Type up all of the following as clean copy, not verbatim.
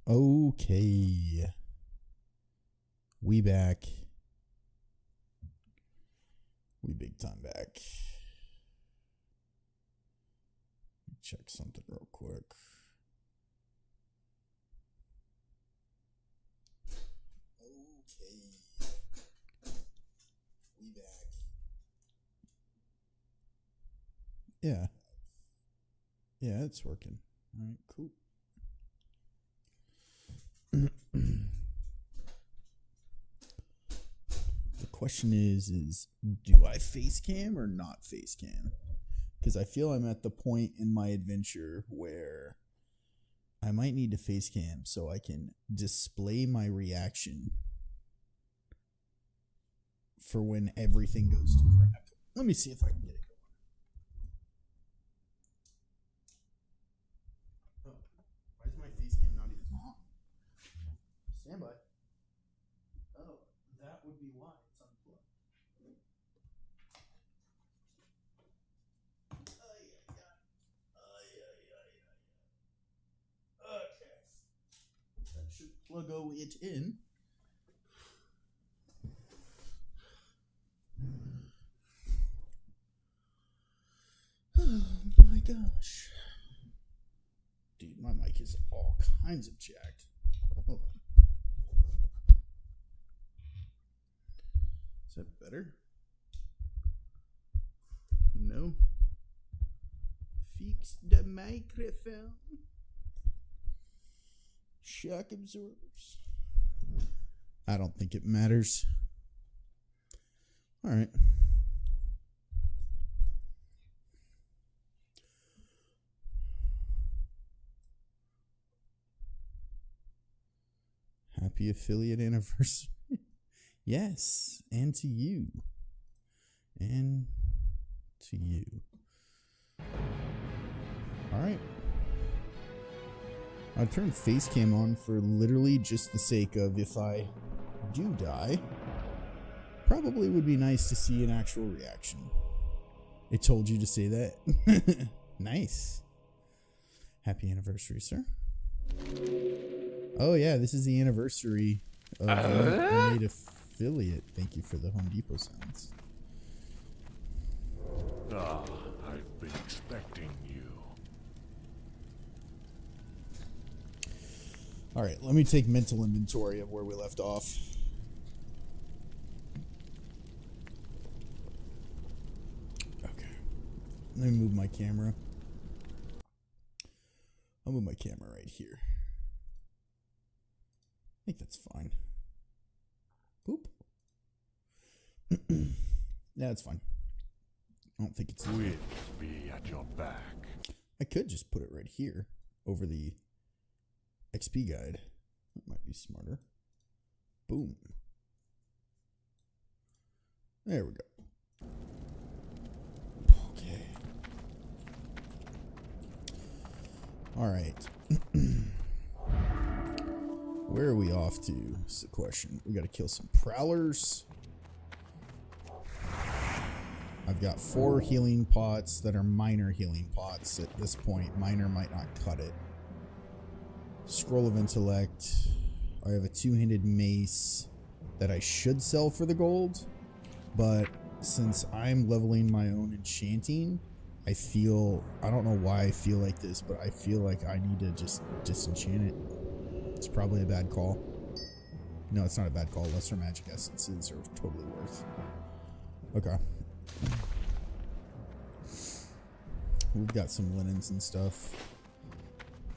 Okay. We back. We big time back. Check something real quick. Okay. We back. Yeah. Yeah, it's working. All right, cool. The question is do I face cam or not face cam? Because I feel I'm at the point in my adventure where I might need to face cam so I can display my reaction for when everything goes to crap. Let me see if I can get it going. Oh, why is my face cam not even on? Stand by. Oh, that would be why it's unplugged. Okay. That should plug it in. Oh my gosh. Dude, my mic is all kinds of jacked. Hold on. Is that better? No. Fix the microphone. Shock absorbers. I don't think it matters. All right. Happy affiliate anniversary. Yes, and to you. And to you. All right. I turned face cam on for literally just the sake of if I do die, probably would be nice to see an actual reaction. It told you to say that. Nice. Happy anniversary, sir. Oh yeah, this is the anniversary of I made affiliate. Thank you for the Home Depot sounds. I've been expecting you. All right, let me take mental inventory of where we left off. Okay. Let me move my camera. I'll move my camera right here. I think that's fine. Boop. Yeah, it's fine. I don't think it's... Winds be at your back. I could just put it right here over the XP guide. That might be smarter. Boom. There we go. Okay. All right. Where are we off to? Is the question. We got to kill some prowlers. I've got 4 healing pots that are minor healing pots at this point. Minor might not cut it. Scroll of Intellect. I have a 2-handed mace that I should sell for the gold, but since I'm leveling my own enchanting, I don't know why I feel like this, but I feel like I need to just disenchant it. It's probably a bad call. No, it's not a bad call. Lesser magic essences are totally worth. Okay. We've got some linens and stuff.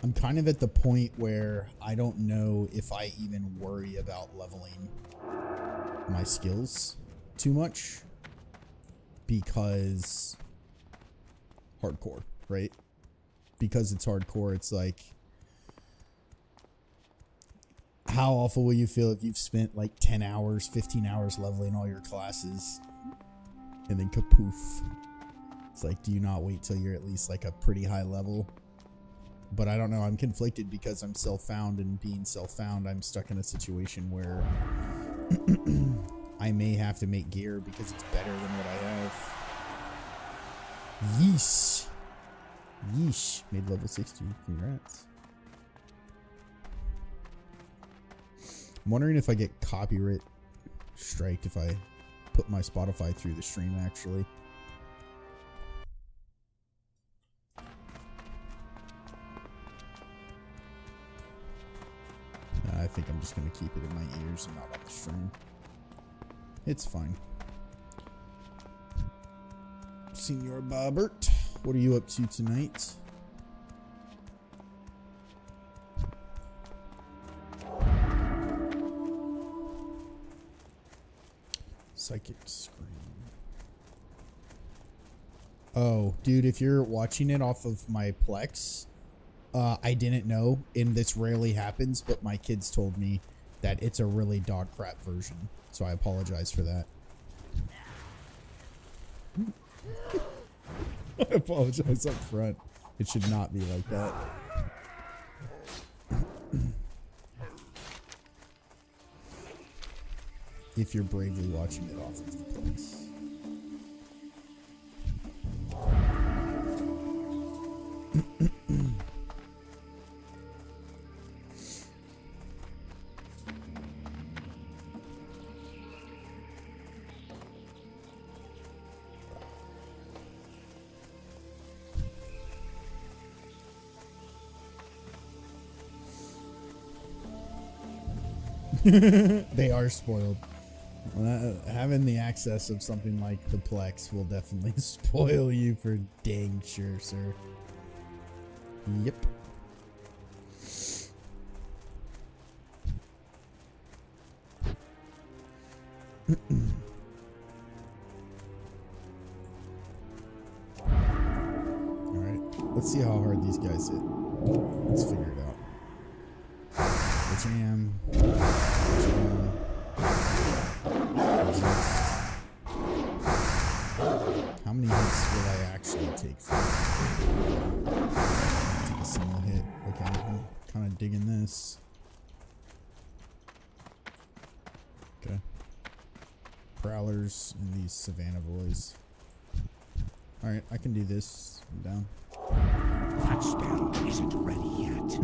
I'm kind of at the point where I don't know if I even worry about leveling my skills too much because hardcore, right? Because it's hardcore, it's like, how awful will you feel if you've spent like 10 hours, 15 hours leveling all your classes and then kapoof? It's like, do you not wait till you're at least like a pretty high level? But I don't know. I'm conflicted because I'm self-found, and being self-found, I'm stuck in a situation where I may have to make gear because it's better than what I have. Yeesh. Yeesh. Made level 60. Congrats. I'm wondering if I get copyright striked if I put my Spotify through the stream, actually. I think I'm just going to keep it in my ears and not on the stream. It's fine. Senor Bobbert, what are you up to tonight? Psychic scream. Oh, dude, if you're watching it off of my Plex, I didn't know, and this rarely happens, but my kids told me that it's a really dog crap version, so I apologize for that. I apologize up front. It should not be like that. If you're bravely watching it off of the place. They are spoiled. Having the access of something like the Plex will definitely spoil you for dang sure, sir. Yep. Alright, let's see how hard these guys hit. Let's figure it out. Jam. Jam. How many hits will I actually take from it? Take a single hit. Okay, I'm kind of digging this. Okay. Prowlers and these Savannah boys. Alright, I can do this. I'm down. That spell isn't ready yet.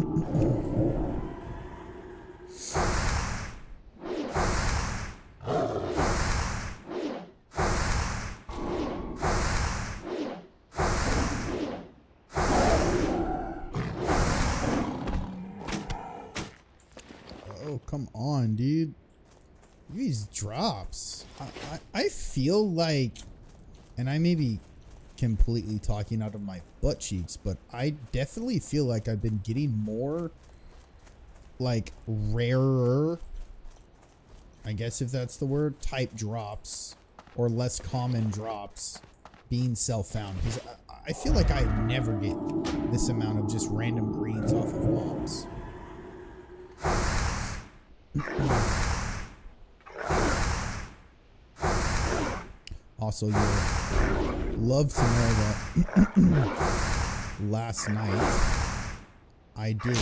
Oh, come on, dude. These drops. I feel like, and I may be completely talking out of my butt cheeks, but I definitely feel like I've been getting more like rarer, I guess if that's the word, type drops or less common drops being self-found, because I feel like I never get this amount of just random greens off of mobs. Also, you'll love to know that last night I did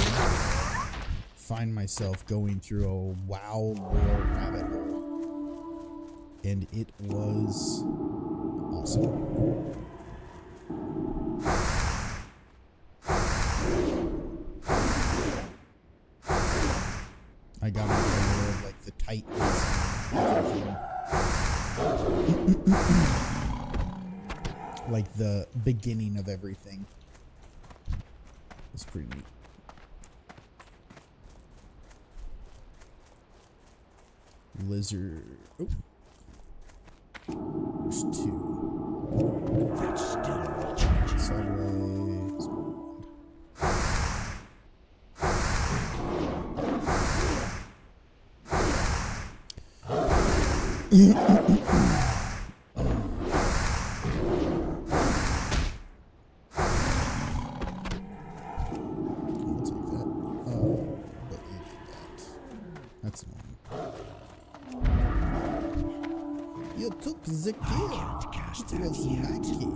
find myself going through a WoW lore rabbit hole, and it was awesome. I got into the lore of like the Titans and everything. Like the beginning of everything. It's pretty neat. Lizard. Oh. There's two. That's still recharging. Sideways. That's annoying. You took the kill. I can't cast It that was yet. my kill.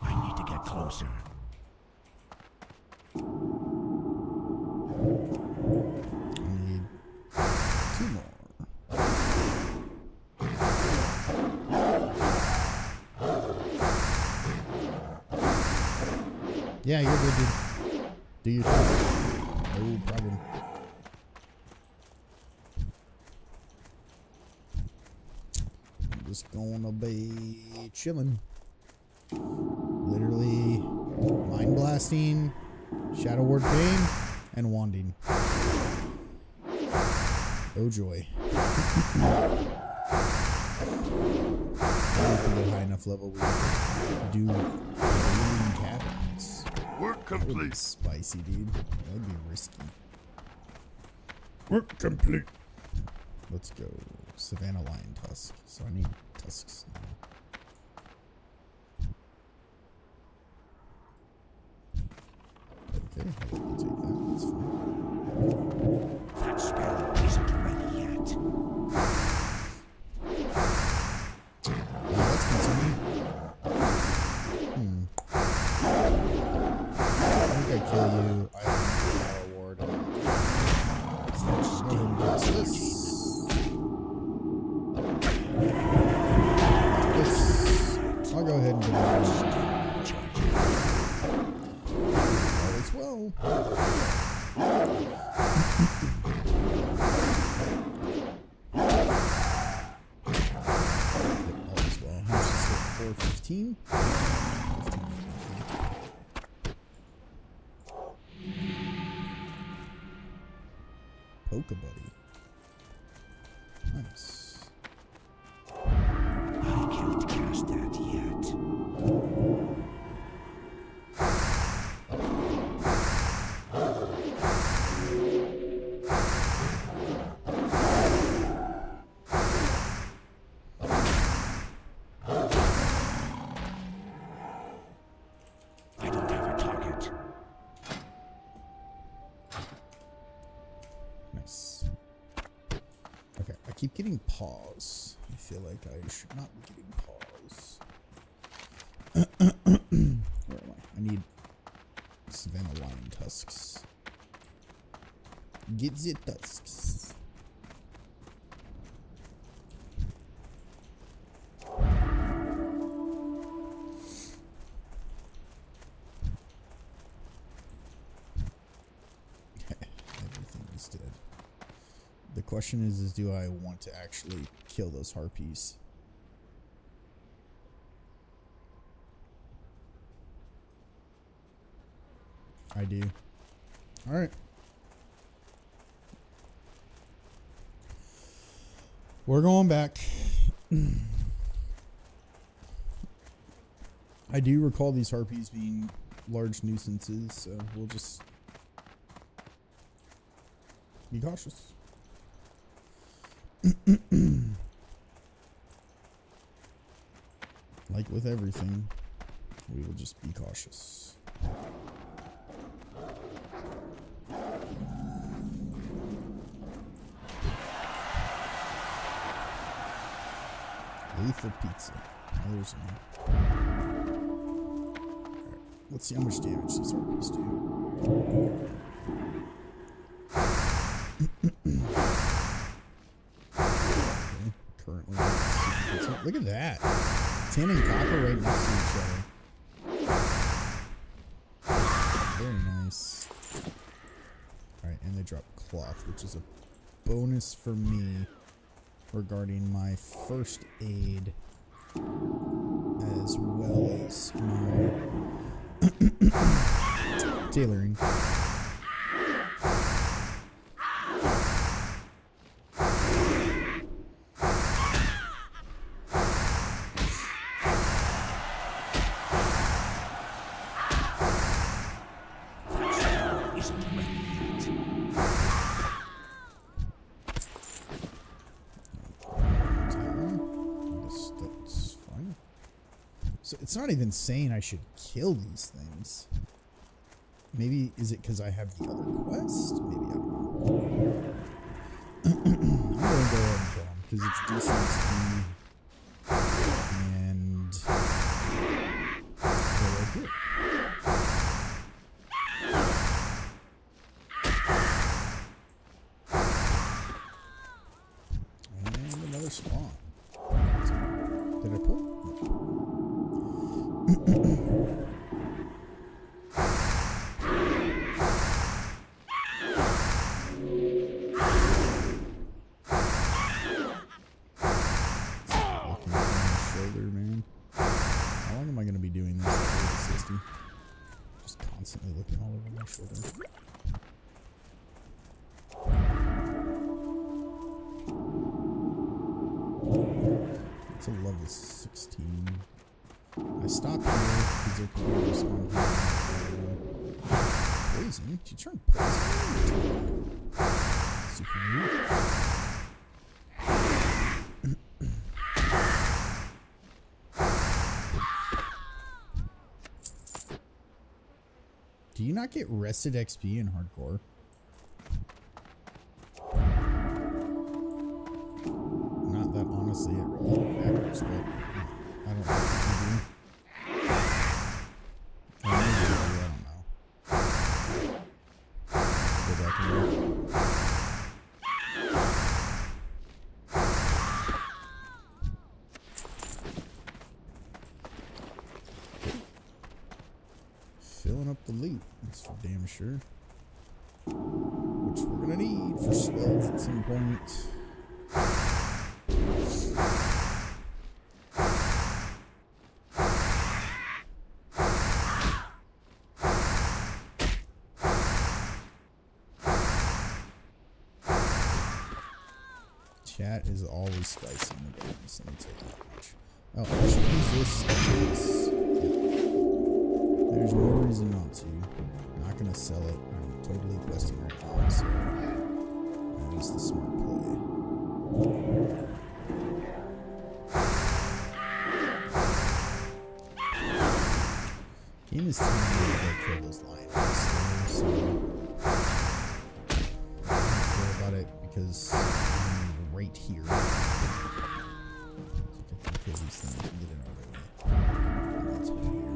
I need to get closer. Yeah, you're good, dude. Do your thing. No problem. I'm just gonna be chilling. Literally mind blasting, Shadow Ward Pain, and wanding. Oh joy. If we get high enough level, we do alien cabins. Work That would be complete. spicy, dude. That would be risky. Work complete. Let's go. Savannah Lion Tusk. So I need tusks now. Okay, I'll let you take that. That's fine. That spell isn't ready yet. Let's continue. I think I kill you. I have a power ward. So let's go ahead and cast this. I'll go ahead and get it. All is well. All is well. How much is it? 415? 15. Poke buddy. Nice. I can't cast that yet. I don't have a target. Nice. Okay, I keep getting pause. I feel like I should not be getting pause. Where am I? I need Savannah Lion Tusks. Get the tusks. Everything is dead. The question is do I want to actually kill those harpies? I do. Alright. We're going back. I do recall these harpies being large nuisances, so we'll just be cautious. Like with everything, we will just be cautious. Lethal pizza. Oh, there's one. Alright, let's see how much damage these harpies do. Okay, currently, look at that. Tin and copper right next to each other. Very nice. Alright, and they drop cloth, which is a bonus for me regarding my first aid as well as my tailoring. So it's not even saying I should kill these things. Maybe, is it because I have the other quest? Maybe, I don't know. I'm going to go ahead and kill him because it's decent speed. And go right here. And another spawn. Did I pull? No. constantly looking all over my shoulder. It's a level 16. I stopped here because there could be a respawn here. Poison? Did you turn poison? Super weird. Do you not get rested XP in hardcore? Not that honestly it really matters, but I don't think you do. Or maybe you do, I don't know. Go back and look. Filling up the loot, that's for damn sure. Which we're gonna need for spells at some point. Chat is always spicy in the games, let me tell you that much. Oh, I should use this and this. Yep. There's no reason not to. I'm not gonna sell it. I'm totally questing right now, so I'll use the smart play. Game is telling me to go kill those lions, so I don't care about it because I'm right here. So if I can kill these things and get it out of the way. That's what I'm here.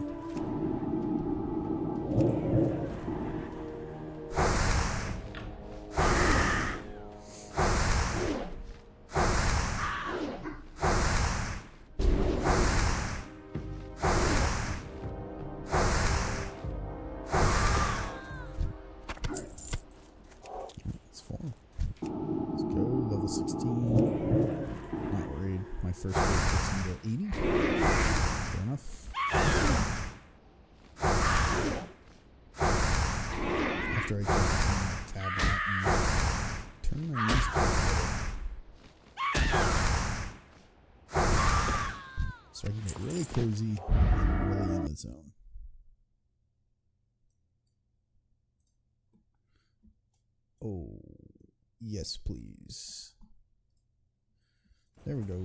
It's full. Let's go, level 16. Not worried. My first rate gets me to 80. Fair enough. After I kill this tab out and turn my music up a little. So I can get really cozy and really in the zone. Oh, yes, please. There we go.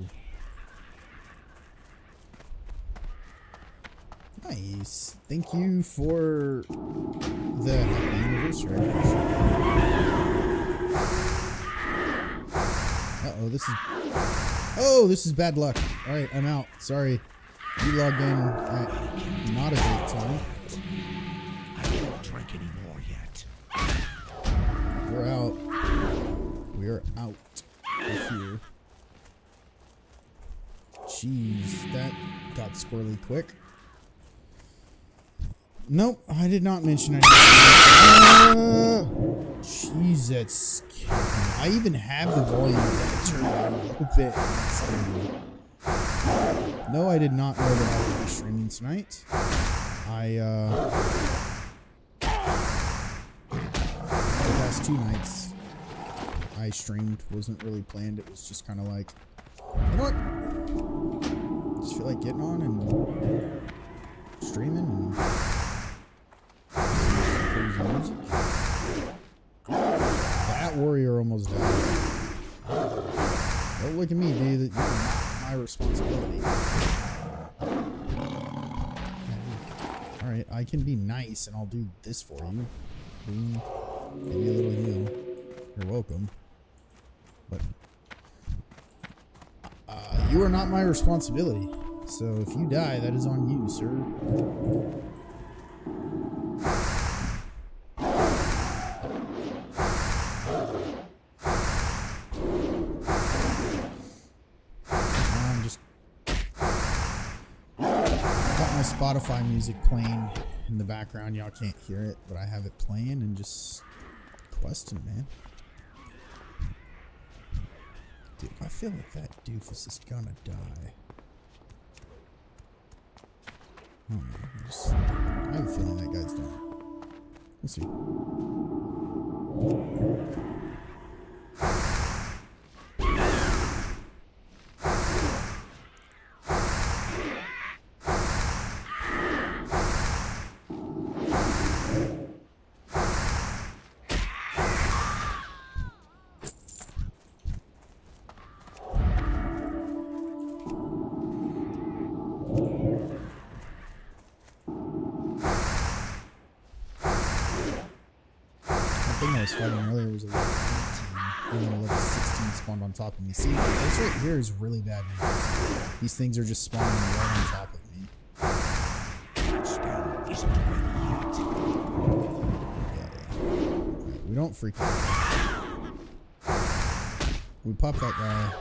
Nice. Thank you for the happy anniversary. I appreciate it. Uh-oh, this is... Oh, this is bad luck. Alright, I'm out. Sorry. You logged in at not a great time. I can't drink anymore yet. We're out. We're out of here. Jeez, that got squirrely quick. Nope, I did not mention anything. Jeez, that's scary. I even have the volume turned down a little bit. No, I did not know that I would be streaming tonight. The past 2 nights I streamed wasn't really planned. It was just kind of like, you know what? Just feel like getting on and streaming and music. That warrior almost died. Don't look at me, dude. You're not my responsibility. Alright, I can be nice and I'll do this for you. Boom. Give me a little heal. You're welcome. But you are not my responsibility. So if you die, that is on you, sir. I'm just got my Spotify music playing in the background. Y'all can't hear it, but I have it playing and just questing, man. Dude, I feel like that doofus is gonna die. I don't know. I have a feeling that guy's done. We'll see. The thing I was fighting earlier was a level 18, and then a level 16 spawned on top of me. See, this right here is really bad news. These things are just spawning right on top of me. Touchdown isn't ready yet. Yeah. Right, we don't freak out. We pop that guy,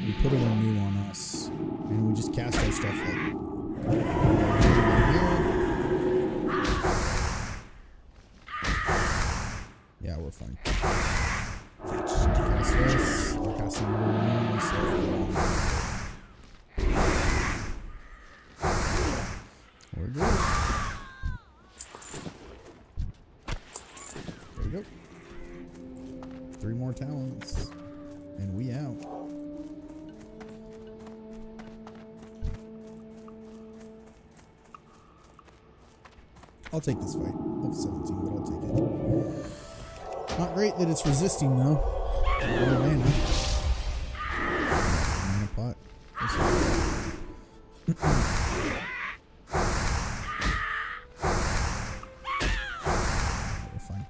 we put a renew on us, and we just cast our stuff like here. Yeah, we're fine. Cast this. I'll cast another one on myself. We're good. There we go. 3 more talents. And we out. I'll take this fight. Level 17, but I'll take it. Not great that it's resisting though. More mana. Mana pot. We're fine.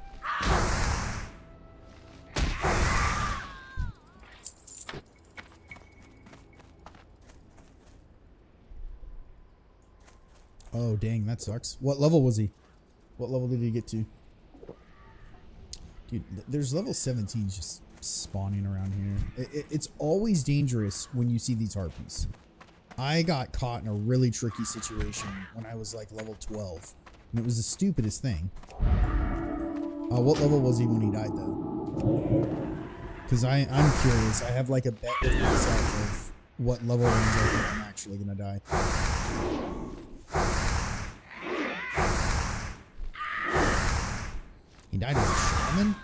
Oh dang, that sucks. What level was he? What level did he get to? Dude, there's level 17s just spawning around here. It's always dangerous when you see these harpies. I got caught in a really tricky situation when I was like level 12. And it was the stupidest thing. What level was he when he died though? Because I'm curious. I have like a bet with myself of what level range I think I'm actually going to die. He died as a shaman?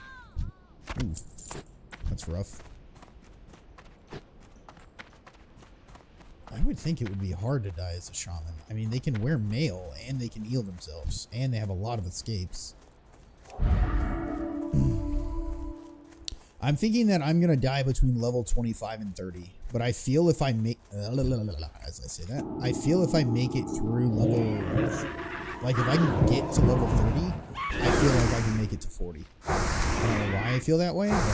Ooh, that's rough. I would think it would be hard to die as a shaman. I mean, they can wear mail and they can heal themselves and they have a lot of escapes. I'm thinking that I'm going to die between level 25 and 30, but I feel if I make, as I say that, I feel if I make it through level, like if I can get to level 30, I feel like I can make it to 40. I don't know why I feel that way, but I do.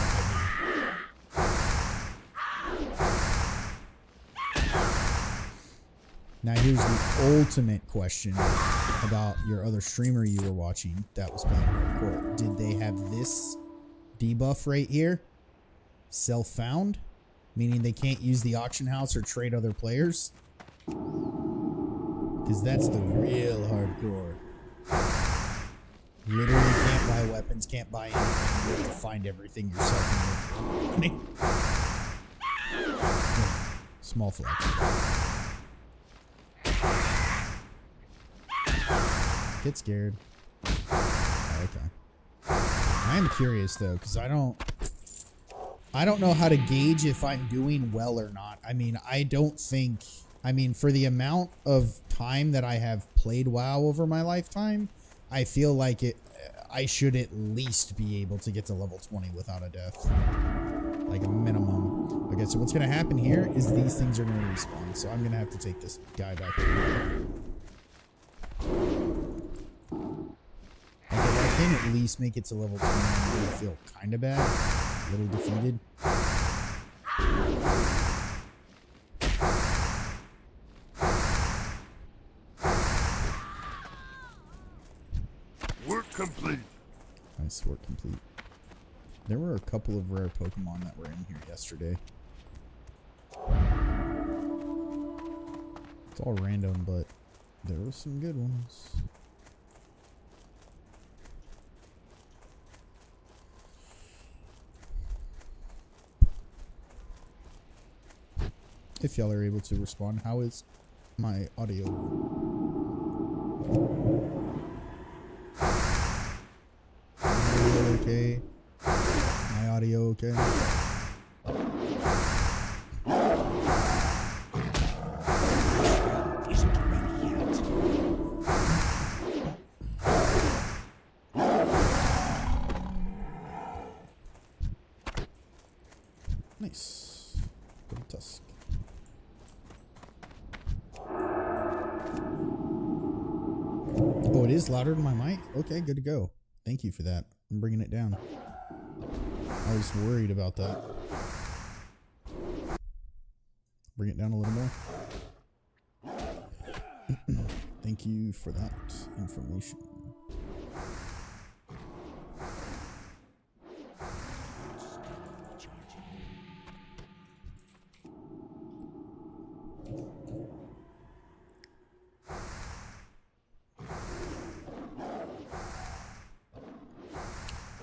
Now here's the ultimate question about your other streamer you were watching that was playing hardcore. Did they have this debuff right here? Self-found? Meaning they can't use the auction house or trade other players? Because that's the real hardcore. Literally can't buy weapons, can't buy anything. You have to find everything yourself and look for money. Yeah, small flex. Get scared. Oh, okay. I am curious though, because I don't know how to gauge if I'm doing well or not. I mean, for the amount of time that I have played WoW over my lifetime, I feel like I should at least be able to get to level 20 without a death. Like a minimum. Okay, so what's going to happen here is these things are going to respawn. So I'm going to have to take this guy back. Okay, but I can at least make it to level 20 and really feel kind of bad. A little defeated. Work complete. Nice, work complete. There were a couple of rare Pokemon that were in here yesterday. It's all random, but there were some good ones. If y'all are able to respond, how is my audio? okay? My audio okay? Isn't ready yet. Nice. Good tusk. Oh, it is louder than my mic? Okay, good to go. Thank you for that. I'm bringing it down. I was worried about that. Bring it down a little more. Thank you for that information.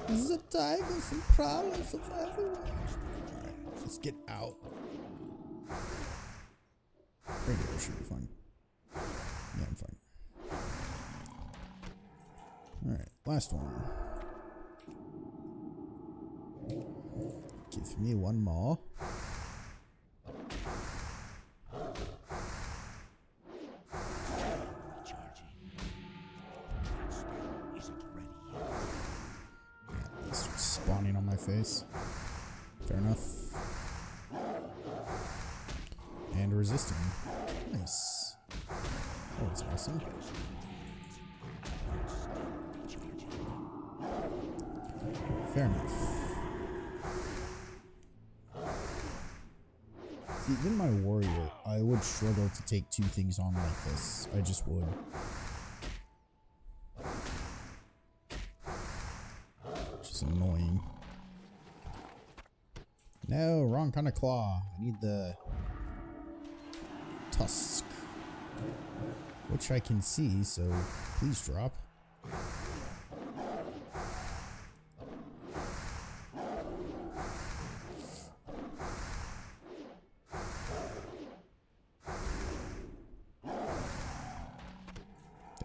This is a tiger, some problems of everywhere. Alright, let's get out. Regular should be fine. Yeah, I'm fine. Alright, last one. Give me one more. Spawning on my face. Fair enough. And resisting. Nice. Oh, that's awesome. Fair enough. See, even my warrior, I would struggle to take two things on like this. I just would. Annoying. No, wrong kind of claw. I need the tusk, which I can see, so please drop. There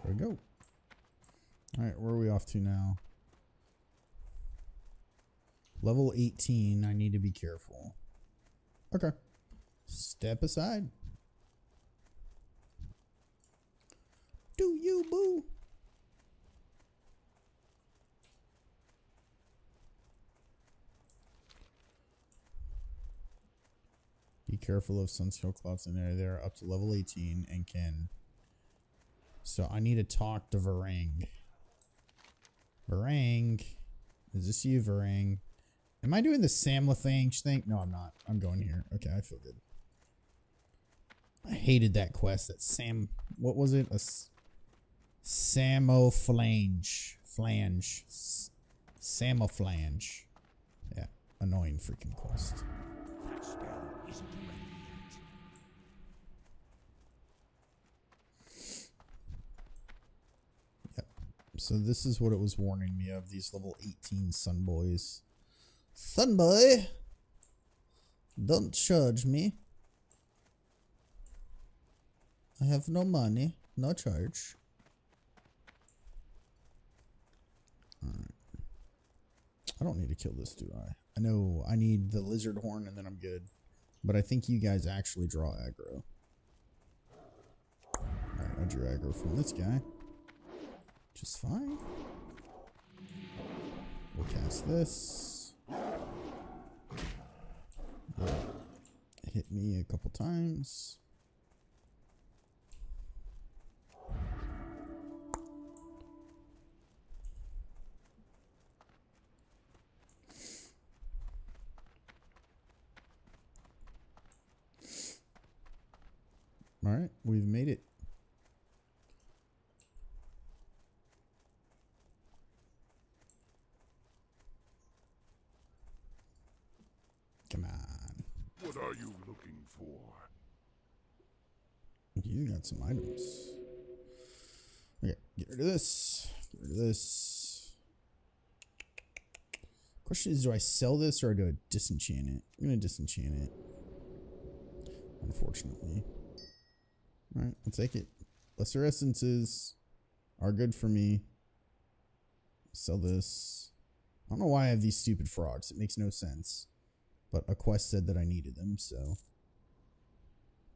we go. Alright, where are we off to now? Level 18, I need to be careful. Okay. Step aside. Do you, boo? Be careful of sunscale clouds in there. They're up to level 18 and can... So I need to talk to Varang. Varang. Is this you, Varang? Am I doing the Samlathange thing? No, I'm not. I'm going here. Okay, I feel good. I hated that quest. That what was it? A Samoflange. Flange. Samoflange. Yeah, annoying freaking quest. That spell isn't ready yet. Yep. So this is what it was warning me of. These level 18 sun boys. Son boy, don't charge me. I have no money, no charge. Alright. I don't need to kill this, do I? I know I need the lizard horn and then I'm good. But I think you guys actually draw aggro. Alright, I drew aggro from this guy. Which is fine. We'll cast this. Hit me a couple times. All right, we've made it. Come on. What are you looking for? You got some items. Okay, get rid of this. Get rid of this. Question is, do I sell this or do I disenchant it? I'm gonna disenchant it. Unfortunately. Alright, I'll take it. Lesser essences are good for me. Sell this. I don't know why I have these stupid frogs. It makes no sense. But a quest said that I needed them, so.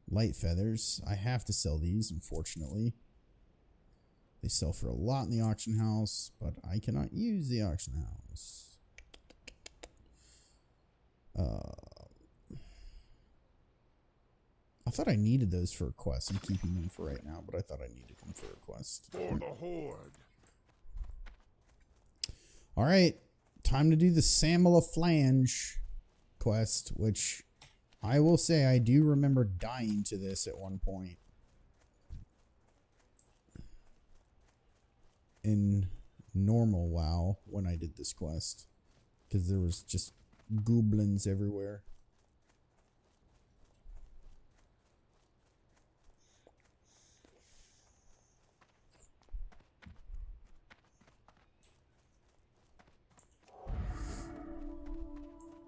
Light feathers. I have to sell these, unfortunately. They sell for a lot in the auction house, but I cannot use the auction house. I thought I needed those for a quest. I'm keeping them for right now, but I thought I needed them for a quest. For the Horde. Alright, time to do the Samala Flange quest, which I will say I do remember dying to this at one point. In normal WoW when I did this quest. Because there was just goblins everywhere.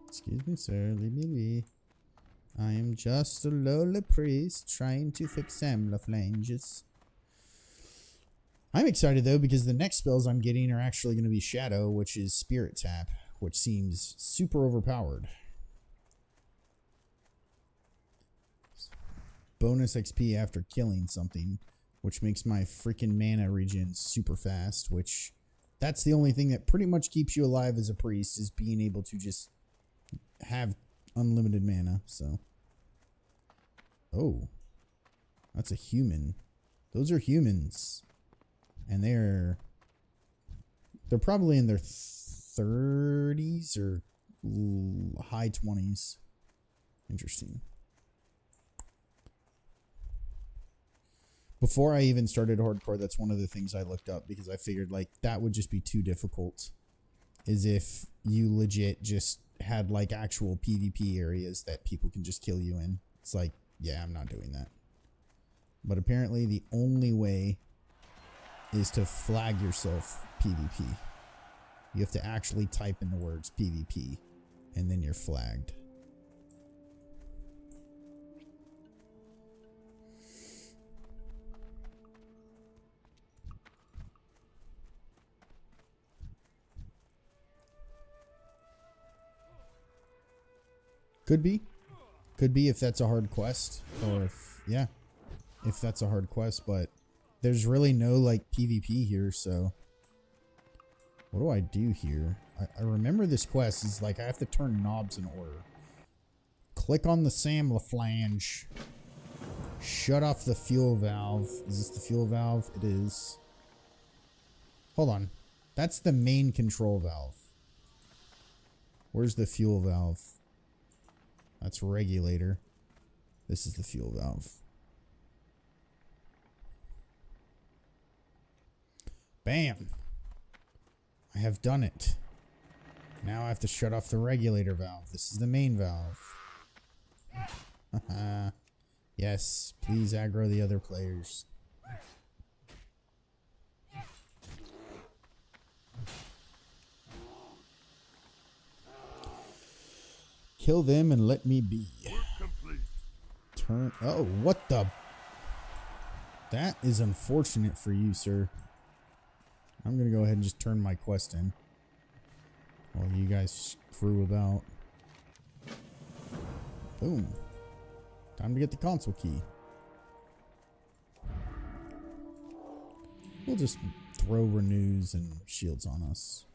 Excuse me, sir. Leave me be. I am just a lowly priest trying to fix Samla flanges. I'm excited though because the next spells I'm getting are actually going to be Shadow, which is Spirit Tap, which seems super overpowered. Bonus XP after killing something, which makes my freaking mana regen super fast, which that's the only thing that pretty much keeps you alive as a priest is being able to just have unlimited mana, so. Oh. That's a human. Those are humans. And they're probably in their 30s or high 20s. Interesting. Before I even started hardcore, that's one of the things I looked up because I figured like that would just be too difficult. Is if you legit just had like actual PvP areas that people can just kill you in. It's like, yeah, I'm not doing that. But apparently the only way is to flag yourself PvP. You have to actually type in the words PvP and then you're flagged. Could be. Could be if that's a hard quest. Or if, yeah. If that's a hard quest, but there's really no, like, PvP here, so. What do I do here? I remember this quest is, like, I have to turn knobs in order. Click on the Samla Flange. Shut off the fuel valve. Is this the fuel valve? It is. Hold on. That's the main control valve. Where's the fuel valve? That's regulator. This is the fuel valve. Bam! I have done it. Now I have to shut off the regulator valve. This is the main valve. Yes, please aggro the other players. Kill them and let me be. Turn. Oh, what the? That is unfortunate for you, sir. I'm going to go ahead and just turn my quest in while you guys screw about. Boom. Time to get the console key. We'll just throw renews and shields on us.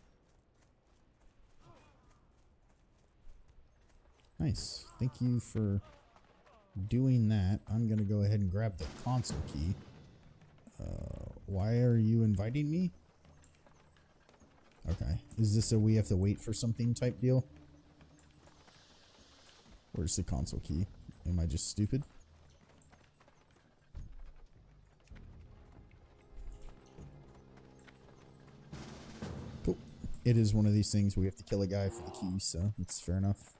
Nice. Thank you for doing that. I'm going to go ahead and grab the console key. Why are you inviting me? Okay. Is this a we have to wait for something type deal? Where's the console key? Am I just stupid? Cool. It is one of these things we have to kill a guy for the key, so it's fair enough.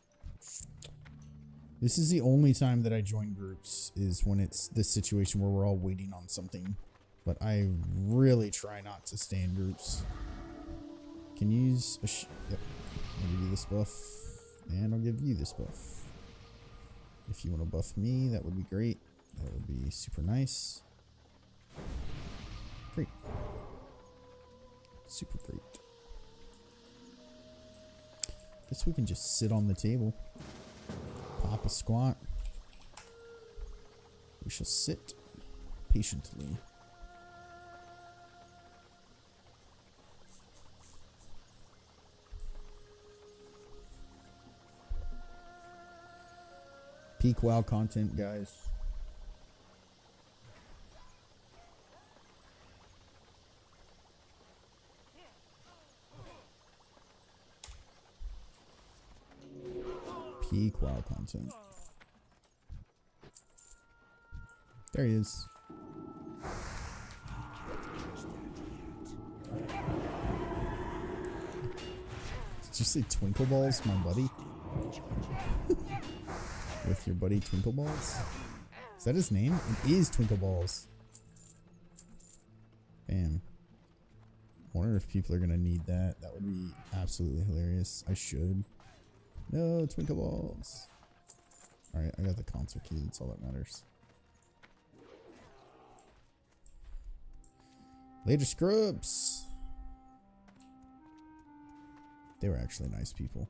This is the only time that I join groups is when it's this situation where we're all waiting on something. But I really try not to stay in groups. Can use a yep. I'll give you this buff. And I'll give you this buff. If you want to buff me, that would be great. That would be super nice. Great. Super great. Guess we can just sit on the table. Pop a squat. We shall sit patiently. Peak WoW content, guys. Peak WoW content. There he is. Did you say Twinkle Balls, my buddy? With your buddy Twinkle Balls? Is that his name? It is Twinkle Balls. Bam. I wonder if people are gonna need that. That would be absolutely hilarious. I should. No, Twinkle Balls. Alright, I got the console key. That's all that matters. Later Scrubs. They were actually nice people.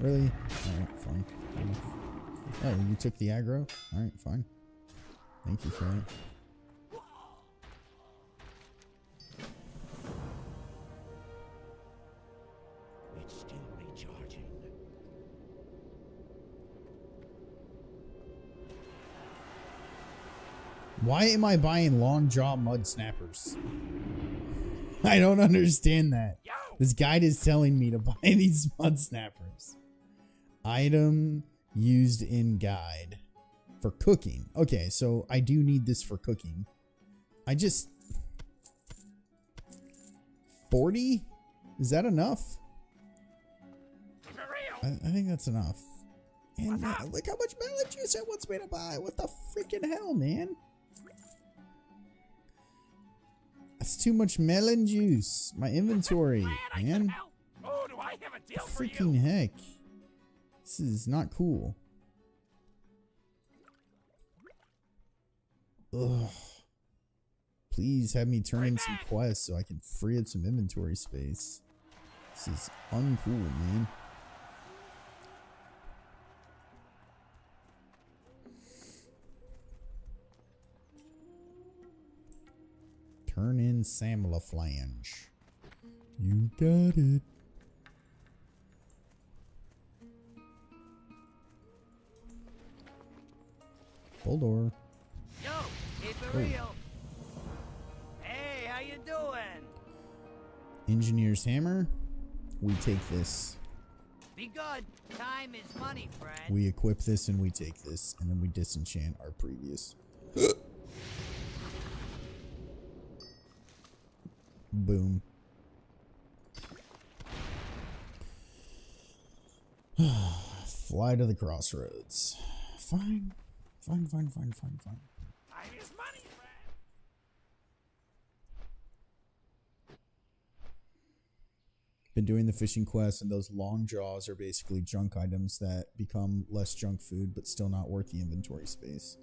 Really? Alright, fine. Oh, you took the aggro? Alright, fine. Thank you for it. It's still recharging. Why am I buying long jaw mud snappers? I don't understand that. This guide is telling me to buy these mud snappers. Item used in guide for cooking. Okay, so I do need this for cooking. I just 40? Is that enough? I think that's enough. And look how much melon juice it wants me to buy. What the freaking hell, man? That's too much melon juice. My inventory, man. Oh, do I have a deal for you? Freaking heck. This is not cool. Ugh. Please have me turn in some quests so I can free up some inventory space. This is uncool, man. Turn in Samla Flange. You got it. Full door. Yo, keep it real. Hey, how you doing? Engineer's hammer. We take this. Be good. Time is money, friend. We equip this and we take this. And then we disenchant our previous. Boom. Fly to the crossroads. Fine. Fine. Time is money, friend. Been doing the fishing quests, and those long jaws are basically junk items that become less junk food, but still not worth the inventory space.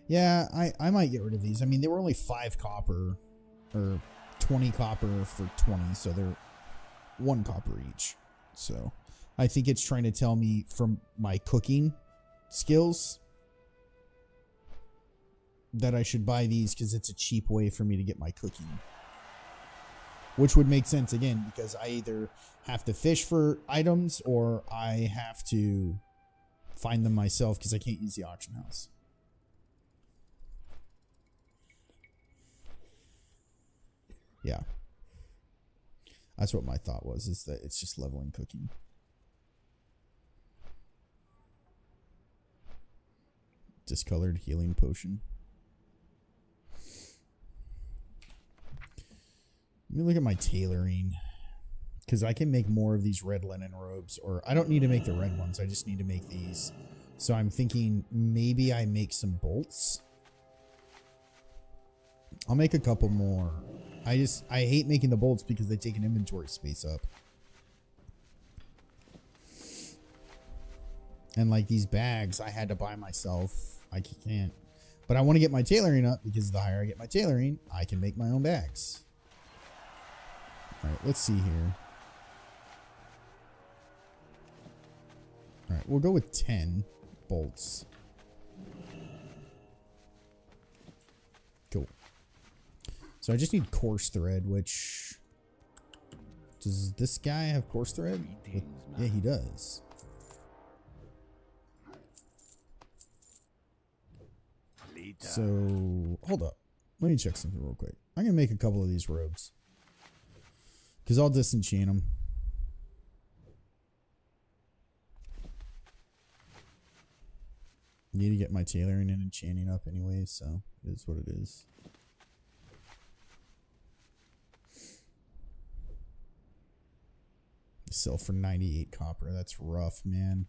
Yeah, I might get rid of these. I mean, they were only 5 copper, or 20 copper for 20, so they're 1 copper each. So I think it's trying to tell me from my cooking skills that I should buy these because it's a cheap way for me to get my cooking. Which would make sense again, because I either have to fish for items or I have to find them myself because I can't use the auction house. Yeah. That's what my thought was, is that it's just leveling cooking. Discolored healing potion. Let me look at my tailoring, because I can make more of these red linen robes, or I don't need to make the red ones. I just need to make these. So I'm thinking maybe I make some bolts. I'll make a couple more. I hate making the bolts because they take an inventory space up. And like these bags I had to buy myself. I can't. But I want to get my tailoring up because the higher I get my tailoring, I can make my own bags. All right, let's see here. All right, we'll go with 10 bolts. Cool. So I just need coarse thread, which... Does this guy have coarse thread? Yeah, he does. So, hold up. Let me check something real quick. I'm going to make a couple of these robes. Because I'll disenchant them. Need to get my tailoring and enchanting up anyway, so it is what it is. Sell for 98 copper. That's rough, man.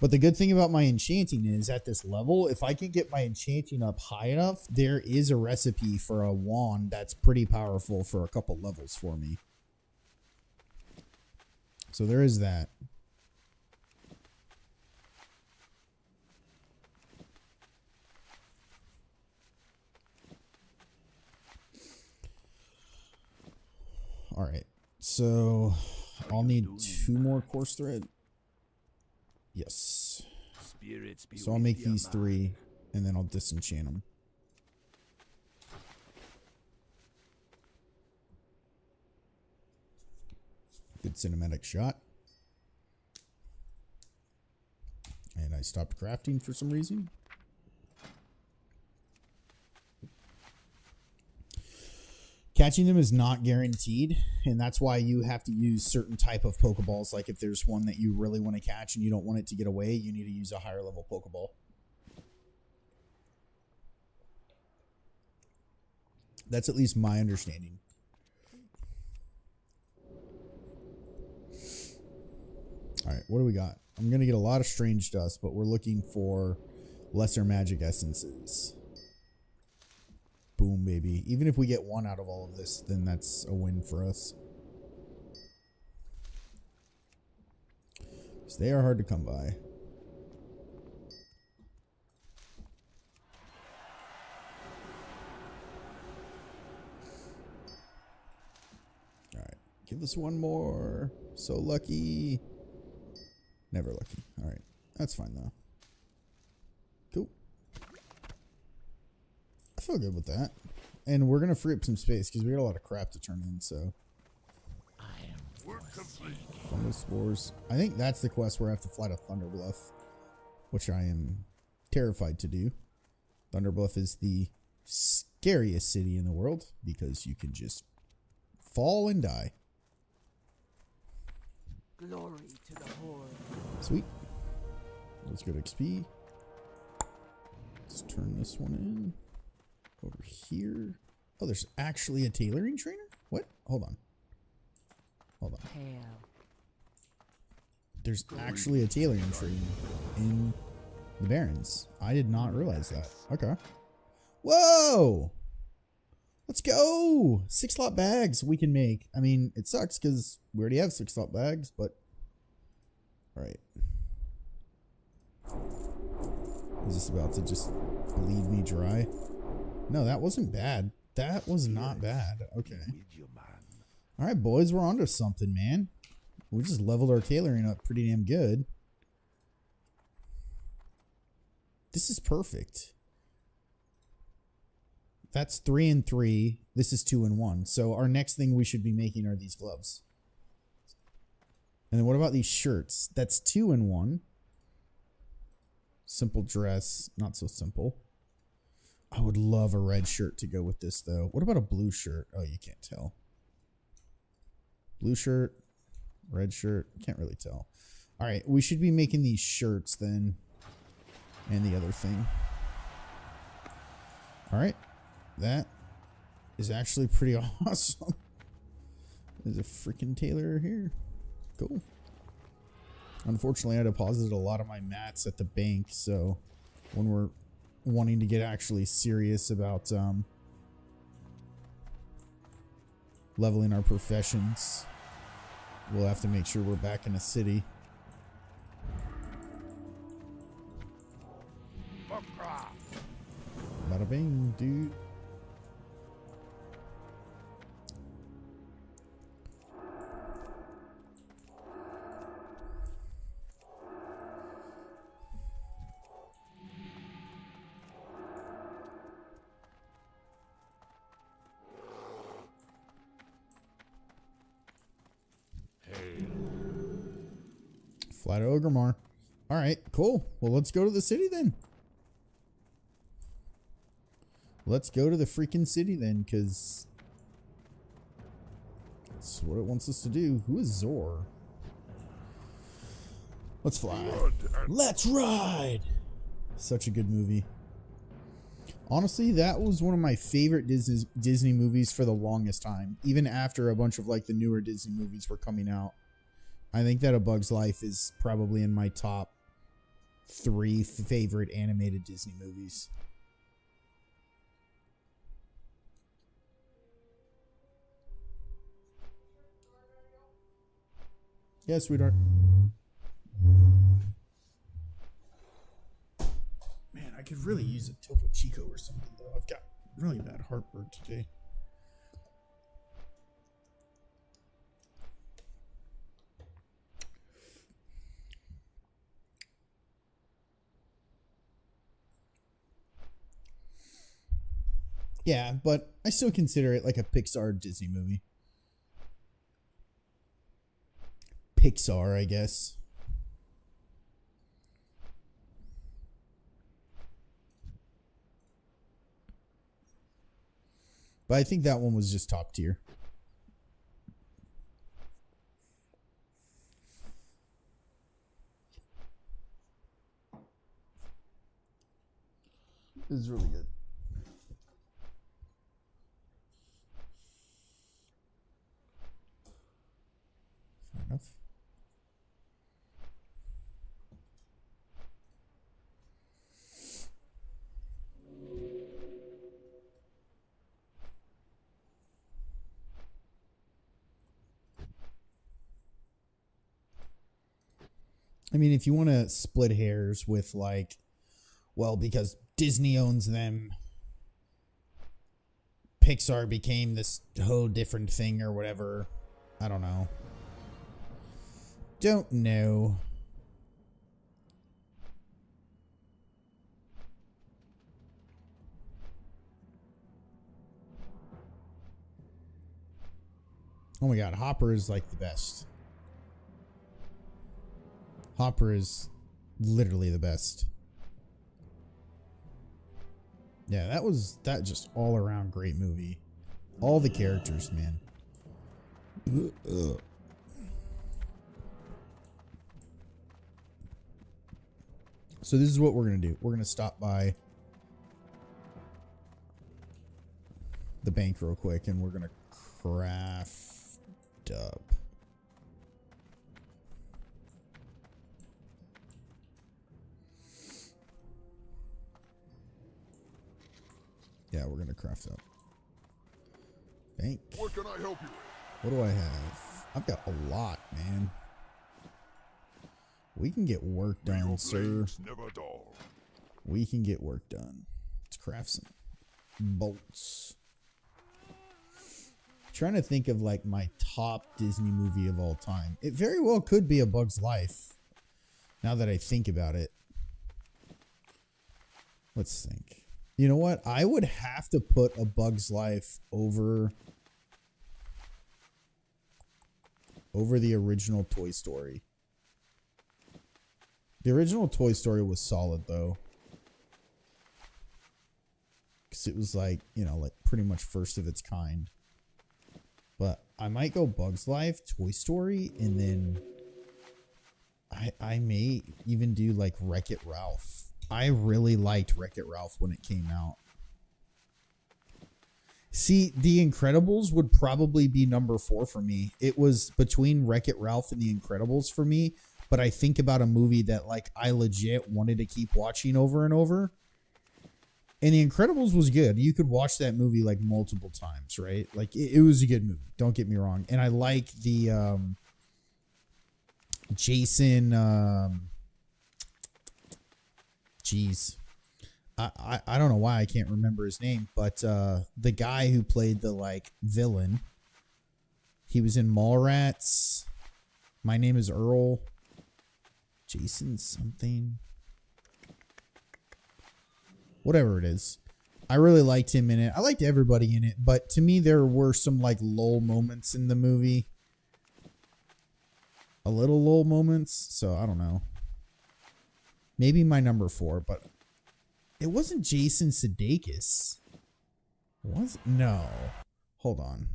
But the good thing about my enchanting is at this level, if I can get my enchanting up high enough, there is a recipe for a wand that's pretty powerful for a couple levels for me. So there is that. All right. So I'll need 2 more coarse thread. Yes. So I'll make these 3 and then I'll disenchant them. Good cinematic shot. And I stopped crafting for some reason. Catching them is not guaranteed, and that's why you have to use certain type of Pokeballs. Like if there's one that you really want to catch and you don't want it to get away, you need to use a higher level Pokeball. That's at least my understanding. All right, what do we got? I'm going to get a lot of strange dust, but we're looking for lesser magic essences. Boom, baby. Even if we get 1 out of all of this, then that's a win for us. Because they are hard to come by. Alright. Give us 1 more. So lucky. Never lucky. Alright. That's fine, though. Cool. I feel good with that. And we're going to free up some space because we got a lot of crap to turn in, so. Fungal spores. I think that's the quest where I have to fly to Thunderbluff, which I am terrified to do. Thunderbluff is the scariest city in the world because you can just fall and die. Glory to the Horde. Sweet. Let's go to XP. Let's turn this one in. Over here. Oh, there's actually a tailoring trainer? What? Hold on. Hold on. Hail. There's actually a tailoring trainer in the Barrens. I did not realize that. Okay. Whoa! Let's go! 6-slot bags we can make. I mean, it sucks because we already have 6-slot bags, but... Alright. Is this about to just bleed me dry? No, that wasn't bad. That was not bad. Okay. Alright, boys, we're onto something, man. We just leveled our tailoring up pretty damn good. This is perfect. That's 3 and 3. This is 2 and 1. So our next thing we should be making are these gloves. And then what about these shirts? That's 2 and 1. Simple dress. Not so simple. I would love a red shirt to go with this, though. What about a blue shirt? Oh, you can't tell. Blue shirt. Red shirt. Can't really tell. All right. We should be making these shirts then. And the other thing. All right. That is actually pretty awesome. There's a freaking tailor here. Cool. Unfortunately, I deposited a lot of my mats at the bank, so when we're wanting to get actually serious about leveling our professions, we'll have to make sure we're back in a city. Bada bing, dude. Flat Ogremar. All right, cool. Well, let's go to the city then. Let's go to the freaking city then, because that's what it wants us to do. Who is Zor? Let's fly. Let's ride. Such a good movie. Honestly, that was one of my favorite Disney movies for the longest time. Even after a bunch of like the newer Disney movies were coming out. I think that A Bug's Life is probably in my top 3 favorite animated Disney movies. Yeah, sweetheart. Man, I could really use a Topo Chico or something, though. I've got really bad heartburn today. Yeah, but I still consider it like a Pixar Disney movie. Pixar, I guess. But I think that one was just top tier. This is really good. Fair enough. I mean, if you want to split hairs with like, well, because Disney owns them, Pixar became this whole different thing or whatever. I don't know. Don't know. Oh my god, Hopper is like the best. Hopper is literally the best. Yeah, that just all around great movie. All the characters, man. So this is what we're going to do. We're going to stop by the bank real quick and we're going to craft up. Yeah, we're gonna craft up. Bank. What can I help you with? What do I have? I've got a lot, man. We can get work done, sir. Never dull. We can get work done. Let's craft some bolts. Trying to think of like my top Disney movie of all time. It very well could be A Bug's Life. Now that I think about it. Let's think. You know what? I would have to put A Bug's Life over the original Toy Story. The original Toy Story was solid though. Because it was like, you know, like pretty much first of its kind. But I might go Bug's Life, Toy Story, and then I may even do like Wreck-It Ralph. I really liked Wreck-It Ralph when it came out. See, The Incredibles would probably be number 4 for me. It was between Wreck-It Ralph and The Incredibles for me. But I think about a movie that like I legit wanted to keep watching over and over. And The Incredibles was good. You could watch that movie like multiple times, right? Like it was a good movie. Don't get me wrong. And I like the Jason... I don't know why I can't remember his name, but the guy who played the like villain, he was in Mallrats. My Name is Earl. Jason something. Whatever it is. I really liked him in it. I liked everybody in it, but to me there were some like lull moments in the movie. A little lull moments, so I don't know. Maybe my number 4, but it wasn't Jason Sudeikis. Was it? No. Hold on.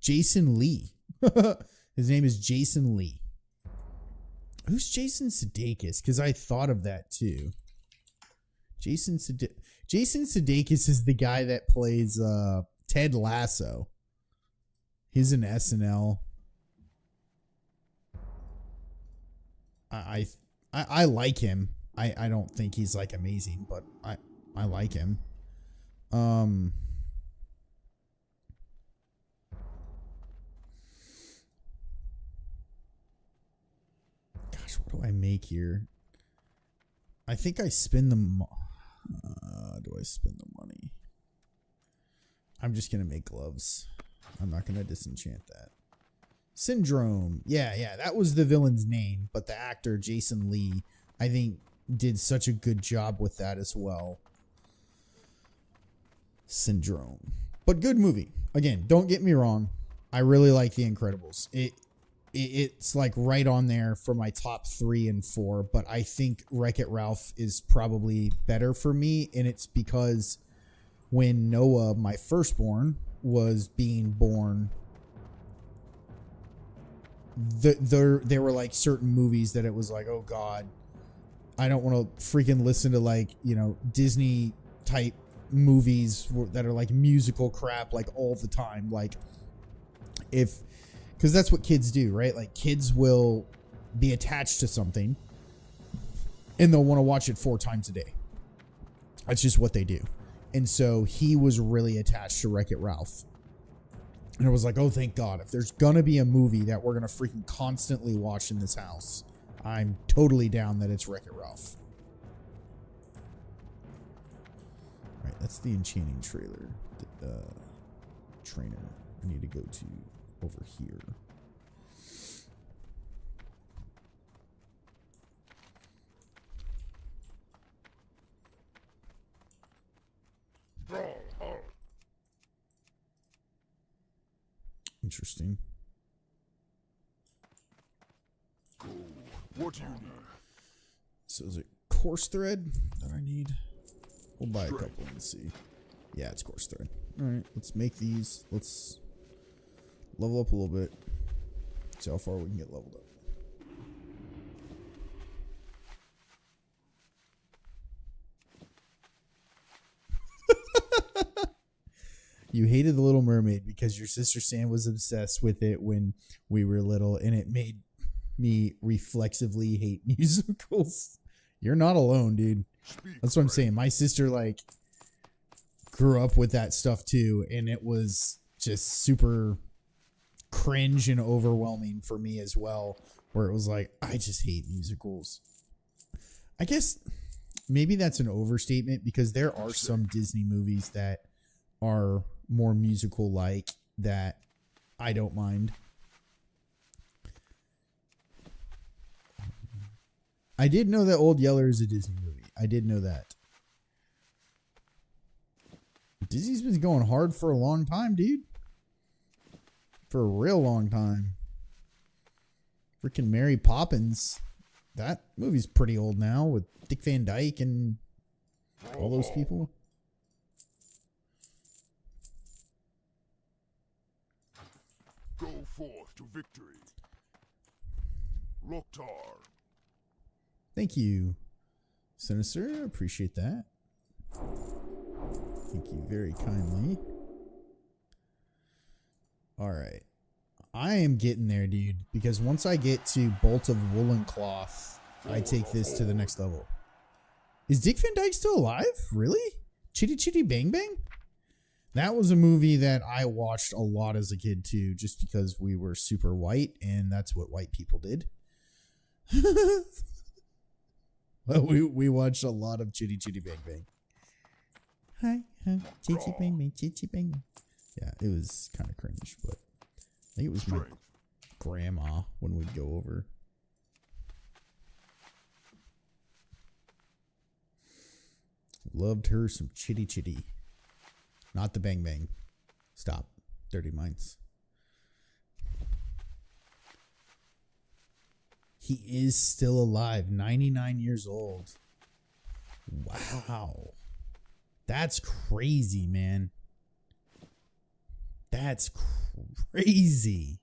Jason Lee. His name is Jason Lee. Who's Jason Sudeikis? Because I thought of that too. Jason Sudeikis is the guy that plays Ted Lasso. He's in SNL. I like him. I don't think he's like amazing, but I like him. Gosh, what do I make here? I think I spend the do I spend the money? I'm just gonna make gloves. I'm not gonna disenchant that. Syndrome. Yeah, that was the villain's name, but the actor Jason Lee, I think, did such a good job with that as well. Syndrome. But good movie. Again, don't get me wrong. I really like The Incredibles. It's like right on there for my top 3 and 4, but I think Wreck-It Ralph is probably better for me, and it's because when Noah, my firstborn, was being born, there were like certain movies that it was like, oh God, I don't want to freaking listen to like, you know, Disney type movies that are like musical crap like all the time. Like because that's what kids do, right? Like kids will be attached to something and they'll want to watch it 4 times a day. That's just what they do. And so he was really attached to Wreck-It Ralph. And it was like, oh, thank God. If there's going to be a movie that we're going to freaking constantly watch in this house, I'm totally down that it's Wreck-It Ralph. All right, that's the enchanting trailer. Trainer. I need to go to over here. Interesting. Go. What do you need? So is it course thread that I need? We'll buy a couple and see. Yeah, it's course thread. All right, let's make these. Let's level up a little bit. See how far we can get leveled up. You hated The Little Mermaid because your sister Sam was obsessed with it when we were little, and it made me reflexively hate musicals. You're not alone, dude. That's what I'm saying. My sister like grew up with that stuff too, and it was just super cringe and overwhelming for me as well, where it was like, I just hate musicals. I guess maybe that's an overstatement because there are some Disney movies that are more musical like that I don't mind. I did know that Old Yeller is a Disney movie. I did know that. Disney's been going hard for a long time, dude. For a real long time. Freaking Mary Poppins. That movie's pretty old now with Dick Van Dyke and all those people. Go forth to victory. Loktar. Thank you, Sinister. Appreciate that. Thank you very kindly. All right. I am getting there, dude, because once I get to Bolt of Woolen Cloth, I take this to the next level. Is Dick Van Dyke still alive? Really? Chitty Chitty Bang Bang? That was a movie that I watched a lot as a kid too, just because we were super white and that's what white people did. Well, we watched a lot of Chitty Chitty Bang Bang. Hi, hi, Chitty Bang Bang, Chitty Bang Bang. Yeah, it was kind of cringe, but I think it was my Strength. grandma when we'd go over. Loved her some Chitty Chitty. Not the Bang Bang. Stop. Dirty Minds. He is still alive. 99 years old. Wow. That's crazy, man. That's crazy.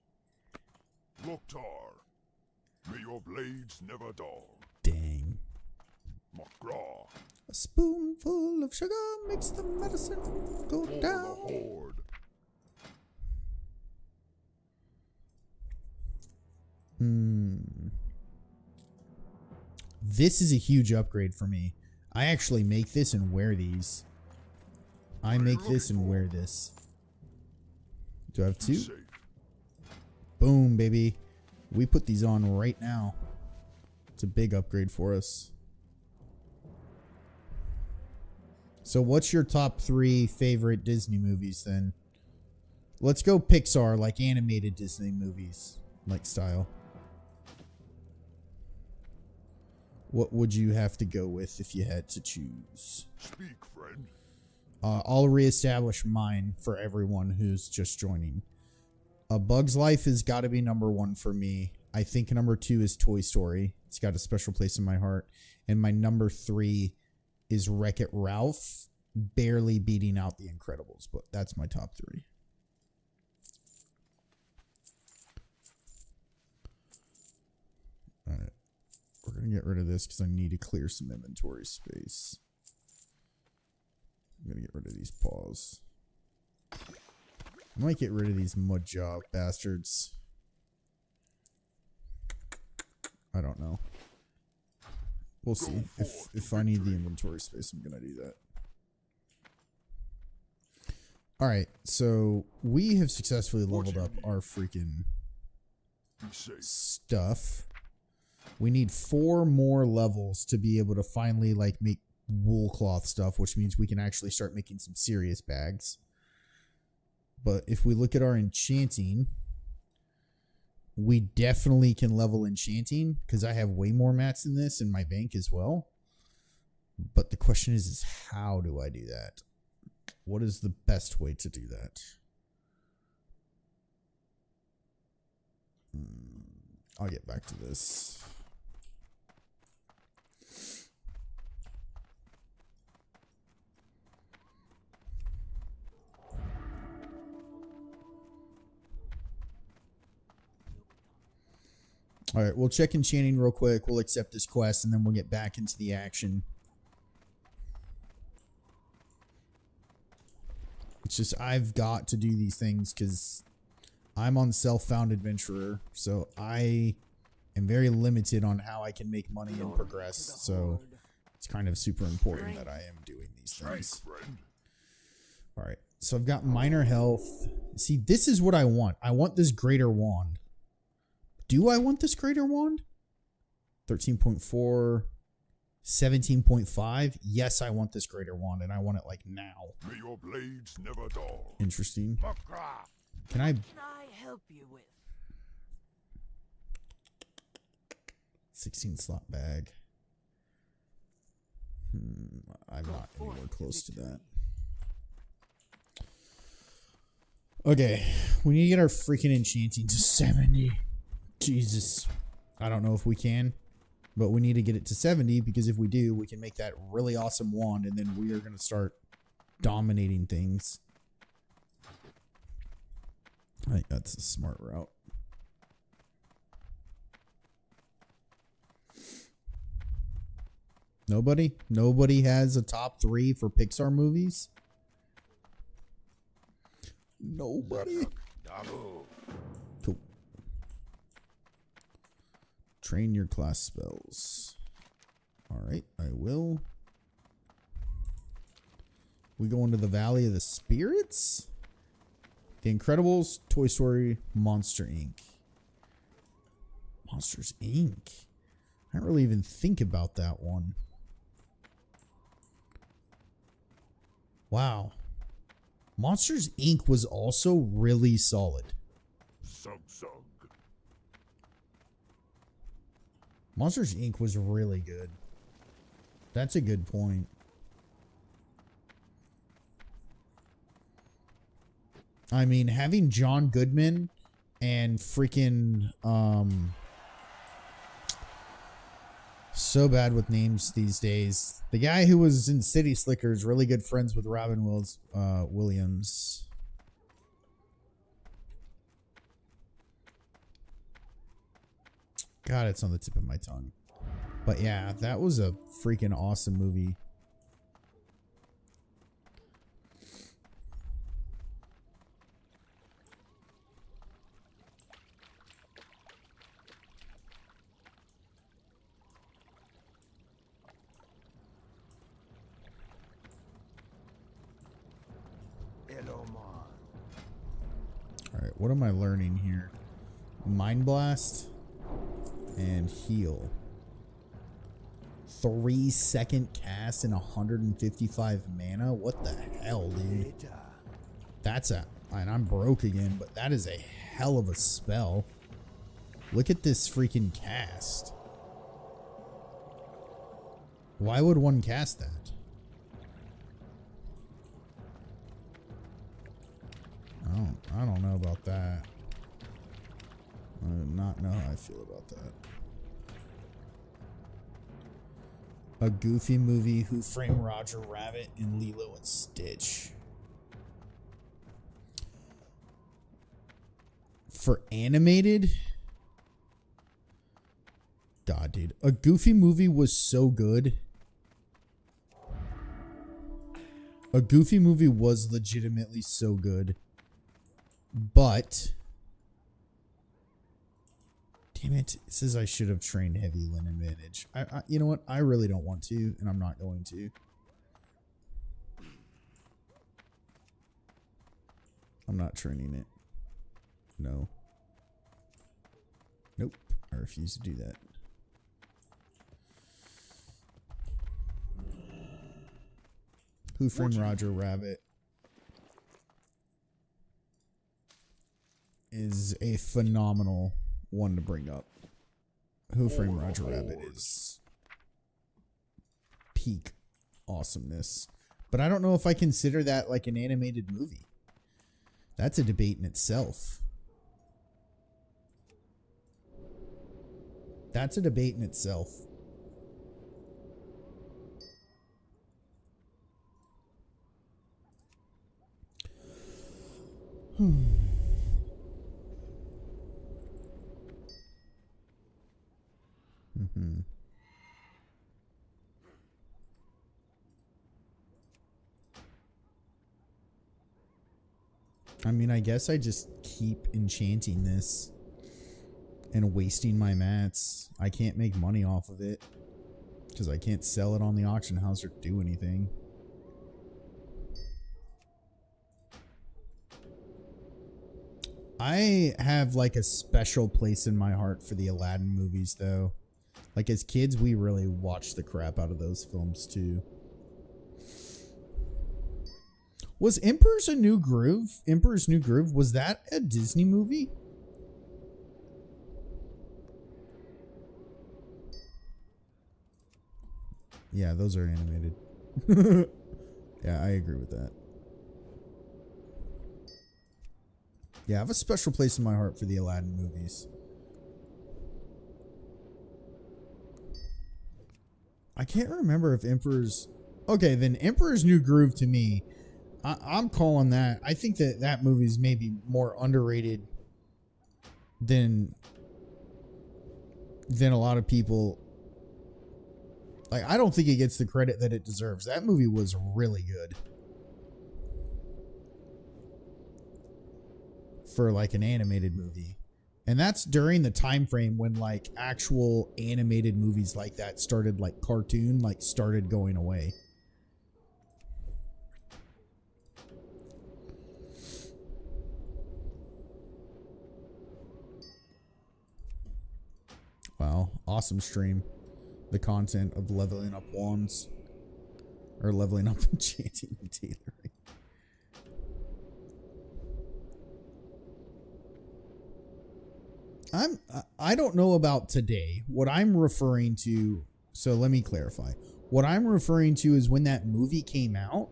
Loktar. May your blades never dull. Dang. Magraw. A spoonful of sugar makes the medicine go For the down. horde. This is a huge upgrade for me. I actually make this and wear these. I make this and wear this. Do I have two? Safe. Boom, baby. We put these on right now. It's a big upgrade for us. So what's your top 3 favorite Disney movies then? Let's go Pixar, like animated Disney movies, like style. What would you have to go with if you had to choose? Speak, friend. I'll reestablish mine for everyone who's just joining. A Bug's Life has got to be number 1 for me. I think number 2 is Toy Story. It's got a special place in my heart. And my number 3 is Wreck-It Ralph, barely beating out The Incredibles, but that's my top 3. All right. We're going to get rid of this because I need to clear some inventory space. I'm going to get rid of these paws. I might get rid of these mud job bastards. I don't know. We'll see. If I need the inventory space, I'm going to do that. Alright, so we have successfully leveled up our freaking Be safe. stuff. We need 4 more levels to be able to finally like make wool cloth stuff, which means we can actually start making some serious bags. But if we look at our enchanting, we definitely can level enchanting because I have way more mats than this in my bank as well. But the question is how do I do that? What is the best way to do that? I'll get back to this. All right, we'll check enchanting real quick. We'll accept this quest, and then we'll get back into the action. It's just I've got to do these things because I'm on self-found adventurer, so I am very limited on how I can make money and progress. So it's kind of super important that I am doing these things. Strength, friend. All right, so I've got minor health. See, this is what I want. I want this greater wand. Do I want this greater wand? 13.4, 17.5. Yes, I want this greater wand, and I want it like now. May your blades never dull. Interesting. Magraw. Can I? Can I help you with? 16 slot bag. I'm not anywhere close to that. Okay, we need to get our freaking enchanting to 70. Jesus. I don't know if we can, but we need to get it to 70 because if we do, we can make that really awesome wand and then we are going to start dominating things. I think that's a smart route. Nobody has a top 3 for Pixar movies. Nobody. Dabu. Cool. Train your class spells. All right, I will. We go into the Valley of the Spirits. The Incredibles, Toy Story, Monster Inc. Monsters Inc. I don't really even think about that one. Wow. Monsters Inc. was also really solid. Sug sug. Monsters Inc. was really good. That's a good point. I mean, having John Goodman and freaking so bad with names these days. The guy who was in City Slickers, really good friends with Robin Williams. God, it's on the tip of my tongue. But yeah, that was a freaking awesome movie. Alright, what am I learning here? Mind Blast and Heal. 3-second cast and 155 mana? What the hell, dude? That's a... And I'm broke again, but that is a hell of a spell. Look at this freaking cast. Why would one cast that? I don't know about that. I do not know how I feel about that. A Goofy Movie, Who Framed Roger Rabbit, and Lilo and Stitch. For animated? God, dude. A Goofy Movie was so good. A Goofy Movie was legitimately so good. But... Damn it. It says I should have trained Heavy Linen Manage. You know what? I really don't want to, and I'm not going to. I'm not training it. No. Nope. I refuse to do that. Who Framed Roger Rabbit is a phenomenal one to bring up. Who Framed Roger Rabbit is peak awesomeness. But I don't know if I consider that like an animated movie. That's a debate in itself. That's a debate in itself. I mean, I guess I just keep enchanting this and wasting my mats. I can't make money off of it because I can't sell it on the auction house or do anything. I have like a special place in my heart for the Aladdin movies, though. Like as kids, we really watched the crap out of those films too. Was Emperor's New Groove, was that a Disney movie? Yeah, those are animated. Yeah, I agree with that. Yeah, I have a special place in my heart for the Aladdin movies. I can't remember if Emperor's... Okay, then Emperor's New Groove to me, I'm calling that... I think that that movie is maybe more underrated than a lot of people... Like, I don't think it gets the credit that it deserves. That movie was really good. For like an animated movie. And that's during the time frame when like actual animated movies like that started, like cartoon, like started going away. Wow, awesome stream. The content of leveling up wands. Or leveling up enchanting and tailoring. I don't know about today. What I'm referring to, so let me clarify. What I'm referring to is when that movie came out,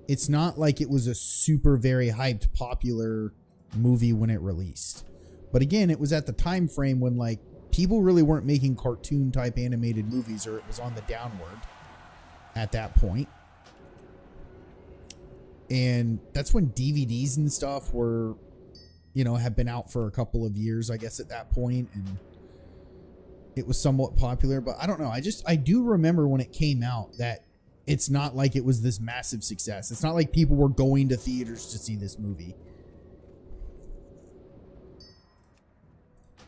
it's not like it was a super very hyped popular movie when it released. But again, it was at the time frame when like people really weren't making cartoon type animated movies, or it was on the downward at that point. And that's when DVDs and stuff were, you know, have been out for a couple of years, I guess, at that point, and it was somewhat popular. But I don't know. I do remember when it came out that it's not like it was this massive success. It's not like people were going to theaters to see this movie.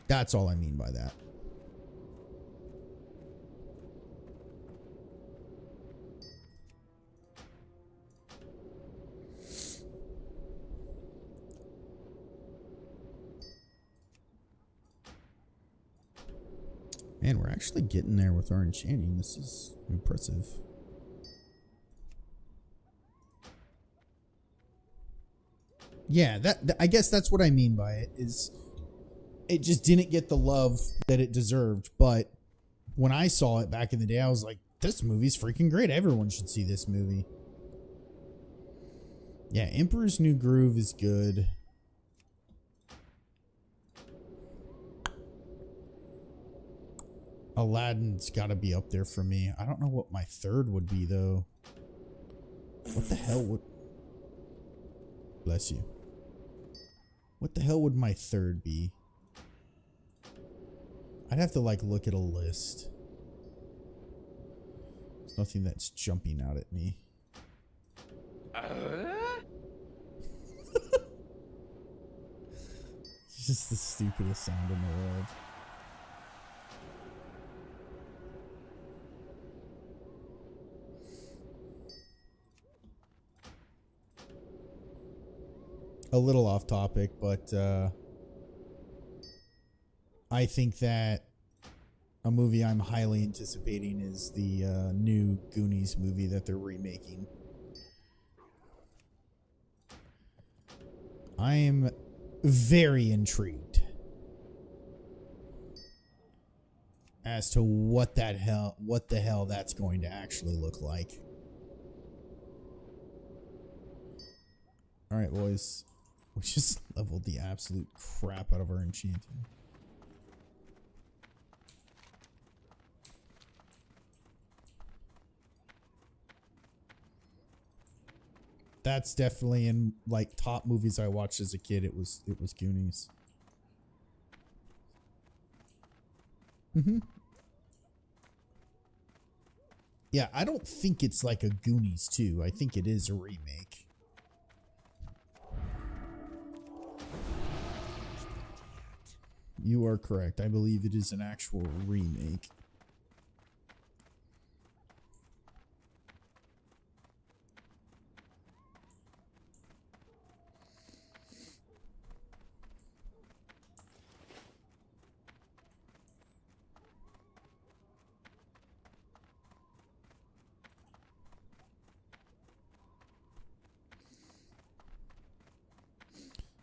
That's all I mean by that. Man, we're actually getting there with our enchanting. This is impressive. Yeah, I guess that's what I mean by it, is it just didn't get the love that it deserved. But when I saw it back in the day, I was like, this movie's freaking great. Everyone should see this movie. Yeah, Emperor's New Groove is good. Aladdin's got to be up there for me. I don't know what my third would be, though. What the hell would... Bless you. What the hell would my third be? I'd have to, like, look at a list. There's nothing that's jumping out at me. It's just the stupidest sound in the world. A little off topic, but I think that a movie I'm highly anticipating is the new Goonies movie that they're remaking. I am very intrigued as to what the hell that's going to actually look like. All right, boys. We just leveled the absolute crap out of our enchanting. That's definitely in like top movies I watched as a kid. It was Goonies. Yeah, I don't think it's like a Goonies 2. I think it is a remake. You are correct. I believe it is an actual remake.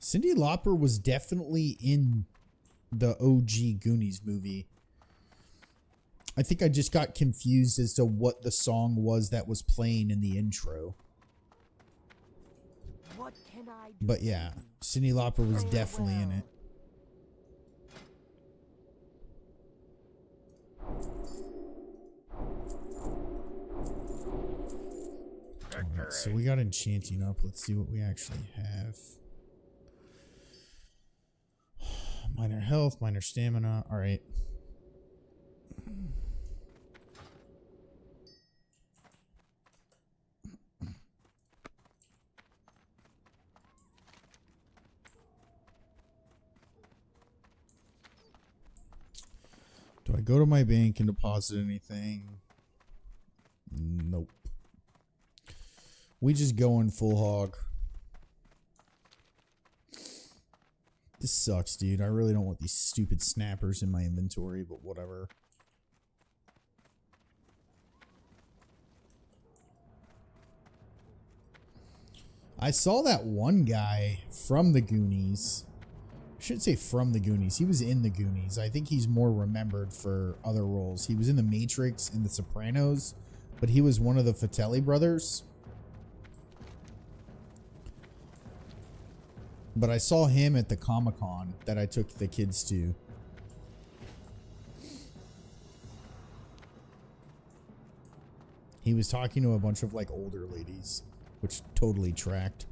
Cyndi Lauper was definitely in the OG Goonies movie. I think I just got confused as to what the song was that was playing in the intro. What can I do? But yeah, Cyndi Lauper was definitely in it. Alright, so we got enchanting up. Let's see what we actually have. Minor health, minor stamina. All right. Do I go to my bank and deposit anything? Nope. We just going full hog. This sucks, dude. I really don't want these stupid snappers in my inventory, but whatever. I saw that one guy from the Goonies. I shouldn't say from the Goonies. He was in the Goonies. I think he's more remembered for other roles. He was in The Matrix and The Sopranos, but he was one of the Fratelli brothers. But I saw him at the Comic-Con that I took the kids to. He was talking to a bunch of like older ladies, which totally tracked.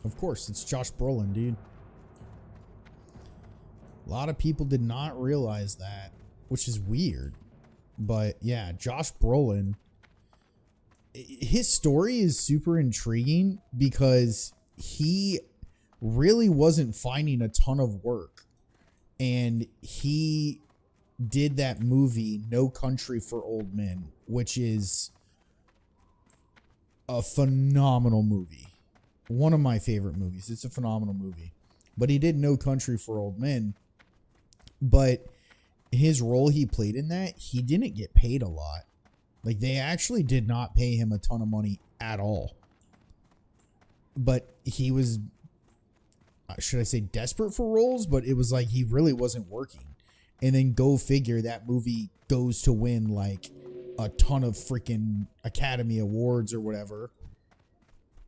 Of course, it's Josh Brolin, dude. A lot of people did not realize that, which is weird. But yeah, Josh Brolin, his story is super intriguing because he really wasn't finding a ton of work. And he did that movie, No Country for Old Men, which is a phenomenal movie. One of my favorite movies. It's a phenomenal movie. But he did No Country for Old Men. But his role he played in that, he didn't get paid a lot. Like, they actually did not pay him a ton of money at all. But he was, should I say, desperate for roles? But it was like he really wasn't working. And then go figure, that movie goes to win like a ton of freaking Academy Awards or whatever.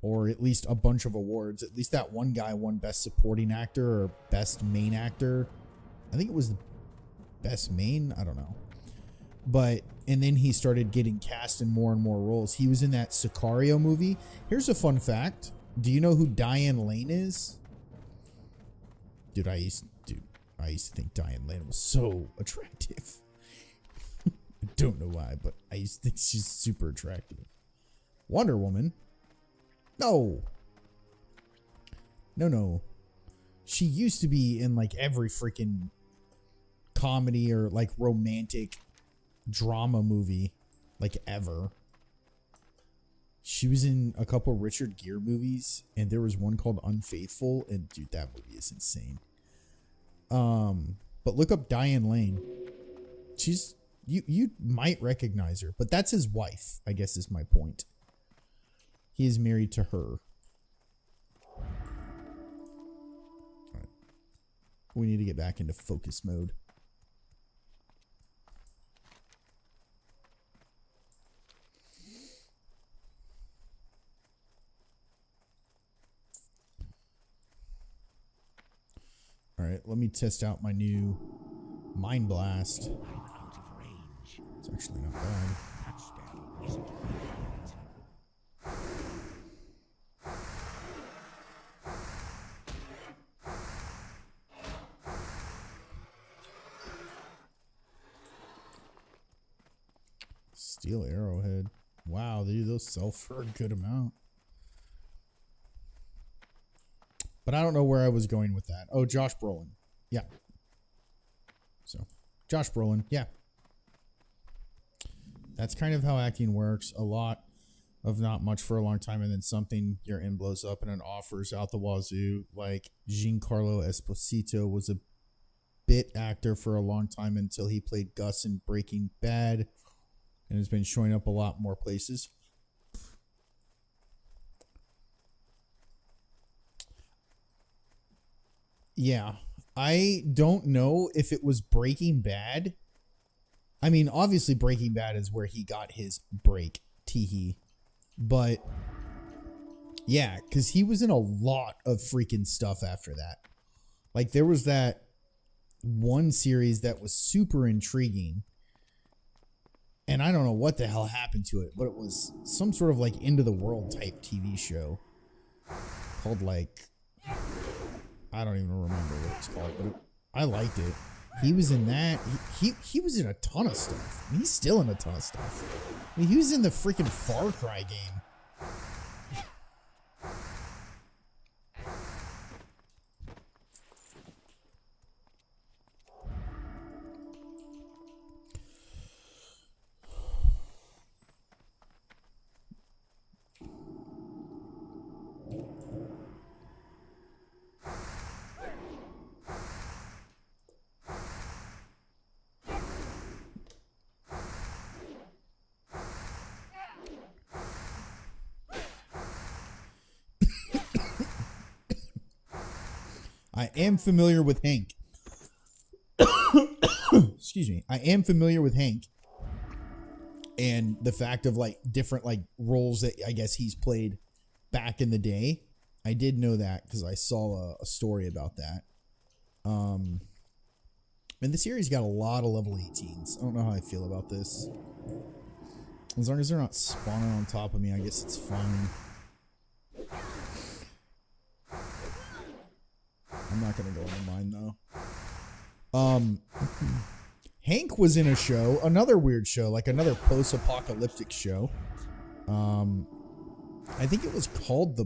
Or at least a bunch of awards. At least that one guy won Best Supporting Actor or Best Main Actor. I think it was the Best Main. I don't know. But, and then he started getting cast in more and more roles. He was in that Sicario movie. Here's a fun fact. Do you know who Diane Lane is? Dude, I used to think Diane Lane was so attractive. I don't know why, but I used to think she's super attractive. Wonder Woman. No. No. She used to be in like every freaking comedy or like romantic drama movie like ever. She was in a couple Richard Gere movies, and there was one called Unfaithful, and dude, that movie is insane. But look up Diane Lane. She's you might recognize her, but that's his wife, I guess is my point. He is married to her. All right. We need to get back into focus mode. All right, let me test out my new Mind Blast. I'm out of range. It's actually not bad. That spell isn't right. Steel Arrowhead. Wow, dude, those sell for a good amount. But I don't know where I was going with that. Oh, Josh Brolin. Yeah. So, Josh Brolin. Yeah. That's kind of how acting works. A lot of not much for a long time, and then something your end blows up and it offers out the wazoo. Like Giancarlo Esposito was a bit actor for a long time until he played Gus in Breaking Bad and has been showing up a lot more places. Yeah, I don't know if it was Breaking Bad. I mean, obviously Breaking Bad is where he got his break, teehee. But yeah, because he was in a lot of freaking stuff after that. Like there was that one series that was super intriguing. And I don't know what the hell happened to it, but it was some sort of like End of the World type TV show called like, I don't even remember what it's called, but I liked it. He was in that. He was in a ton of stuff. I mean, he's still in a ton of stuff. I mean, he was in the freaking Far Cry game. I am familiar with Hank. Excuse me. I am familiar with Hank. And the fact of like different like roles that I guess he's played back in the day. I did know that because I saw a story about that. And the series got a lot of level 18s. I don't know how I feel about this. As long as they're not spawning on top of me, I guess it's fine. I'm not gonna go into mine though. Hank was in a show, another weird show, like another post-apocalyptic show. I think it was called the...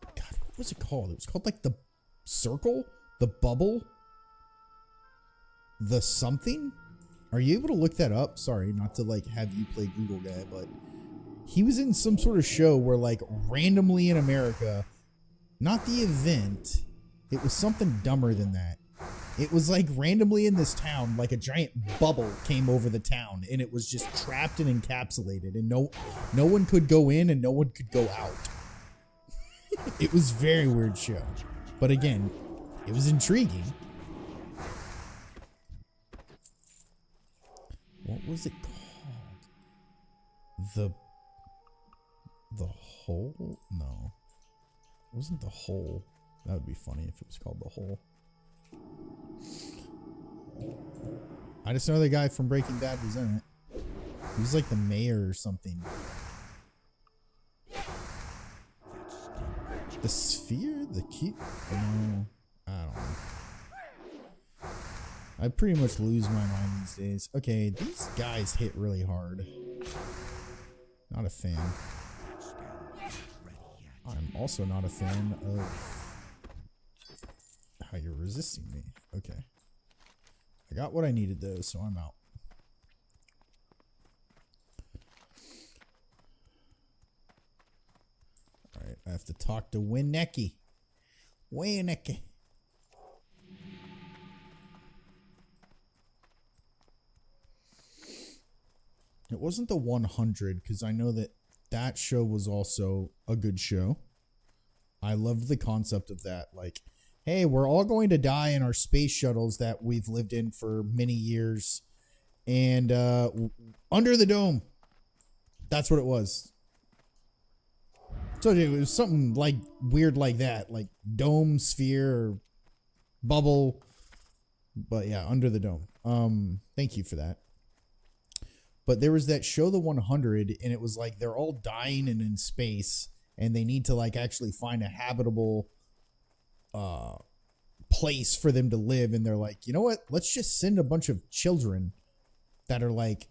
God, what was it called? It was called like the Circle? The Bubble? The something? Are you able to look that up? Sorry, not to like have you play Google guy, but he was in some sort of show where like randomly in America, not the event, it was something dumber than that. It was like randomly in this town, like a giant bubble came over the town and it was just trapped and encapsulated and no one could go in and no one could go out. It was a very weird show. But again, it was intriguing. What was it called? The Hole? No. It wasn't The Hole. That would be funny if it was called The Hole. I just know the guy from Breaking Bad was in it. He was like the mayor or something. The Sphere? The key? No. I don't know. I pretty much lose my mind these days. Okay, these guys hit really hard. Not a fan. I'm also not a fan of how you're resisting me. Okay. I got what I needed though, so I'm out. Alright, I have to talk to Winnecke. Winnecke. It wasn't the 100 because I know that show was also a good show. I loved the concept of that. Like, hey, we're all going to die in our space shuttles that we've lived in for many years. And under the dome. That's what it was. So it was something like weird like that. Like dome, sphere, or bubble. But yeah, under the dome. Thank you for that. But there was that show, The 100, and it was like they're all dying and in space, and they need to like actually find a habitable place for them to live. And they're like, you know what? Let's just send a bunch of children that are like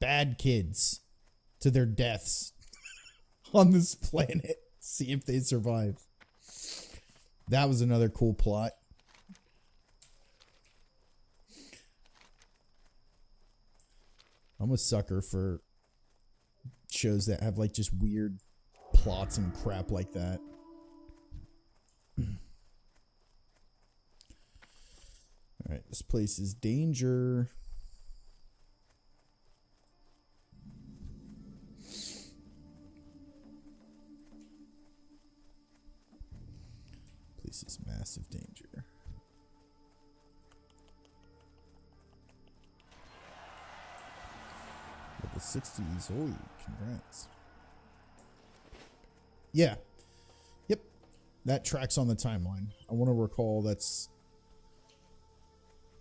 bad kids to their deaths on this planet. See if they survive. That was another cool plot. I'm a sucker for shows that have like just weird plots and crap like that. Alright, this place is danger. Place is massive danger. The 60s. Oh, congrats. Yeah. Yep. That tracks on the timeline. I want to recall that's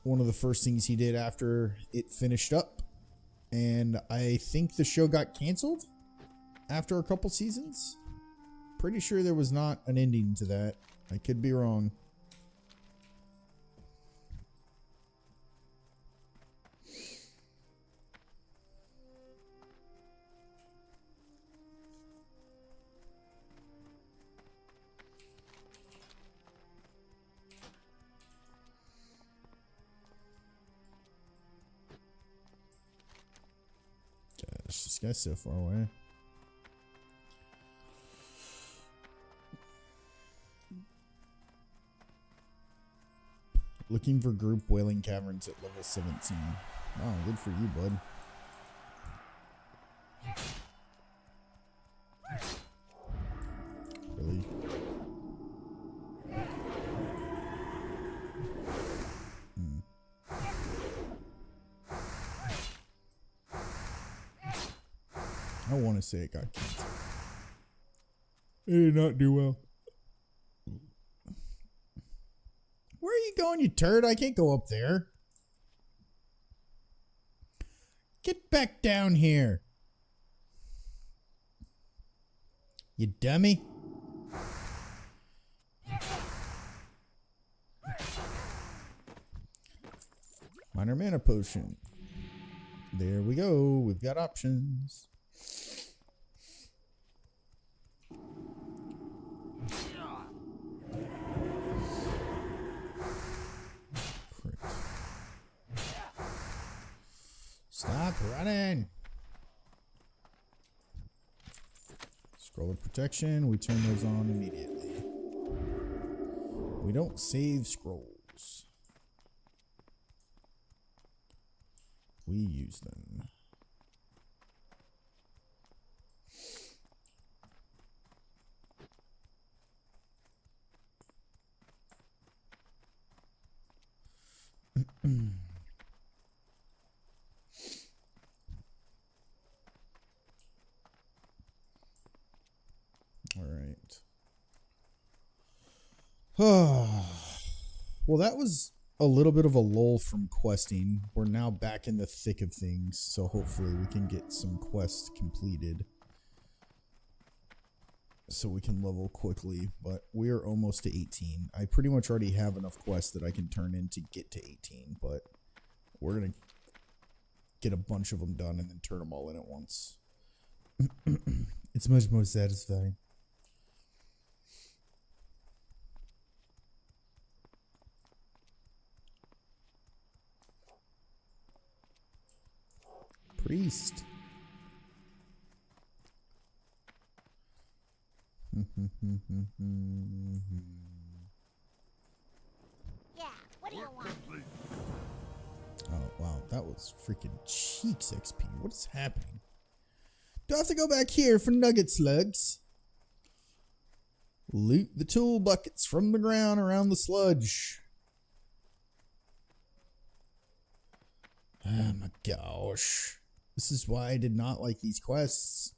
one of the first things he did after it finished up. And I think the show got canceled after a couple seasons. Pretty sure there was not an ending to that. I could be wrong. This guy's so far away. Looking for group Wailing Caverns at level 17. Oh, good for you, bud. Really? I want to say it got canceled. It did not do well. Where are you going, you turd? I can't go up there. Get back down here. You dummy. Minor mana potion. There we go. We've got options. Crit. Stop running. Scroll of protection. We turn those on immediately. We don't save scrolls. We use them. All right. Well, that was a little bit of a lull from questing. We're now back in the thick of things, so hopefully we can get some quests completed so we can level quickly, but we are almost to 18. I pretty much already have enough quests that I can turn in to get to 18, but we're going to get a bunch of them done and then turn them all in at once. It's much more satisfying. Priest. Yeah, what do you want? Oh, wow. That was freaking cheeks XP. What is happening? Do I have to go back here for nugget slugs? Loot the tool buckets from the ground around the sludge. Oh my gosh. This is why I did not like these quests.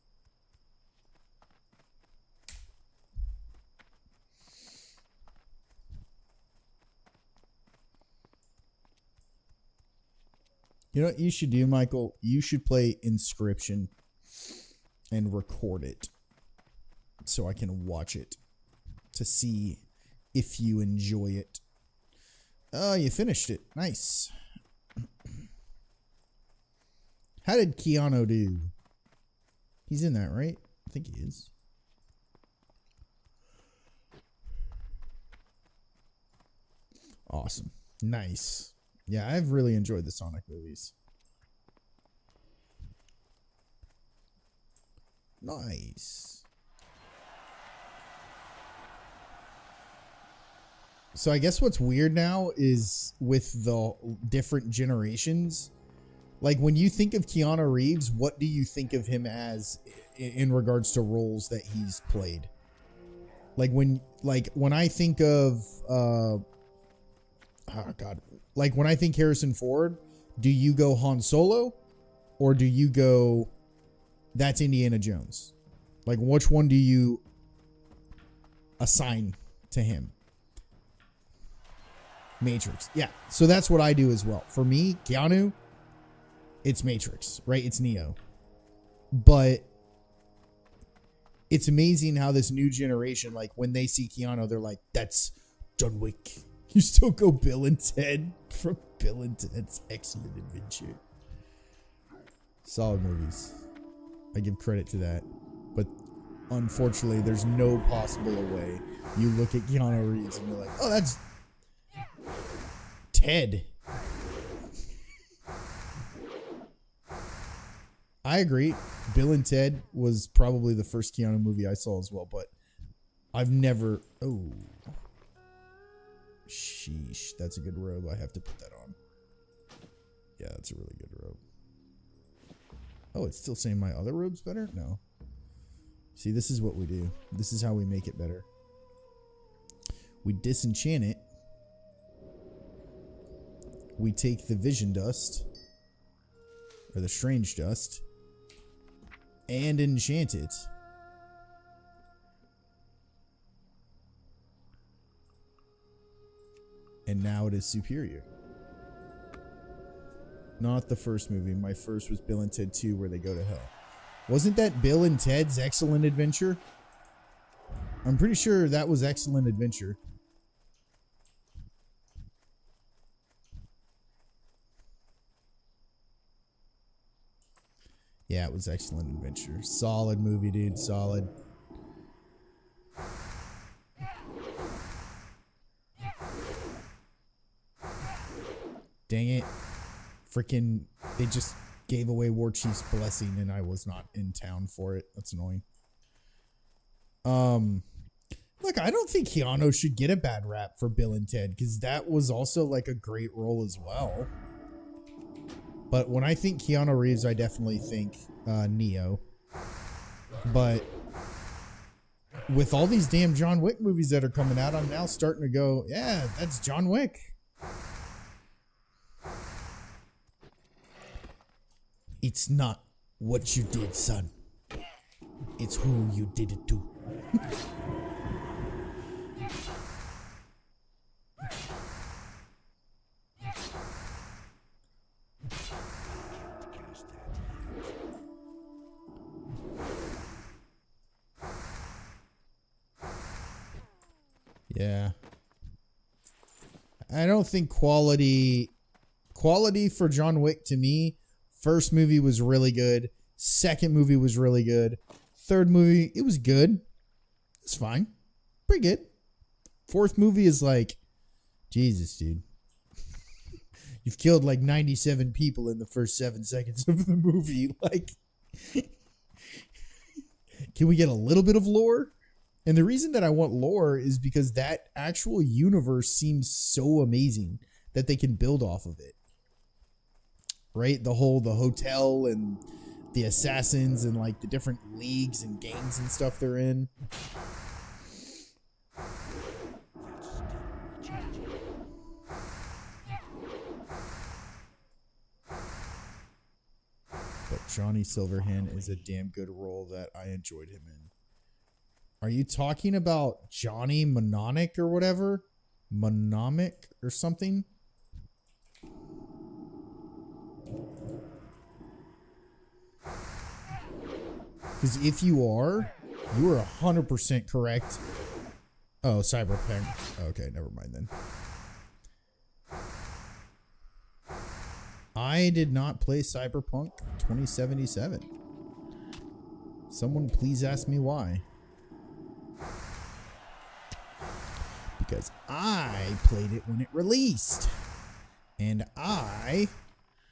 You know what you should do, Michael? You should play Inscription and record it so I can watch it to see if you enjoy it. Oh, you finished it. Nice. How did Keanu do? He's in that, right? I think he is. Awesome. Nice. Yeah, I've really enjoyed the Sonic movies. Nice. So I guess what's weird now is with the different generations, like when you think of Keanu Reeves, what do you think of him as in regards to roles that he's played? Like when I think of oh god, like when I think Harrison Ford, do you go Han Solo or do you go that's Indiana Jones? Like which one do you assign to him? Matrix. Yeah. So that's what I do as well. For me, Keanu, it's Matrix, right? It's Neo. But it's amazing how this new generation, like when they see Keanu, they're like, that's John Wick. You still go Bill and Ted from Bill and Ted's Excellent Adventure. Solid movies. I give credit to that. But unfortunately, there's no possible way you look at Keanu Reeves and you're like, oh, that's Ted. I agree. Bill and Ted was probably the first Keanu movie I saw as well, but I've never... Oh. Sheesh. That's a good robe. I have to put that on. Yeah, that's a really good robe. Oh, it's still saying my other robe's better? No. See, this is what we do. This is how we make it better. We disenchant it. We take the vision dust, or the strange dust, and enchant it. And now it is superior. Not the first movie. My first was Bill and Ted 2 where they go to hell. Wasn't that Bill and Ted's Excellent Adventure? I'm pretty sure that was Excellent Adventure. Yeah, it was Excellent Adventure. Solid movie, dude. Solid. Dang it. Freaking, they just gave away War Chief's blessing and I was not in town for it. That's annoying. Look, I don't think Keanu should get a bad rap for Bill and Ted because that was also like a great role as well. But when I think Keanu Reeves, I definitely think Neo. But with all these damn John Wick movies that are coming out, I'm now starting to go, yeah, that's John Wick. It's not what you did, son. It's who you did it to. Yeah. I don't think quality for John Wick to me, first movie was really good. Second movie was really good. Third movie, it was good. It's fine. Pretty good. Fourth movie is like, Jesus, dude. You've killed like 97 people in the first 7 seconds of the movie. Like, can we get a little bit of lore? And the reason that I want lore is because that actual universe seems so amazing that they can build off of it. Right? The hotel and the assassins and like the different leagues and gangs and stuff they're in. But Johnny Silverhand is a damn good role that I enjoyed him in. Are you talking about Johnny Mnemonic or whatever? Mnemonic or something? Because if you are 100% correct. Oh, Cyberpunk. Okay, never mind then. I did not play Cyberpunk 2077. Someone please ask me why. Because I played it when it released. And I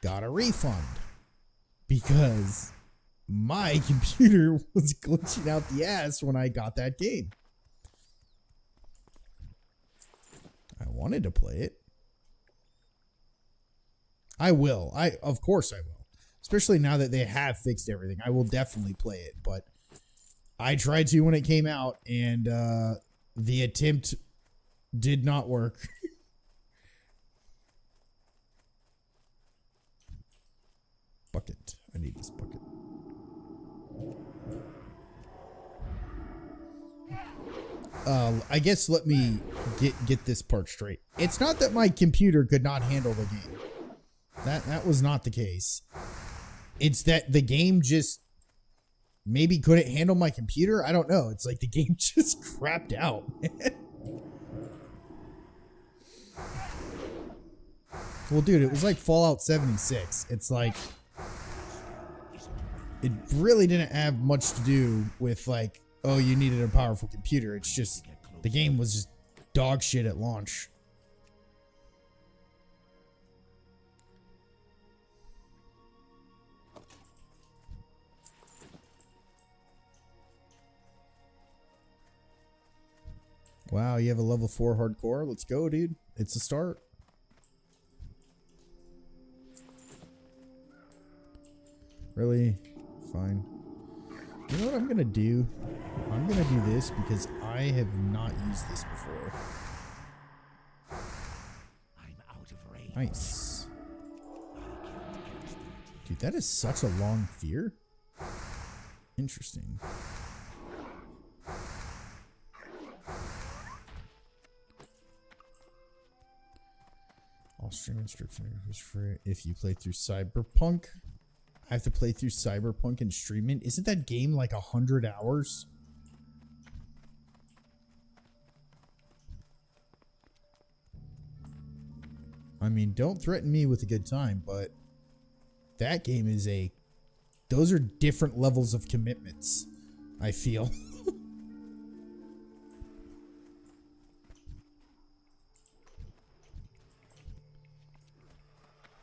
got a refund. Because my computer was glitching out the ass when I got that game. I wanted to play it. I will. Of course I will. Especially now that they have fixed everything. I will definitely play it. But I tried to when it came out. And the attempt did not work. Bucket. I need this bucket. I guess let me get this part straight. It's not that my computer could not handle the game. That was not the case. It's that the game just maybe couldn't handle my computer. I don't know. It's like the game just crapped out. Well, dude, it was like Fallout 76. It's like it really didn't have much to do with like, oh, you needed a powerful computer. It's just the game was just dog shit at launch. Wow, you have a level 4 hardcore? Let's go, dude. It's a start. Really? Fine. You know what I'm gonna do? I'm gonna do this because I have not used this before. I'm out of range. Nice. Dude, that is such a long fear. Interesting. All streaming strips is free if you play through Cyberpunk. I have to play through Cyberpunk and stream it. Isn't that game like 100 hours? I mean, don't threaten me with a good time, but that game is those are different levels of commitments, I feel.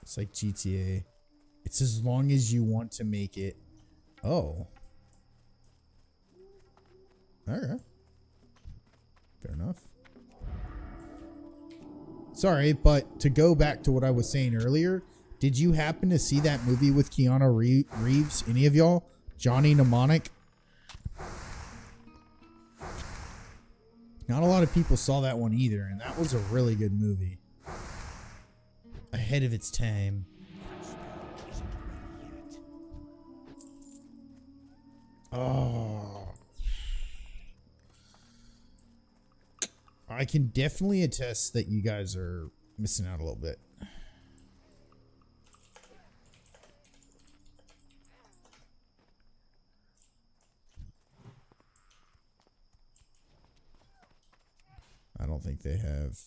It's like GTA. It's as long as you want to make it. Oh. Alright. Fair enough. Sorry, but to go back to what I was saying earlier, did you happen to see that movie with Keanu Reeves? Any of y'all? Johnny Mnemonic? Not a lot of people saw that one either, and that was a really good movie. Ahead of its time. Oh. I can definitely attest that you guys are missing out a little bit. I don't think they have.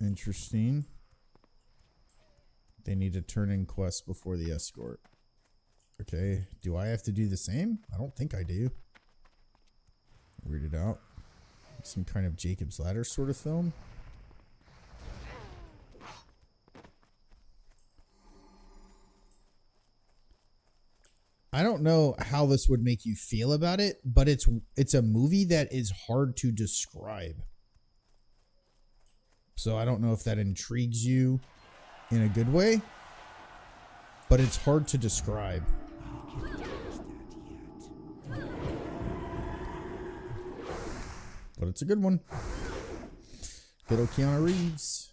Interesting. They need to turn in quests before the escort. Okay. Do I have to do the same? I don't think I do. Weirded out. Some kind of Jacob's Ladder sort of film. I don't know how this would make you feel about it, but it's a movie that is hard to describe. So I don't know if that intrigues you in a good way, but it's hard to describe. But it's a good one. Good old Keanu Reeves.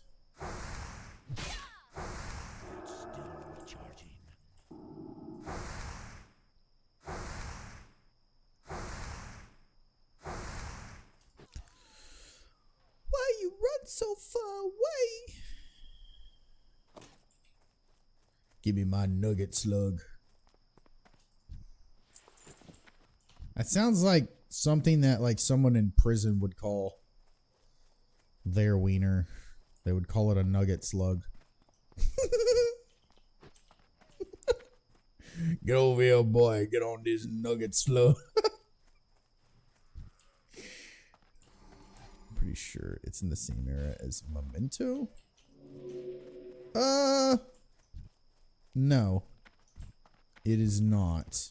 Why you run so far away? Give me my nugget slug. That sounds like something that like someone in prison would call their wiener. They would call it a nugget slug. Get over here, boy. Get on this nugget slug. Pretty sure it's in the same era as Memento. No. It is not.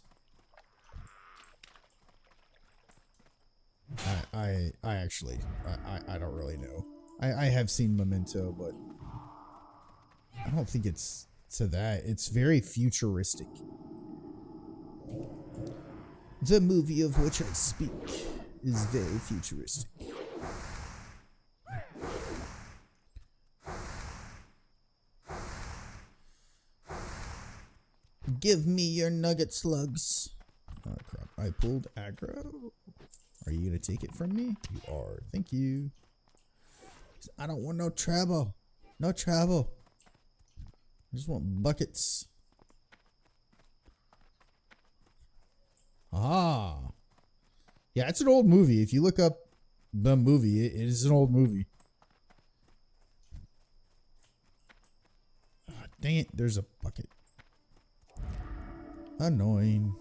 I actually I don't really know. I have seen Memento, but I don't think it's to that. It's very futuristic. The movie of which I speak is very futuristic. Give me your nugget slugs. Oh crap, I pulled aggro. Are you gonna take it from me? You are. Thank you. I don't want no trouble. No trouble. I just want buckets. Ah. Yeah, it's an old movie. If you look up the movie, it is an old movie. Oh, dang it, there's a bucket. Annoying.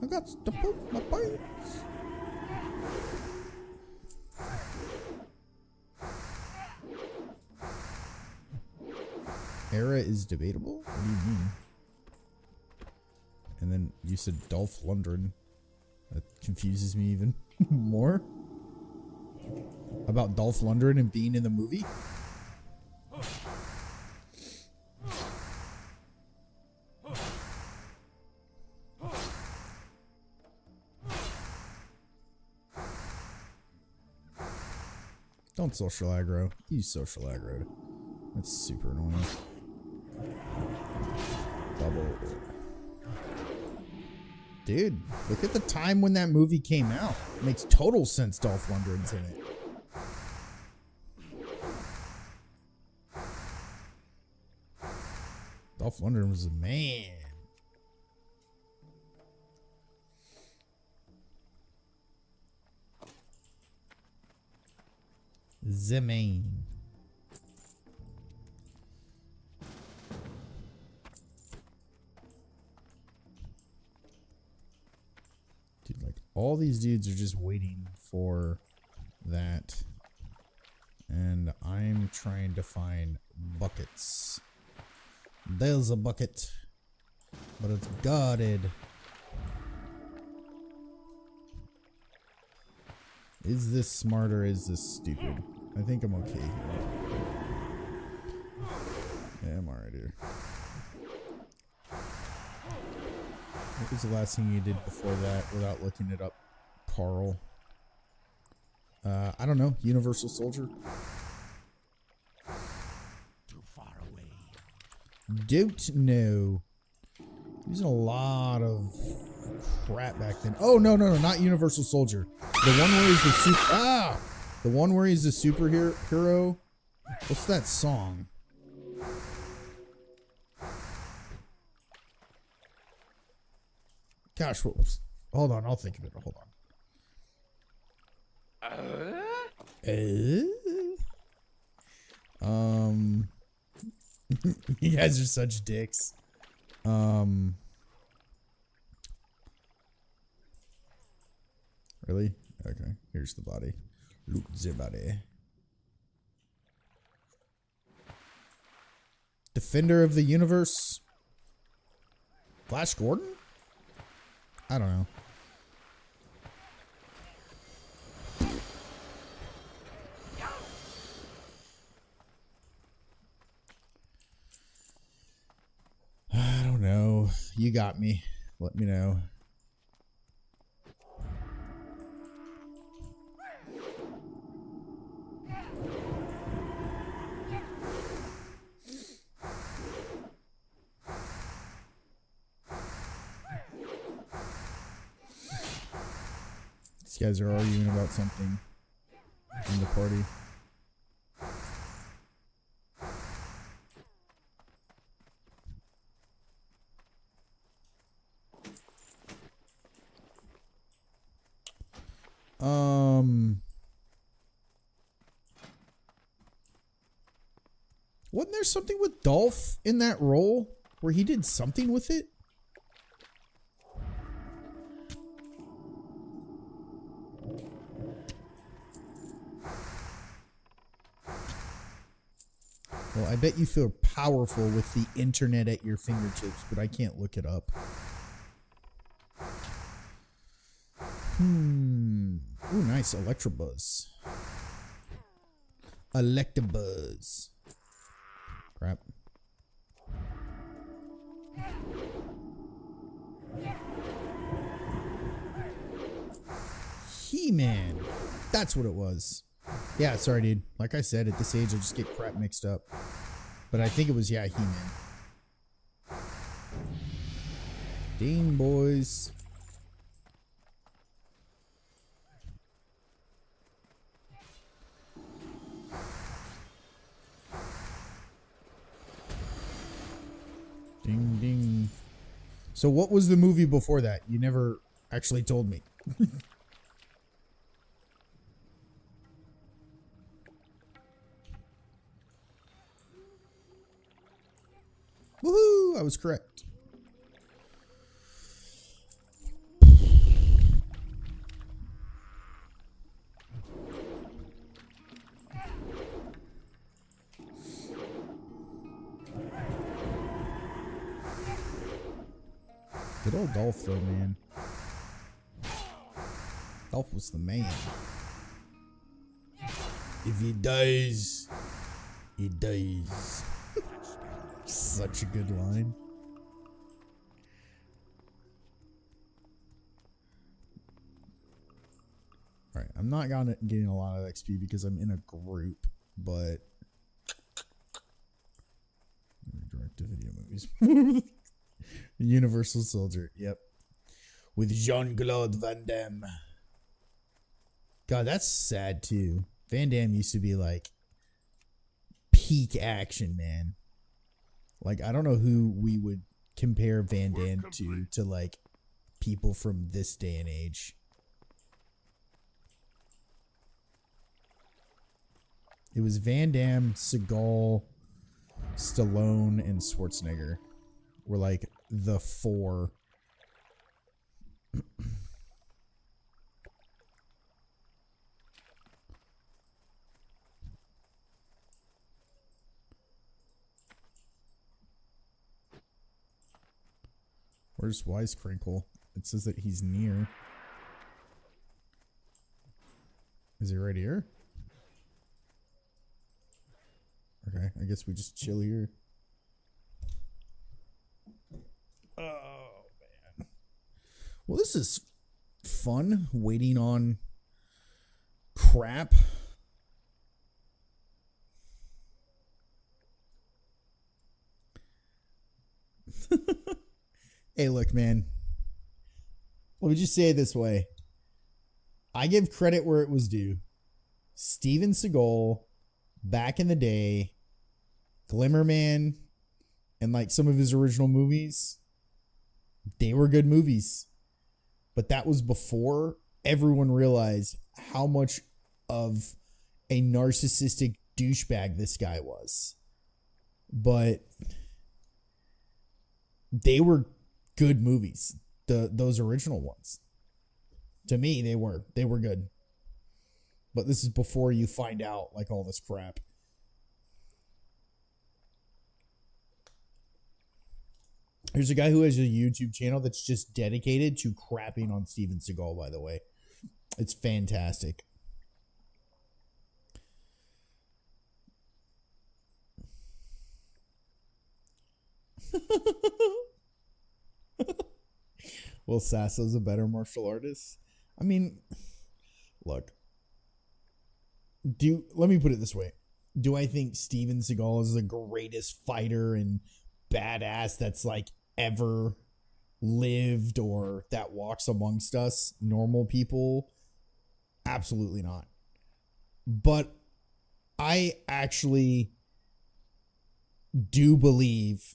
I got to poop my pants. Era is debatable? What do you mean? And then you said Dolph Lundgren. That confuses me even more. About Dolph Lundgren and being in the movie? Don't social aggro. Use social aggro. That's super annoying. Double. Dude, look at the time when that movie came out. It makes total sense Dolph Lundgren's in it. Dolph Lundgren was a man. The man. Dude, like all these dudes are just waiting for that. And I'm trying to find buckets. There's a bucket, but it's guarded. Is this smart or is this stupid? I think I'm okay here. Yeah, I'm alright here. What was the last thing you did before that without looking it up, Carl? I don't know. Universal Soldier? Too far away. Don't know. Using a lot of crap back then. Oh no, not Universal Soldier. The one where he's the the one where he's the superhero. What's that song? Gosh, what was? Hold on, I'll think of it. Hold on. You guys are such dicks. Really? Okay, here's the body. Loot the body. Defender of the Universe? Flash Gordon? I don't know. I don't know. You got me. Let me know. These guys are arguing about something in the party. Wasn't there something with Dolph in that role where he did something with it? Well, I bet you feel powerful with the internet at your fingertips, but I can't look it up. Ooh, nice. Electrobuzz. Electabuzz. Crap. He-Man. That's what it was. Yeah, sorry, dude. Like I said, at this age, I just get crap mixed up. But I think it was, yeah, He-Man. Ding, boys. Ding, ding. So what was the movie before that? You never actually told me. Woohoo! I was correct. Good old Dolph, though, man. Dolph was the man. If he dies, he dies. Such a good line. Alright, I'm not getting a lot of XP because I'm in a group, but direct-to-video movies. Universal Soldier, yep. With Jean-Claude Van Damme. God, that's sad too. Van Damme used to be like peak action, man. Like, I don't know who we would compare Van Damme to like people from this day and age. It was Van Damme, Seagal, Stallone, and Schwarzenegger were like the four. Where's Wisecrankle? It says that he's near. Is he right here? Okay, I guess we just chill here. Oh, man. Well, this is fun, waiting on crap. Hey, look, man. Let me just say it this way. I give credit where it was due. Steven Seagal, back in the day, Glimmerman, and like some of his original movies, they were good movies. But that was before everyone realized how much of a narcissistic douchebag this guy was. But they were good movies. Those original ones. To me, they were good. But this is before you find out like all this crap. There's a guy who has a YouTube channel that's just dedicated to crapping on Steven Seagal, by the way. It's fantastic. Will Sasso's a better martial artist? I mean, look. Let me put it this way. Do I think Steven Seagal is the greatest fighter and badass that's like ever lived or that walks amongst us normal people? Absolutely not. But I actually do believe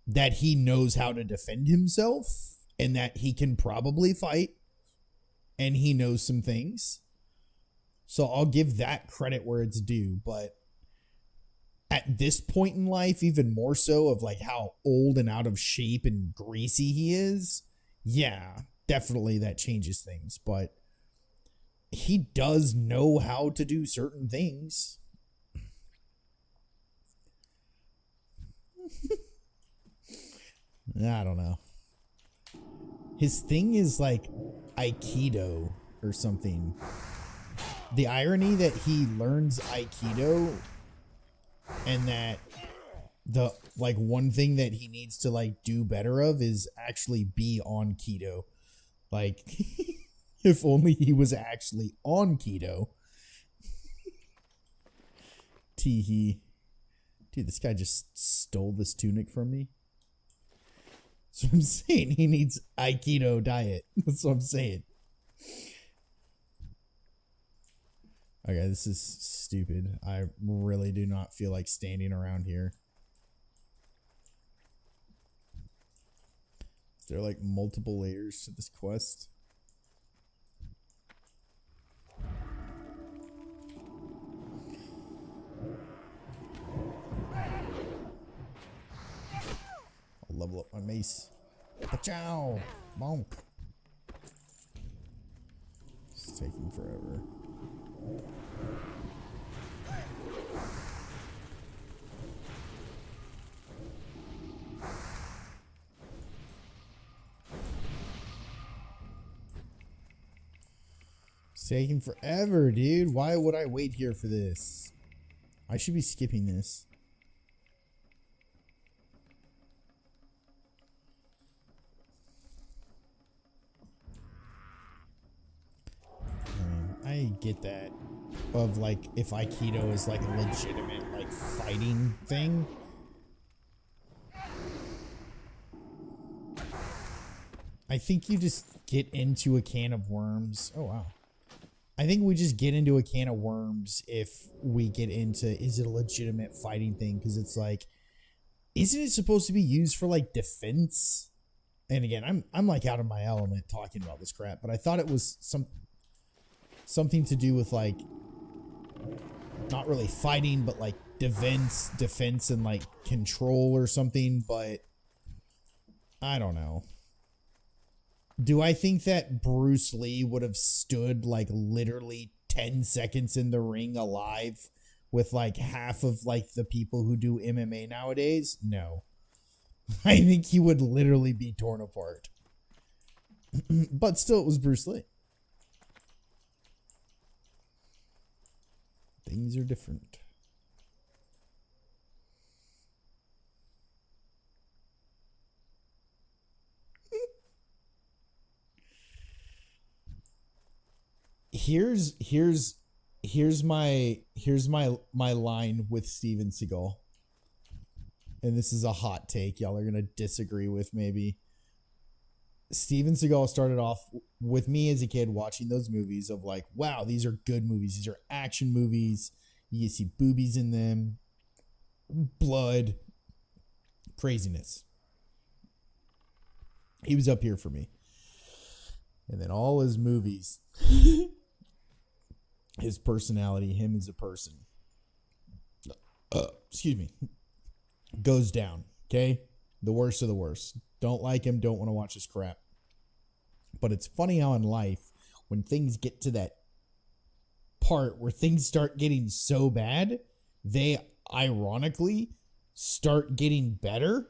that he knows how to defend himself and that he can probably fight and he knows some things. So I'll give that credit where it's due. But at this point in life, even more so of like how old and out of shape and greasy he is, yeah, definitely that changes things. But he does know how to do certain things. I don't know. His thing is like Aikido or something. The irony that he learns Aikido and that the like one thing that he needs to like do better of is actually be on keto. Like if only he was actually on keto. Teehee. Dude, this guy just stole this tunic from me. So I'm saying he needs Aikido diet. That's what I'm saying. Okay, this is stupid. I really do not feel like standing around here. Is there like multiple layers to this quest? I'll level up my mace. Pachow! Bonk. It's taking forever. taking forever, dude. Why would I wait here for this? I should be skipping this. I get that. Of like, if Aikido is like a legitimate like fighting thing. I think you just get into a can of worms. Oh, wow. I think we just get into a can of worms if we get into, is it a legitimate fighting thing? Because it's like, isn't it supposed to be used for like defense? And again, I'm like out of my element talking about this crap, but I thought it was something to do with like, not really fighting, but like defense and like control or something, but I don't know. Do I think that Bruce Lee would have stood like literally 10 seconds in the ring alive with like half of like the people who do MMA nowadays? No. I think he would literally be torn apart. But still, it was Bruce Lee. Things are different. Here's my line with Steven Seagal. And this is a hot take. Y'all are gonna disagree with maybe. Steven Seagal started off with me as a kid watching those movies of like, wow, these are good movies. These are action movies. You see boobies in them, blood, craziness. He was up here for me. And then all his movies, his personality, him as a person, excuse me, goes down. Okay? The worst of the worst. Don't like him, don't want to watch his crap. But it's funny how in life, when things get to that part where things start getting so bad, they ironically start getting better.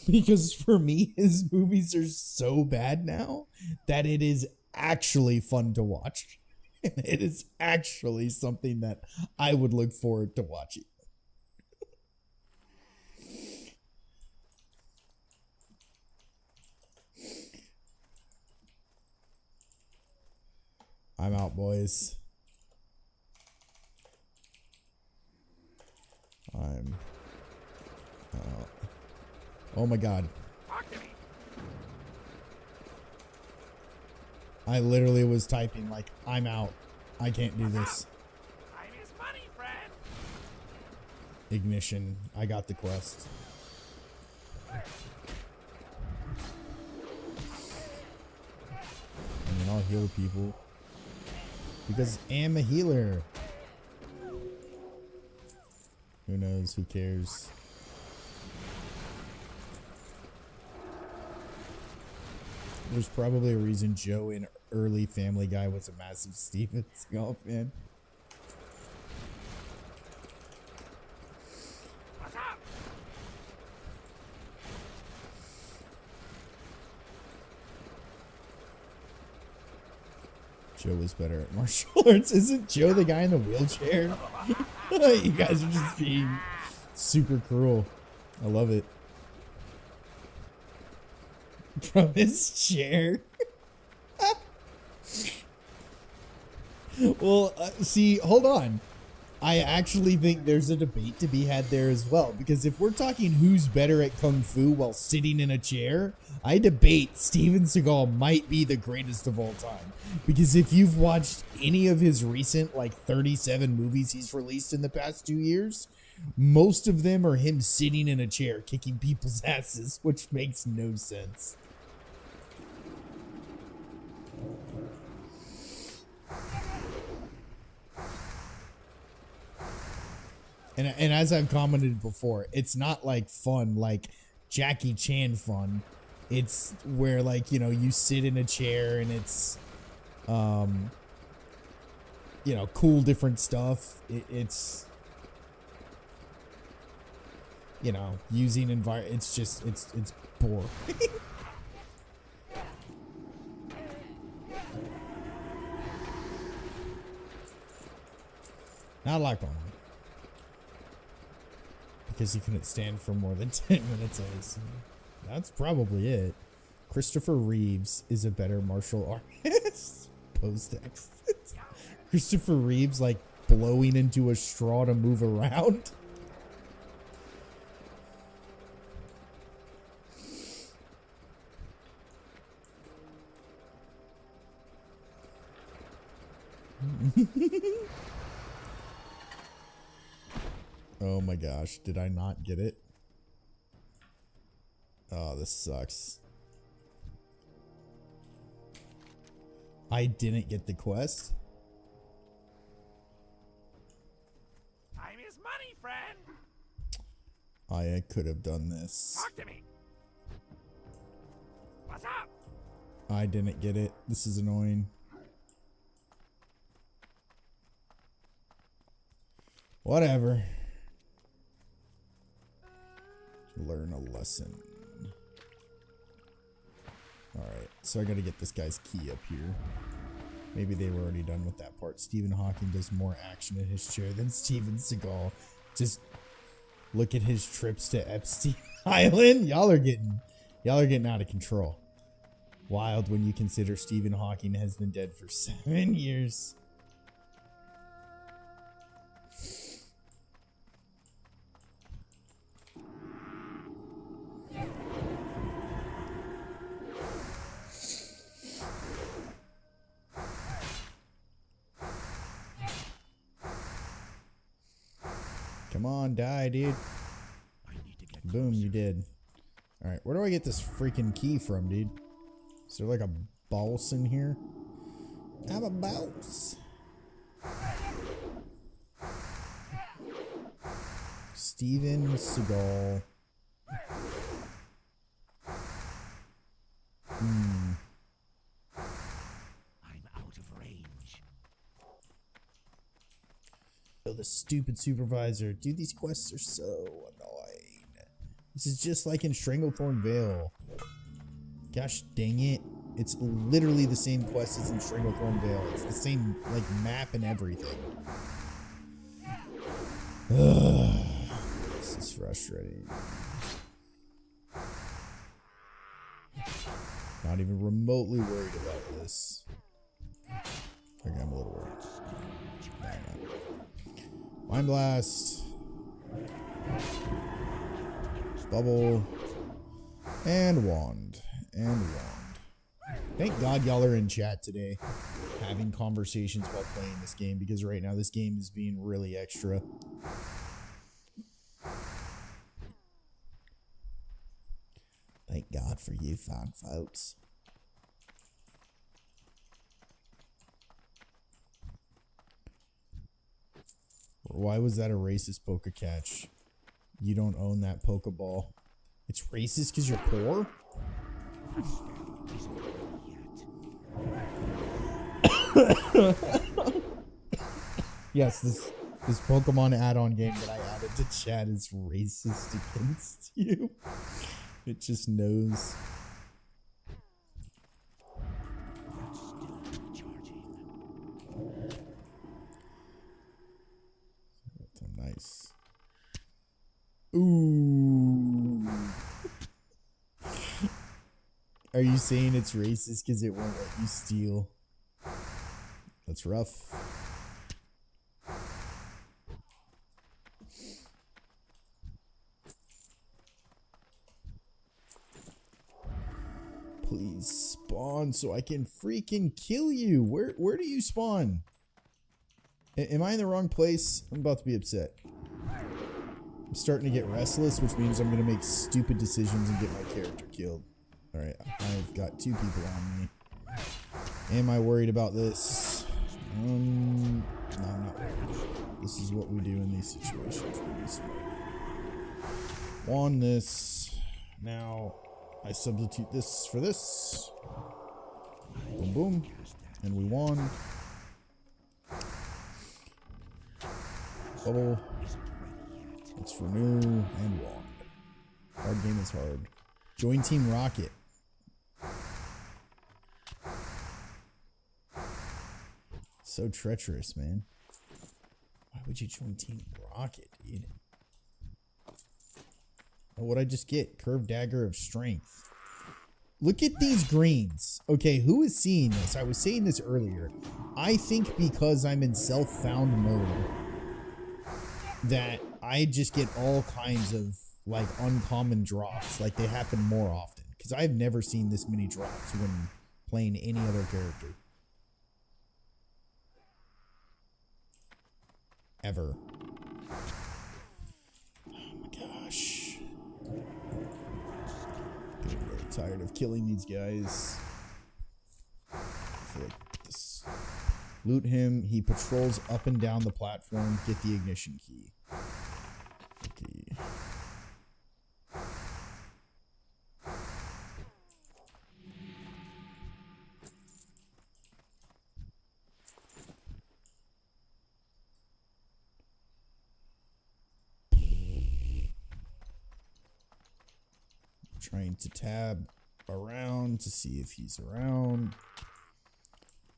Because for me, his movies are so bad now that it is actually fun to watch. And it is actually something that I would look forward to watching. I'm out, boys. I'm out. Oh my god. I literally was typing like, I'm out. I can't do this. Time is money, friend. Ignition. I got the quest. I mean, I'll heal people. Because I'm a healer. Who knows? Who cares? There's probably a reason Joe in early Family Guy was a massive Steven Seagal fan. Joe was better at martial arts. Isn't Joe the guy in the wheelchair? You guys are just being super cruel. I love it. From his chair. Well, see, hold on. I actually think there's a debate to be had there as well. Because if we're talking who's better at Kung Fu while sitting in a chair, I debate Steven Seagal might be the greatest of all time. Because if you've watched any of his recent, like, 37 movies he's released in the past 2 years, most of them are him sitting in a chair kicking people's asses, which makes no sense. And as I've commented before, it's not like fun, like Jackie Chan fun. It's where, like, you know, you sit in a chair and it's, you know, cool different stuff. It's, you know, using environment. It's just, it's boring. Not locked on. Because he couldn't stand for more than 10 minutes, I assume. That's probably it. Christopher Reeves is a better martial artist. Post-text. Christopher Reeves, like, blowing into a straw to move around. Oh my gosh, did I not get it? Oh, this sucks. I didn't get the quest. Time is money, friend. I could have done this. Talk to me. What's up? I didn't get it. This is annoying. Whatever. Learn a lesson. Alright, so I gotta get this guy's key up here. Maybe they were already done with that part. Stephen Hawking does more action in his chair than Steven Seagal. Just look at his trips to Epstein Island. Y'all are getting out of control. Wild when you consider Stephen Hawking has been dead for 7 years. Come on, die, dude. Boom, you did. Alright, where do I get this freaking key from, dude? Is there like a boss in here? I'm a boss. Steven Seagal. I'm out of range. Oh, the stupid supervisor. Dude, these quests are so annoying. This is just like in Stranglethorn Vale. Gosh dang it. It's literally the same quest as in Stranglethorn Vale. It's the same, like, map and everything. Ugh, this is frustrating. Not even remotely worried about this. Okay, I'm a little worried. No, I'm not. Mind Blast. Bubble. And Wand. And Wand. Thank God y'all are in chat today, having conversations while playing this game, because right now this game is being really extra. Thank God for you fine folks. Why was that a racist poker catch? You don't own that Pokeball. It's racist because you're poor? Yes, this Pokemon add-on game that I added to chat is racist against you. It just knows. That's nice. Ooh. Are you saying it's racist because it won't let you steal? That's rough. Please spawn so I can freaking kill you. Where do you spawn? Am I in the wrong place? I'm about to be upset. I'm starting to get restless, which means I'm going to make stupid decisions and get my character killed. Alright, I've got 2 people on me. Am I worried about this? No, I'm not worried. This is what we do in these situations. On this. Now, I substitute this for this. Boom, boom. And we won. Bubble. Let's renew and wand. Hard game is hard. Join Team Rocket. So treacherous, man. Why Would you join Team Rocket, dude? Oh, what'd I just get? Curved Dagger of Strength. Look at these greens. Okay, who is seeing this? I was saying this earlier. I think because I'm in self-found mode that I just get all kinds of like uncommon drops. Like they happen more often. Because I've never seen this many drops when playing any other character. Ever. Oh my gosh. Getting really tired of killing these guys. I feel like this. Loot him. He patrols up and down the platform. Get the ignition key. Okay. Trying to tab around to see if he's around.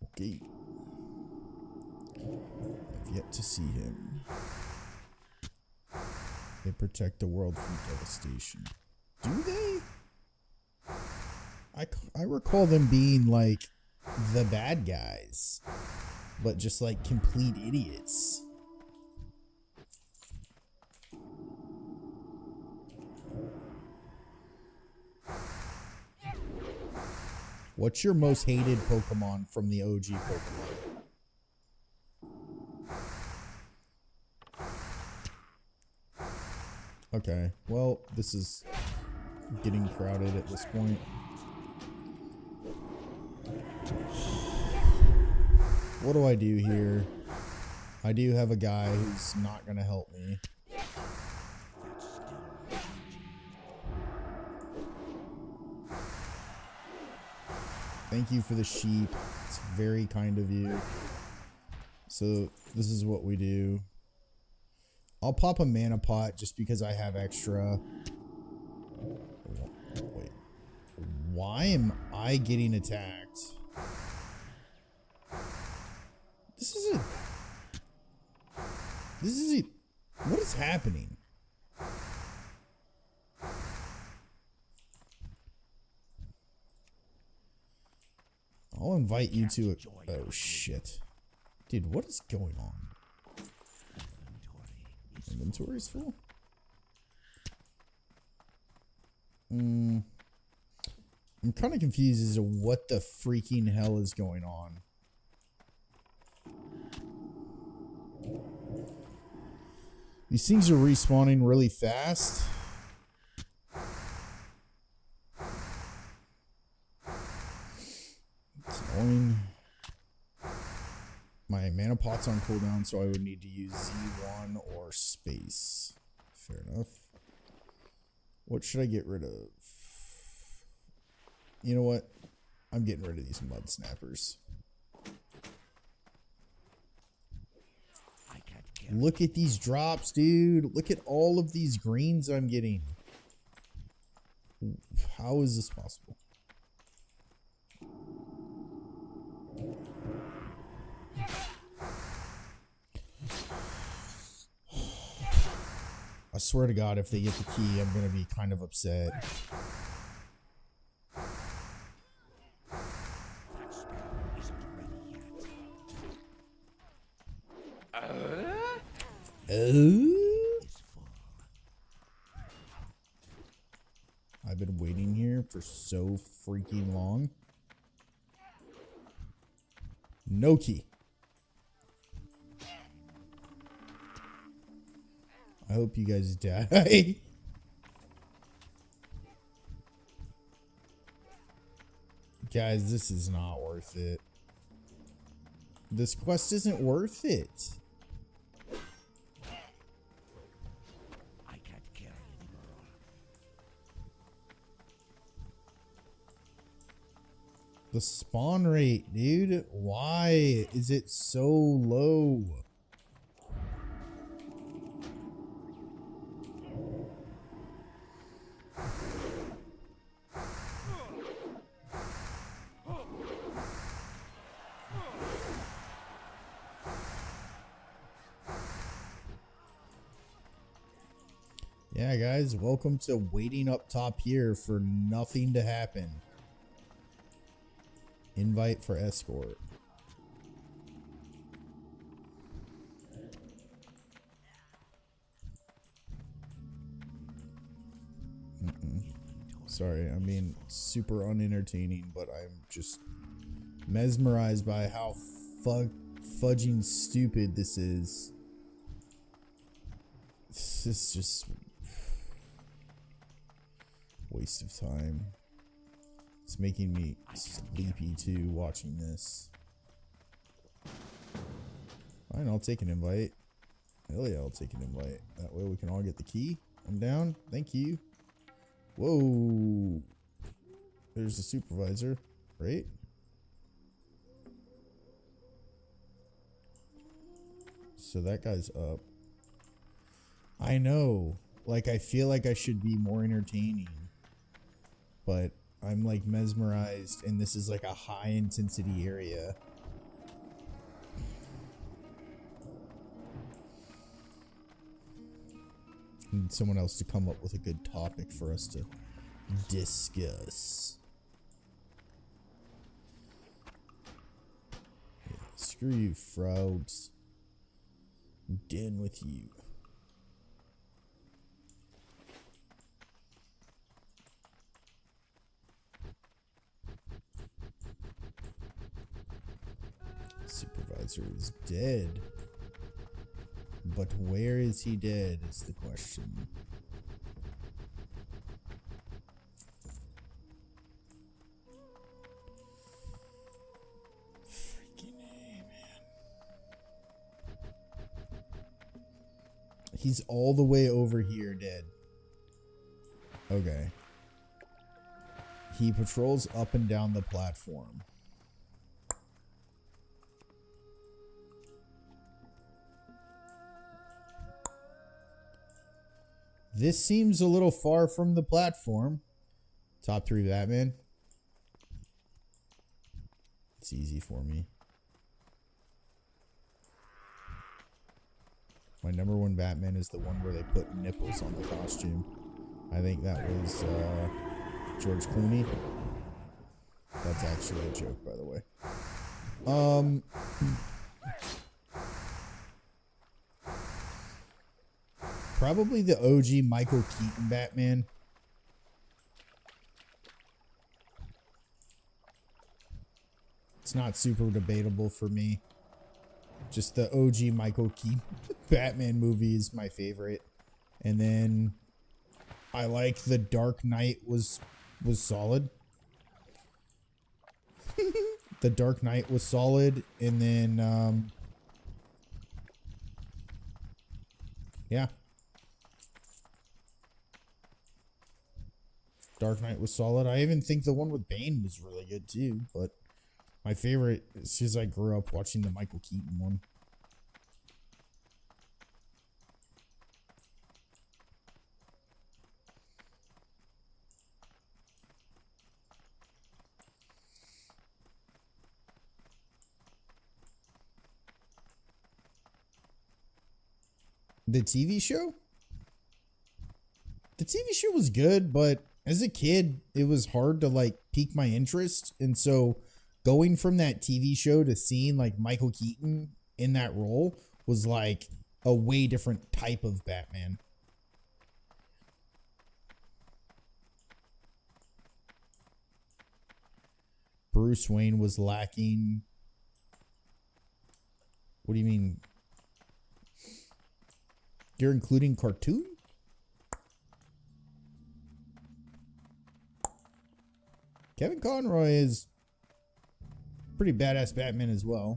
Okay. I've yet to see him. They protect the world from devastation. Do they? I recall them being like the bad guys, but just like complete idiots. What's your most hated Pokemon from the OG Pokemon? Okay, well, this is getting crowded at this point. What do I do here? I do have a guy who's not going to help me. Thank you for the sheep. It's very kind of you. So this is what we do. I'll pop a mana pot just because I have extra. Wait. Why am I getting attacked? This is it. What is happening? I'll invite you to it. Oh shit. Dude, what is going on? Inventory's full? I'm kind of confused as to what the freaking hell is going on. These things are respawning really fast. It's annoying. My mana pot's on cooldown, so I would need to use Z1 or space. Fair enough. What should I get rid of? You know what? I'm getting rid of these mud snappers. Look at these drops, dude. Look at all of these greens I'm getting. How is this possible? I swear to God, if they get the key, I'm going to be kind of upset. I've been waiting here for so freaking long. No key. I hope you guys die. Guys, this is not worth it. This quest isn't worth it. I can't carry anymore. The spawn rate, dude. Why is it so low? Yeah, guys, welcome to waiting up top here for nothing to happen. Invite for escort. Sorry, I'm being super unentertaining, but I'm just mesmerized by how fudging stupid this is. This is just waste of time. It's making me sleepy too watching this. Fine, I'll take an invite. Hell yeah, I'll take an invite. That way we can all get the key. I'm down. Thank you. Whoa. There's the supervisor, right? So that guy's up. I know. Like, I feel like I should be more entertaining. But I'm like mesmerized, and this is like a high intensity area. Need someone else to come up with a good topic for us to discuss. Yeah, screw you, frogs. I'm done with you. Supervisor is dead. But where is he dead is the question. Freaking A, man. He's all the way over here dead. Okay. He patrols up and down the platform. This seems a little far from the platform. Top 3 Batman. It's easy for me. My number 1 Batman is the one where they put nipples on the costume. I think that was George Clooney. That's actually a joke, by the way. Probably the OG Michael Keaton Batman. It's not super debatable for me. Just the OG Michael Keaton Batman movie is my favorite. And then I like The Dark Knight was solid. The Dark Knight was solid. And then yeah. Dark Knight was solid. I even think the one with Bane was really good too, but my favorite is because I grew up watching the Michael Keaton one. The TV show? The TV show was good, but as a kid, it was hard to like pique my interest. And so going from that TV show to seeing like Michael Keaton in that role was like a way different type of Batman. Bruce Wayne was lacking. What do you mean? You're including cartoon? Kevin Conroy is pretty badass Batman as well.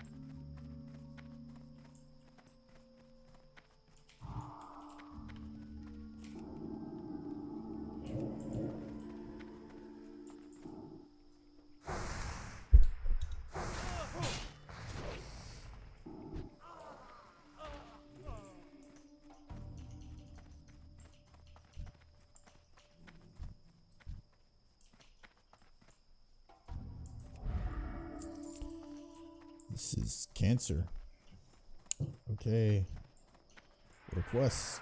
This is cancer. Okay. Request.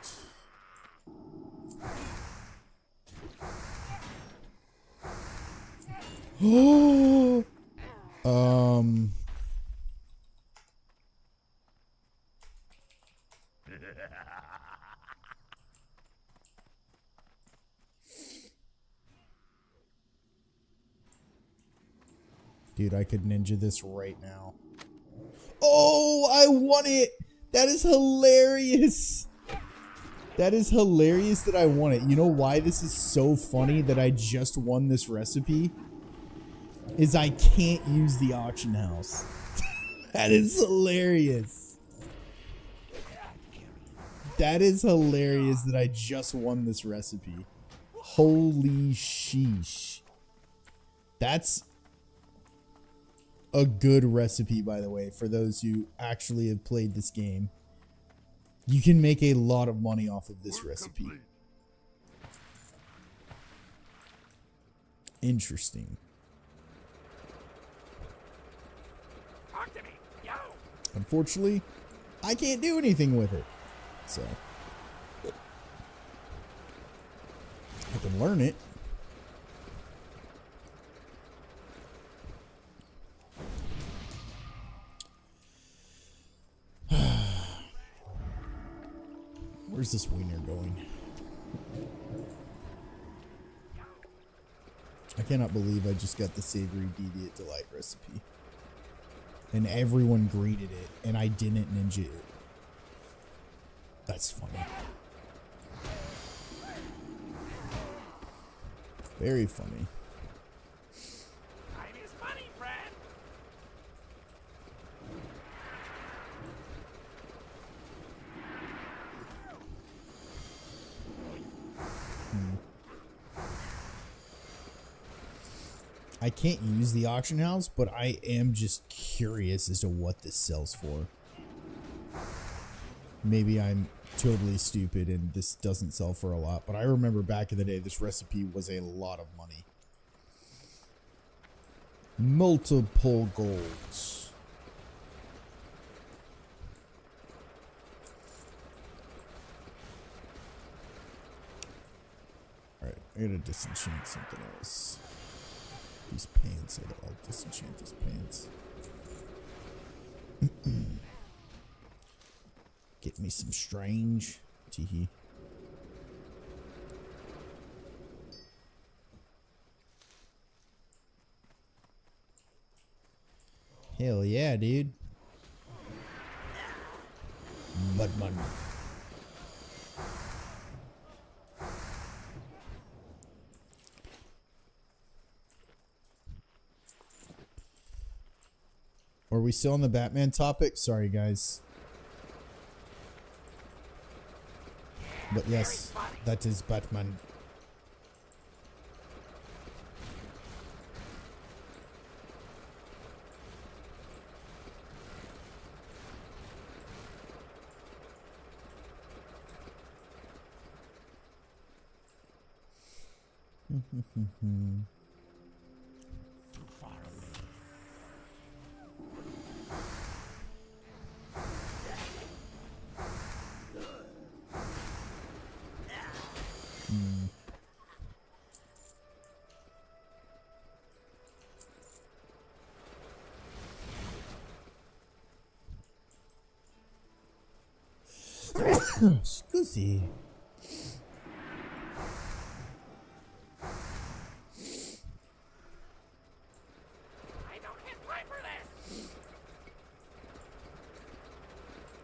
um. Dude, I could ninja this right now. Oh, I won it! That is hilarious! That is hilarious that I won it. You know why this is so funny that I just won this recipe? Is I can't use the auction house. That is hilarious. That is hilarious that I just won this recipe. Holy sheesh. That's a good recipe, by the way, for those who actually have played this game. You can make a lot of money off of this recipe. Interesting. Talk to me, yo. Unfortunately, I can't do anything with it. So I can learn it. Where's this wiener going? I cannot believe I just got the savory deviant delight recipe. And everyone greeted it, and I didn't ninja it. That's funny. Very funny. Time is money, friend. I can't use the auction house, but I am just curious as to what this sells for. Maybe I'm totally stupid and this doesn't sell for a lot, but I remember back in the day this recipe was a lot of money. Multiple golds. Alright, I gotta disenchant something else. These pants, I'll disenchant these pants. Get me some strange. Teehee. Hell yeah, dude. Mudman. Are we still on the Batman topic? Sorry, guys. But yes, that is Batman. Too far away. Scusi. I don't have time for this.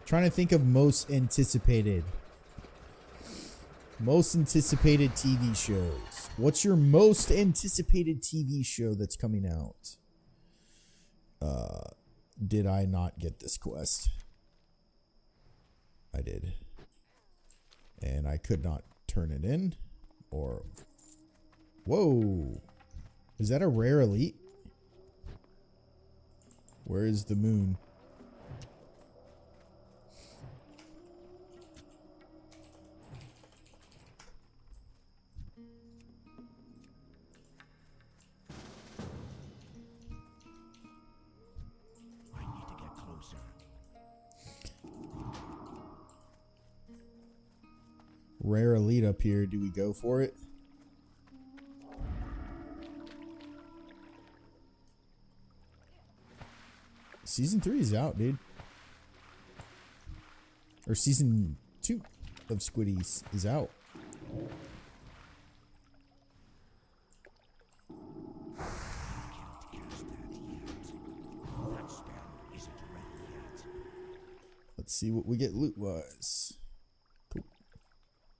Trying to think of most anticipated. Most anticipated TV shows. What's your most anticipated TV show that's coming out? Did I not get this quest? I did. And I could not turn it in. Or... Whoa! Is that a rare elite? Where is the moon? I need to get closer. Rare elite up here. Do we go for it? Season 3 is out, dude. Or season 2 of Squiddies is out. Let's see what we get loot-wise. Cool.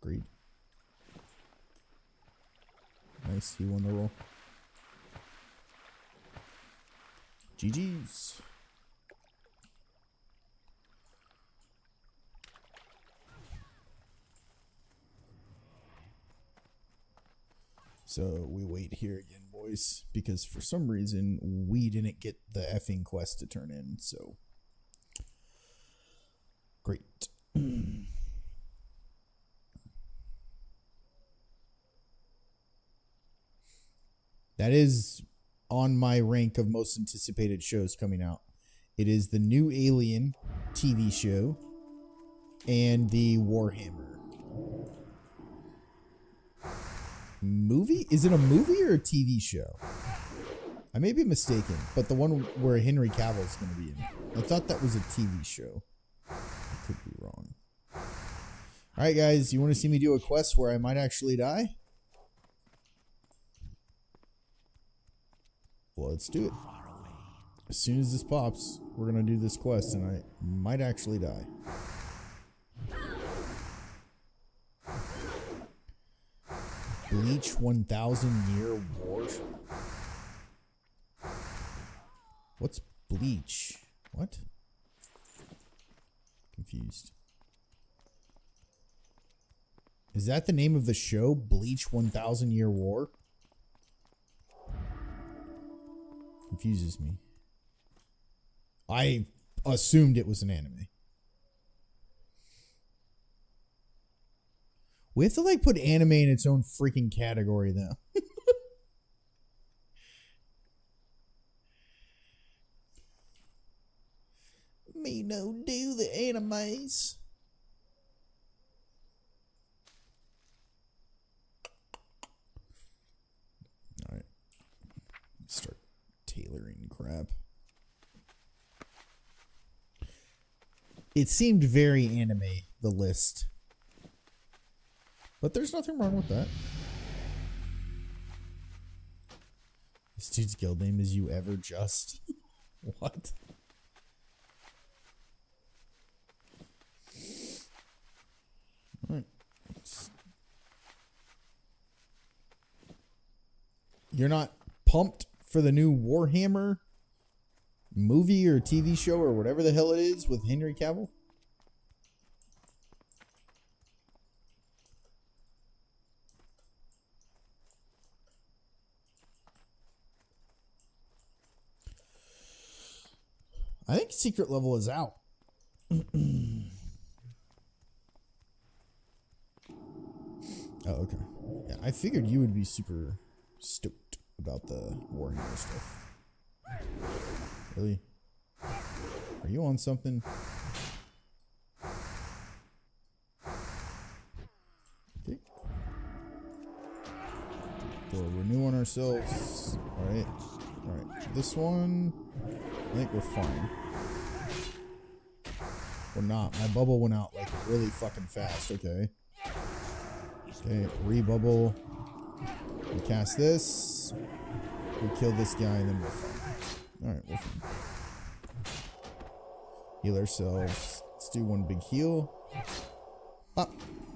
Great. Nice, he won the roll. GG's. So we wait here again, boys, because for some reason we didn't get the effing quest to turn in, so great. That is on my rank of most anticipated shows coming out. It is the new Alien TV show and the Warhammer movie. Is it a movie or a TV show? I may be mistaken, but the one where Henry Cavill is going to be in. I thought that was a TV show. I could be wrong. Alright guys, you want to see me do a quest where I might actually die? Well, let's do it. As soon as this pops, we're going to do this quest and I might actually die. Bleach 1000 Year War. What's Bleach? What? Confused. Is that the name of the show? Bleach 1000 Year War? Confuses me. I assumed it was an anime. We have to like put anime in its own freaking category though. Me no do the animes. Alright. Start tailoring crap. It seemed very anime, the list. But there's nothing wrong with that. This dude's guild name is You Ever Just. What? Alright. You're not pumped for the new Warhammer movie or TV show or whatever the hell it is with Henry Cavill? I think secret level is out. Oh, okay. Yeah, I figured you would be super stoked about the Warhammer stuff. Really? Are you on something? Okay. We're renewing ourselves. Alright. Alright. This one, I think we're fine. We're not. My bubble went out like really fucking fast. Okay. Okay. Rebubble. We cast this. We kill this guy and then we're fine. Alright, we're fine. Heal ourselves. Let's do one big heal. Pop.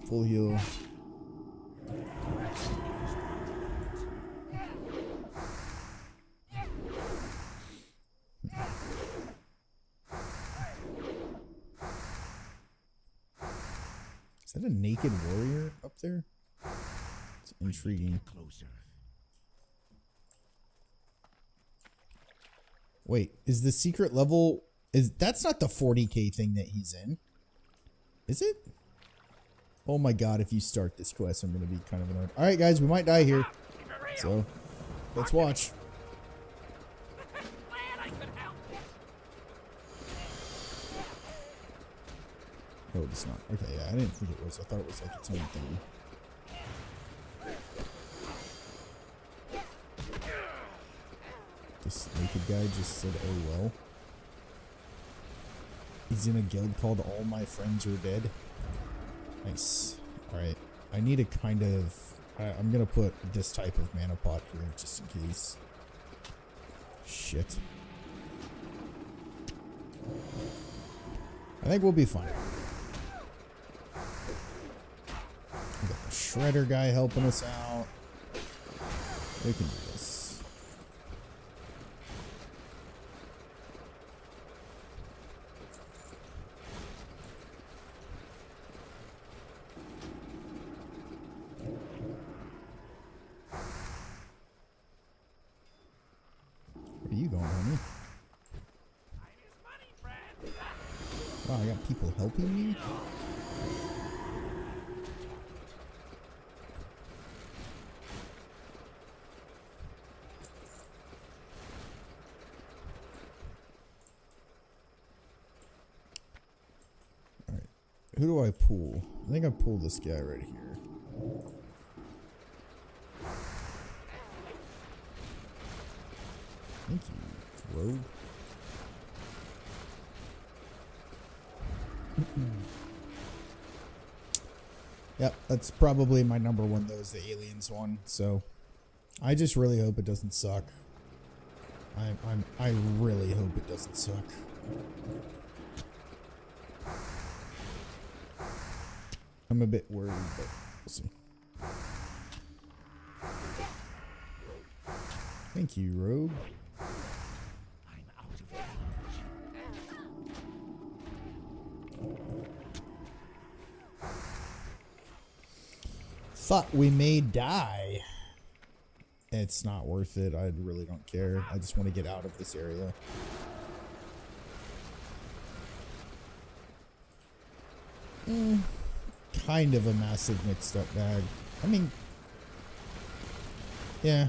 Full heal. Is that a naked warrior up there? It's intriguing. Wait, is the secret level... That's not the 40k thing that he's in? Is it? Oh my god, if you start this quest, I'm going to be kind of annoyed. Alright guys, we might die here. So, let's watch. Oh, it's not. Okay, yeah, I didn't think it was. I thought it was like its own thing. This naked guy just said, oh well. He's in a guild called All My Friends Are Dead. Nice. Alright. I need a kind of... I'm gonna put this type of mana pot here just in case. Shit. I think we'll be fine. We got the Shredder guy helping us out. We can do this. Where are you going, homie? Wow, I got people helping me? Alright. Who do I pull? I think I pull this guy right here. Thank you, rogue. Yep, that's probably my number one though, is the aliens one. So I just really hope it doesn't suck. I really hope it doesn't suck. I'm a bit worried, but we'll see. Thank you, Rogue. I'm out of energy. Thought we may die. It's not worth it. I really don't care. I just want to get out of this area. Kind of a massive mixed up bag. I mean, yeah.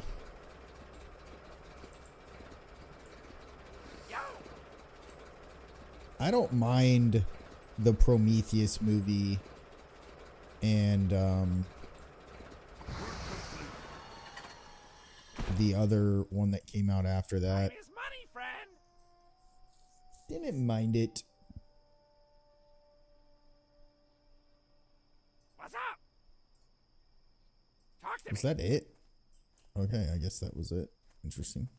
I don't mind the Prometheus movie and the other one that came out after that. Time is money, friend. Didn't mind it. What's up? Talk to Was me. that it? Okay, I guess that was it. Interesting.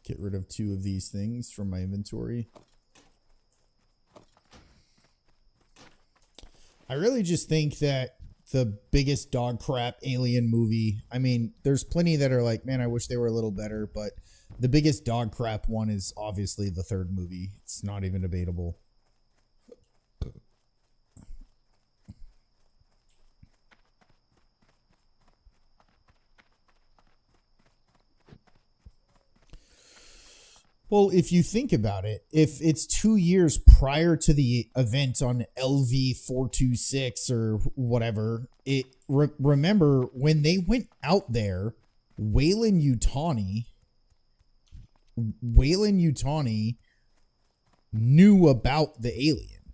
Get rid of 2 of these things from my inventory. I really just think that the biggest dog crap alien movie, I mean, there's plenty that are like, man, I wish they were a little better, but the biggest dog crap one is obviously the 3rd movie. It's not even debatable. Well, if you think about it, if it's 2 years prior to the event on LV-426 or whatever, remember when they went out there, Weyland-Yutani knew about the alien.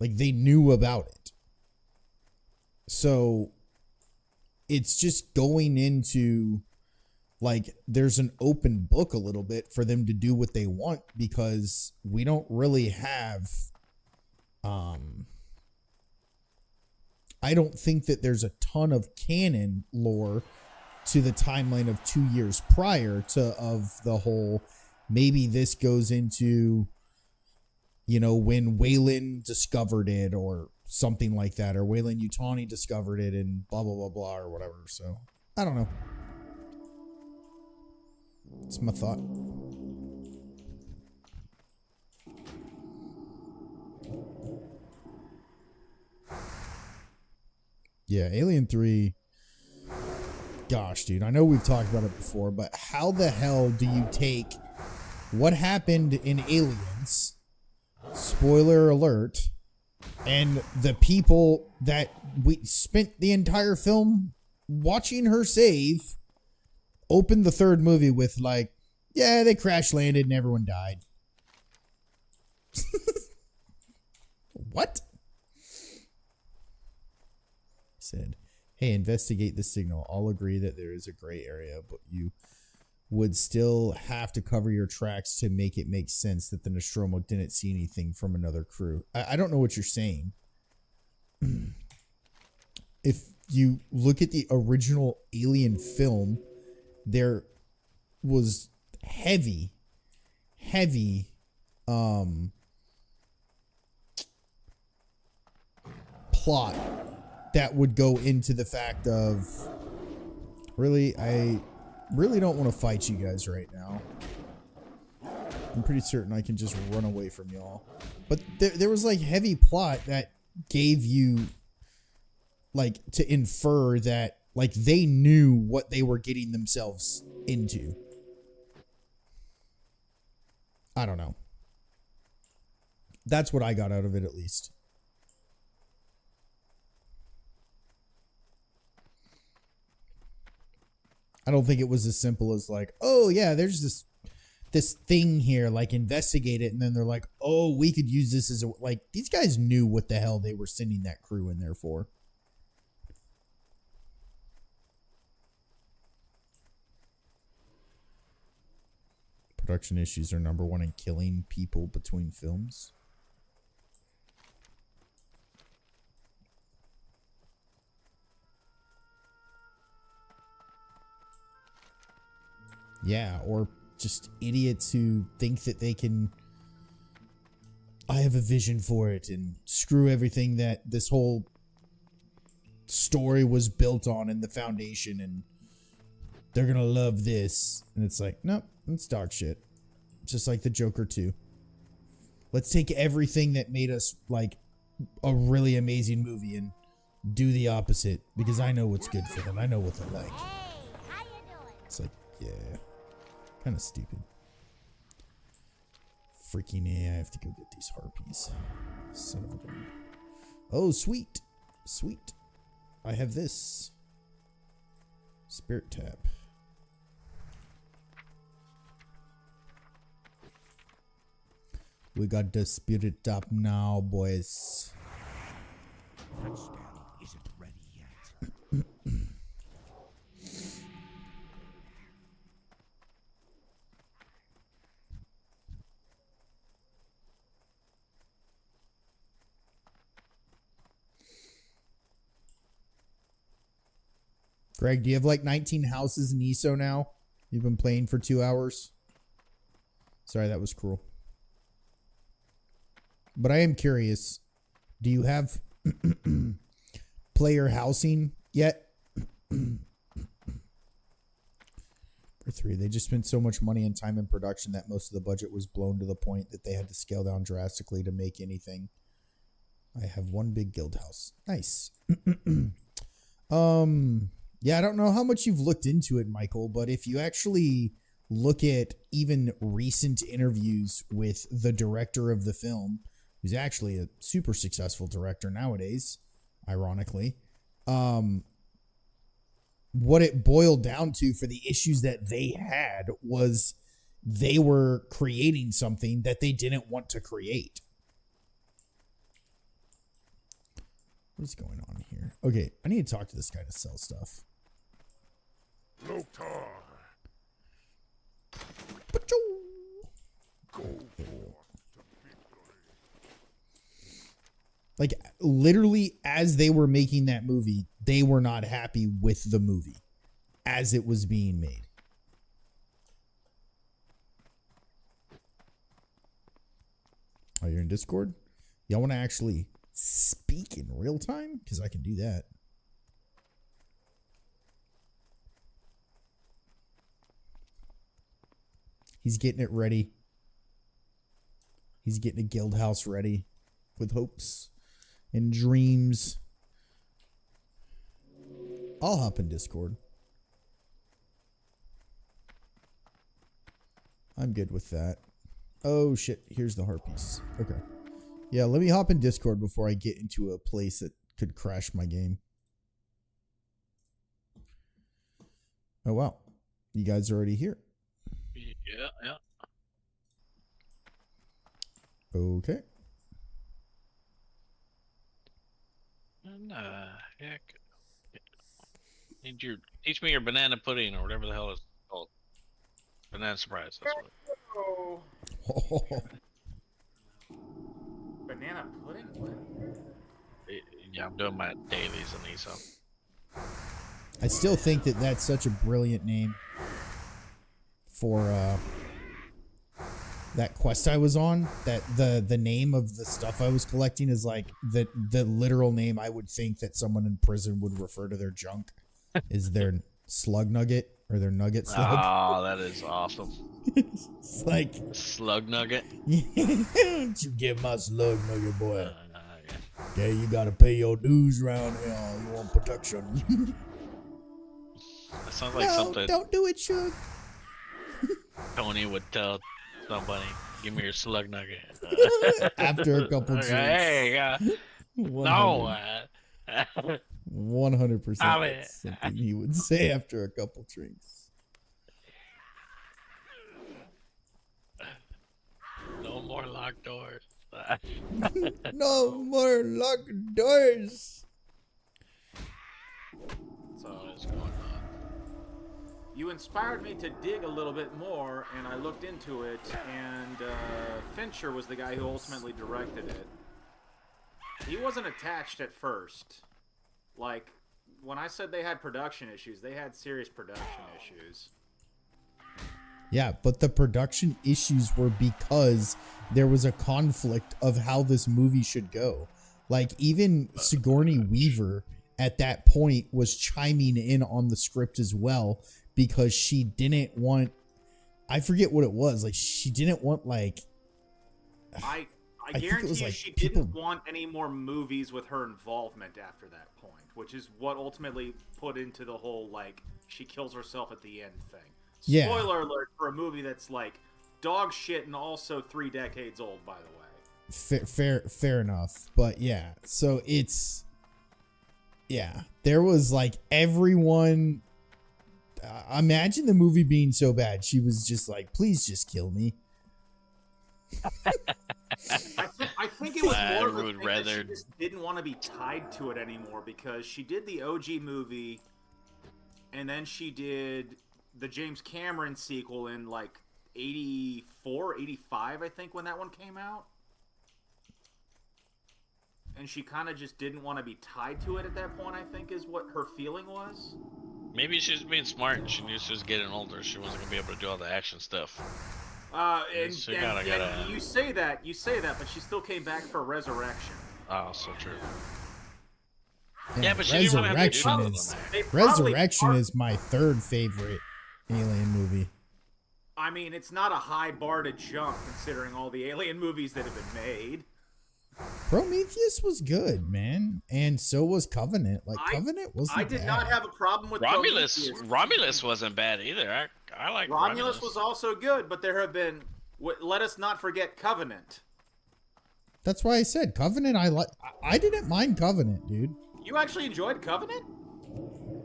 Like, they knew about it. So it's just going into... like, there's an open book a little bit for them to do what they want, because we don't really have, I don't think that there's a ton of canon lore to the timeline of 2 years prior to, of the whole, maybe this goes into, you know, when Weyland discovered it or something like that, or Weyland-Yutani discovered it and blah, blah, blah, blah, or whatever. So, I don't know. It's my thought. Yeah, Alien 3. Gosh, dude, I know we've talked about it before, but how the hell do you take what happened in Aliens, spoiler alert, And the people that we spent the entire film watching her save opened the third movie with like, yeah, they crash landed and everyone died. What? Said, hey, investigate the signal. I'll agree that there is a gray area, but you would still have to cover your tracks to make it make sense that the Nostromo didn't see anything from another crew. I don't know what you're saying. If you look at the original Alien film, there was heavy plot that would go into the fact of, really, I really don't want to fight you guys right now. I'm pretty certain I can just run away from y'all. But there was like heavy plot that gave you like to infer that like they knew what they were getting themselves into. I don't know. That's what I got out of it, at least. I don't think it was as simple as like, oh yeah, there's this thing here, like investigate it, and then they're like, oh, we could use this as a, like, these guys knew what the hell they were sending that crew in there for. Production issues are number one in killing people between films. Yeah, or just idiots who think that they can, I have a vision for it, and screw everything that this whole story was built on in the foundation, and they're gonna love this. And it's like, nope, it's dog shit. Just like the Joker 2. Let's take everything that made us like a really amazing movie and do the opposite, because I know what's good for them. I know what they like. Hey, how you doing? It's like, yeah, kind of stupid. Freaking A, I have to go get these harpies. Son of a gun. Oh, sweet. Sweet. I have this. Spirit tap. We got the spirit tap now, boys. That spell isn't ready yet. Greg, do you have like 19 houses in ESO now? You've been playing for 2 hours? Sorry, that was cruel. But I am curious. Do you have player housing yet? For 3, they just spent so much money and time in production that most of the budget was blown to the point that they had to scale down drastically to make anything. I have one big guild house. Nice. Yeah, I don't know how much you've looked into it, Michael, but if you actually look at even recent interviews with the director of the film, who's actually a super successful director nowadays, ironically, what it boiled down to for the issues that they had was they were creating something that they didn't want to create. What is going on here? Okay, I need to talk to this guy to sell stuff. Loktar. Like, literally, as they were making that movie, they were not happy with the movie as it was being made. Oh, you're in Discord? Y'all want to actually speak in real time? Because I can do that. He's getting it ready. He's getting a guild house ready with hopes and dreams. I'll hop in Discord. I'm good with that. Oh shit, here's the harpies. Okay. Yeah, let me hop in Discord before I get into a place that could crash my game. Oh, wow. You guys are already here. Yeah. Okay. And, heck. Teach me your banana pudding or whatever the hell it's called. Banana surprise. That's what. Oh, banana pudding? What? Yeah, I'm doing my dailies on these. So. I still think that that's such a brilliant name for that quest I was on. That the name of the stuff I was collecting is like the literal name I would think that someone in prison would refer to their junk is their slug nugget or their nugget slug. Oh, that is awesome. It's like Slug nugget. don't you get my slug nugget, boy. Yeah. Okay, you gotta pay your dues around here. You want protection. That sounds like No, something don't do it, Shug. Tony would tell somebody. Give me your slug nugget. After a couple drinks. Hey, no. 100%. I mean- That's something he would say after a couple drinks. No more locked doors. No more locked doors. So What is going on? you inspired me to dig a little bit more, and I looked into it, and Fincher was the guy who ultimately directed it. He wasn't attached at first. Like, when I said they had production issues, they had serious production issues. Yeah, but the production issues were because there was a conflict of how this movie should go. Like, even Sigourney Weaver at that point was chiming in on the script as well because she didn't want, I forget what it was. Like, she didn't want, like, I think it guarantee was, you like, she people- didn't want any more movies with her involvement after that point, which is what ultimately put into the whole, like, she kills herself at the end thing. Yeah. Spoiler alert for a movie that's, like, dog shit and also 3 decades old, by the way. fair enough. But yeah, so it's, yeah, there was like everyone, imagine the movie being so bad. She was just like, please just kill me. I think it was I more of a would thing that she rather- just didn't want to be tied to it anymore because she did the OG movie and then she did the James Cameron sequel in like 84, 85, I think, when that one came out. And she kind of just didn't want to be tied to it at that point, I think, is what her feeling was. Maybe she's being smart and she knew she was getting older. She wasn't gonna be able to do all the action stuff. And She gotta- you say that, but she still came back for Resurrection. Oh, so true. Yeah, Yeah, but she didn't want to have to do Resurrection nothing is on that. They probably Resurrection are- is my third favorite Alien movie. I mean, it's not a high bar to jump considering all the Alien movies that have been made. Prometheus was good, man, and so was Covenant. Like I- Covenant wasn't I did bad. not have a problem with Romulus Prometheus. wasn't bad either. I like Romulus was also good, but there have been. Let us not forget Covenant. That's why I said Covenant. I didn't mind Covenant, dude. You actually enjoyed Covenant?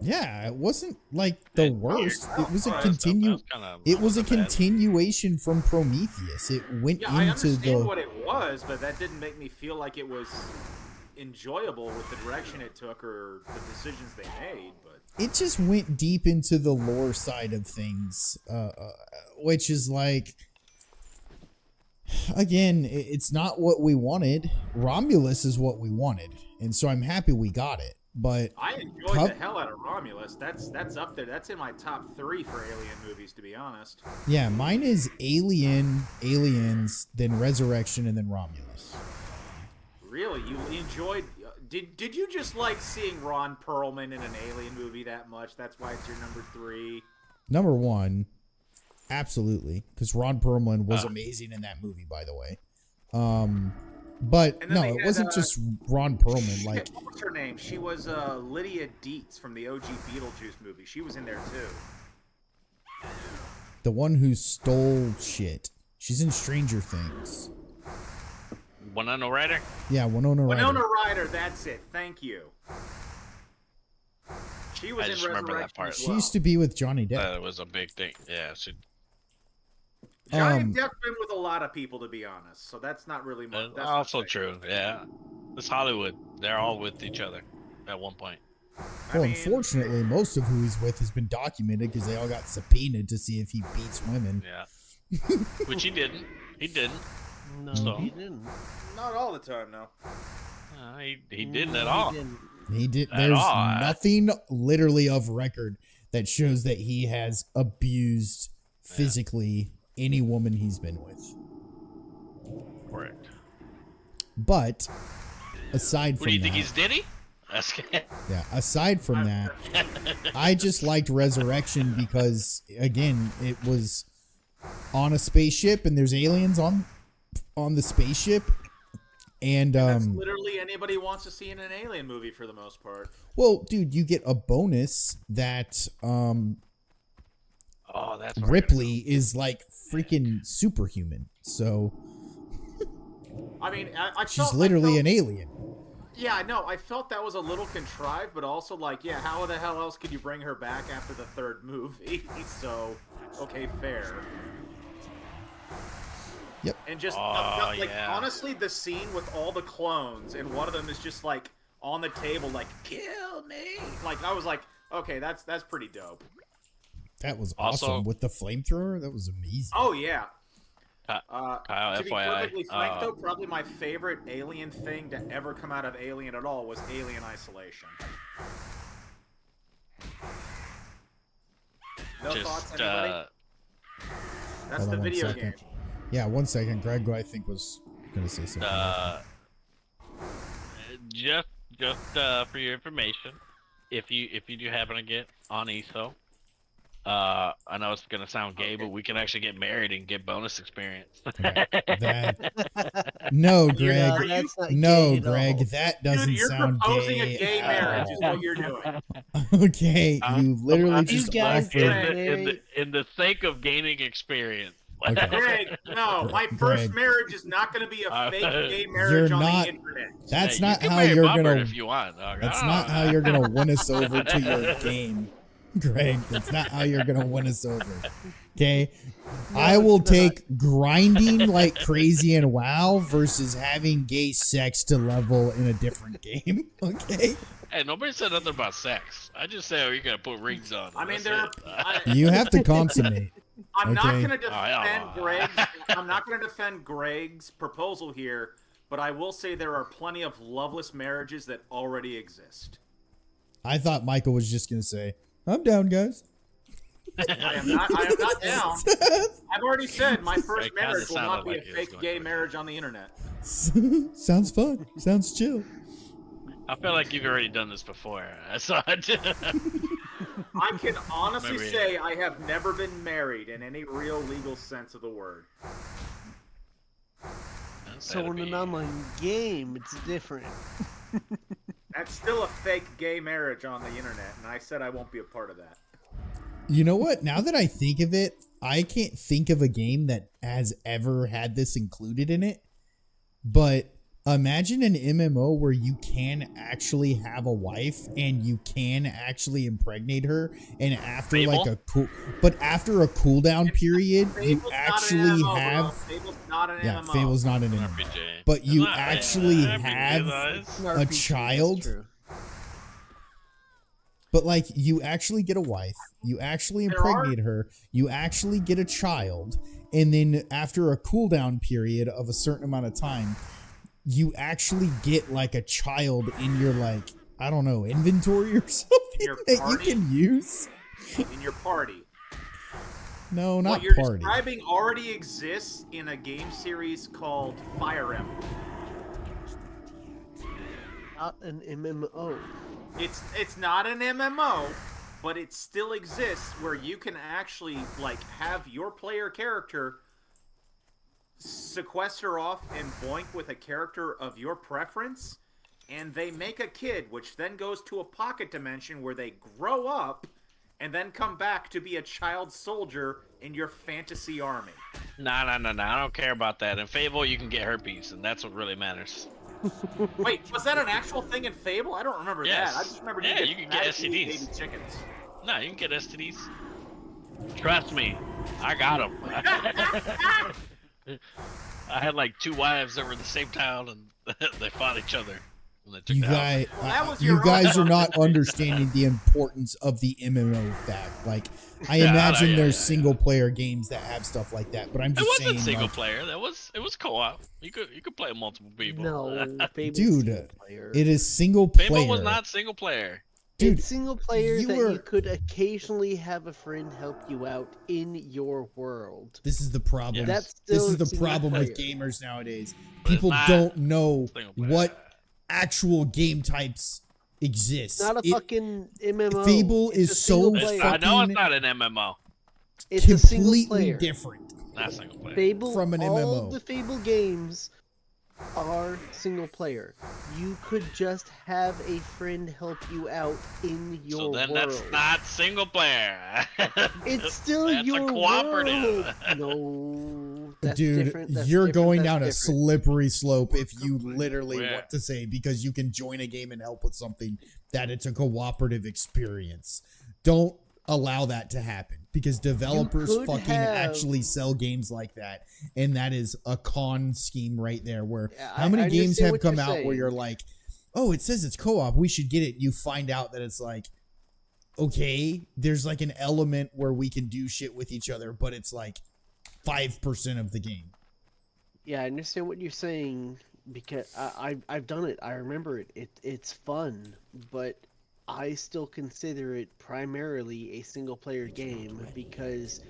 Yeah, it wasn't like the worst. It was a That continue. was kinda- It was a wasn't bad. continuation from Prometheus. It went Yeah, I into understand the. what it was, but that didn't make me feel like it was enjoyable with the direction it took or the decisions they made. But It just went deep into the lore side of things, which is like, again, it's not what we wanted. Romulus is what we wanted, and so I'm happy we got it. But I enjoyed the hell out of Romulus. That's up there. That's in my top 3 for Alien movies, to be honest. yeah, mine is Alien, Aliens, then Resurrection, and then Romulus. Really, you enjoyed? Did you just like seeing Ron Perlman in an Alien movie that much? That's why it's your number 3. Number one, absolutely, because Ron Perlman was amazing in that movie, by the way. But And then no, they it had, wasn't just Ron Perlman. Like, What was her name? She was Lydia Dietz from the OG Beetlejuice movie. She was in there too. the one who stole shit. She's in Stranger Things. Winona Ryder. Yeah, Winona Ryder. Winona Ryder, that's it. Thank you. She was I in just remember that Resurrection part. as She well. used to be with Johnny Depp. That was a big thing. Yeah. Johnny Um, Depp's been with a lot of people, to be honest. So that's not really much. That's not Also saying true. Yeah. It's Hollywood. They're all with each other at one point. well, I mean, unfortunately, most of who he's with has been documented because they all got subpoenaed to see if he beats women. Yeah. Which he didn't. He didn't. No, So? he didn't. Not all the time, no. He didn't at all. He didn't. He did. At There's all. nothing literally of record that shows that he has abused physically any woman he's been with. Correct. But aside from What do you that, think he's Diddy? That's yeah, aside from that, I just liked Resurrection because again, it was on a spaceship and there's aliens on the spaceship. And That's literally anybody wants to see in an alien movie for the most part. well, dude, you get a bonus that Oh, that's where Ripley is like freaking superhuman. So I mean, I she's felt, literally I felt, an alien. Yeah, I know. I felt that was a little contrived, but also like, yeah, how the hell else could you bring her back after the third movie? So, okay, fair. Yep. And just Oh, like yeah. honestly, the scene with all the clones and one of them is just like on the table, like kill me. Like I was like, okay, that's pretty dope. That was Also- awesome with the flamethrower. That was amazing. Oh yeah. Kyle, To be FYI, perfectly frank, though, probably my favorite alien thing to ever come out of Alien at all was Alien Isolation. No thoughts, just anybody? That's Hold the on one video second. game. Yeah, 1 second. Greg, I think was gonna say something. just for your information, if you do happen to get on ESO, I know it's gonna sound gay, but we can actually get married and get bonus experience. No, You Greg. know, that's not No, gay at Greg. all. That Dude, doesn't you're sound proposing gay. a gay at marriage is all. what you're doing. Okay, you literally You just guys offered. get in the sake of gaining experience. Okay. Greg, no, my Greg. first marriage is not going to be a fake gay You're marriage on not- the internet. That's Hey, not you can how marry you're Bobbert gonna. if you want. dog. That's I not don't how know. you're gonna win us over to your game, Greg. That's not how you're gonna win us over. Okay, I will take grinding like crazy in WoW versus having gay sex to level in a different game. Okay, Hey, nobody said nothing about sex. I just said, oh, you're gonna put rings on. I mean, That's it. you have to consummate. I'm not Okay. going to defend Oh, Greg's. I'm not going to defend Greg's proposal here, but I will say there are plenty of loveless marriages that already exist. I thought Michael was just gonna say, "I'm down, guys." I am not down. I've already said my first It kinda marriage will not sounded be like a it was fake going gay to. marriage on the internet. Sounds fun. Sounds chill. I feel like you've already done this before. So I can honestly Maybe. say I have never been married in any real legal sense of the word. So in an online game, it's different. That's still a fake gay marriage on the internet, and I said I won't be a part of that. You know what? Now that I think of it, I can't think of a game that has ever had this included in it. But imagine an MMO where you can actually have a wife and you can actually impregnate her, and after Fable? like after a cooldown period, you Fable's not an actually MMO, have. bro. Fable's not an Yeah, MMO. Fable's not an MMO. RPG. But you It's not- actually RPG, have though. It's an a RPG, that's child. true. But like you actually get a wife, you actually There impregnate her, you actually get a child, and then after a cooldown period of a certain amount of time, you actually get like a child in your like, I don't know, inventory or something Your that you party? can use. in your party. No, What not you're party. describing already exists in a game series called Fire Emblem. Not an MMO. It's not an MMO, but it still exists where you can actually like have your player character sequester off and boink with a character of your preference, and they make a kid, which then goes to a pocket dimension where they grow up and then come back to be a child soldier in your fantasy army. Nah. I don't care about that. In Fable, you can get herpes, and that's what really matters. Wait, was that an actual thing in Fable? I don't remember Yes. that. I just remember Yeah, you can get fat baby STDs. chickens. No, you can get STDs. Trust me, I got them. I had like 2 wives that were in the same town, and they fought each other. When they took You the house. guys, Well, that was you your guys own are not understanding the importance of the MMO fact. Like, I Yeah, imagine yeah, there's yeah. single player games that have stuff like that, but I'm It just wasn't saying, single like, player. It was co-op. You could play with multiple people. No, Fable's dude, single player. it is single player. Fable was not single player. Dude, It's single player you that were- you could occasionally have a friend help you out in your world. This is the problem. That's This still is the single problem with player. gamers nowadays. But it's People not don't know single player. what actual game types exist. It's not a It- fucking MMO. Fable It's is a so single It's player. not, no, fucking it's not an MMO. It's a single completely player. different. Not single player. Fable from an all MMO. the Fable games are single player. You could just have a friend help you out in your So then world. that's not single player. It's still That's your a cooperative. world. No, that's Dude, different. That's you're different, going that's down a different. slippery slope if you literally Where? want to say because you can join a game and help with something that it's a cooperative experience. Don't allow that to happen because developers could fucking have- actually sell games like that, and that is a con scheme right there. Where Yeah, how many I games understand have what come you're out where saying. you're like, oh, it says it's co-op, we should get it. You find out that it's like, okay, there's like an element where we can do shit with each other, but it's like 5% of the game. Yeah, I understand what you're saying because I've done it. I remember it. It's fun, but I still consider it primarily a single player game because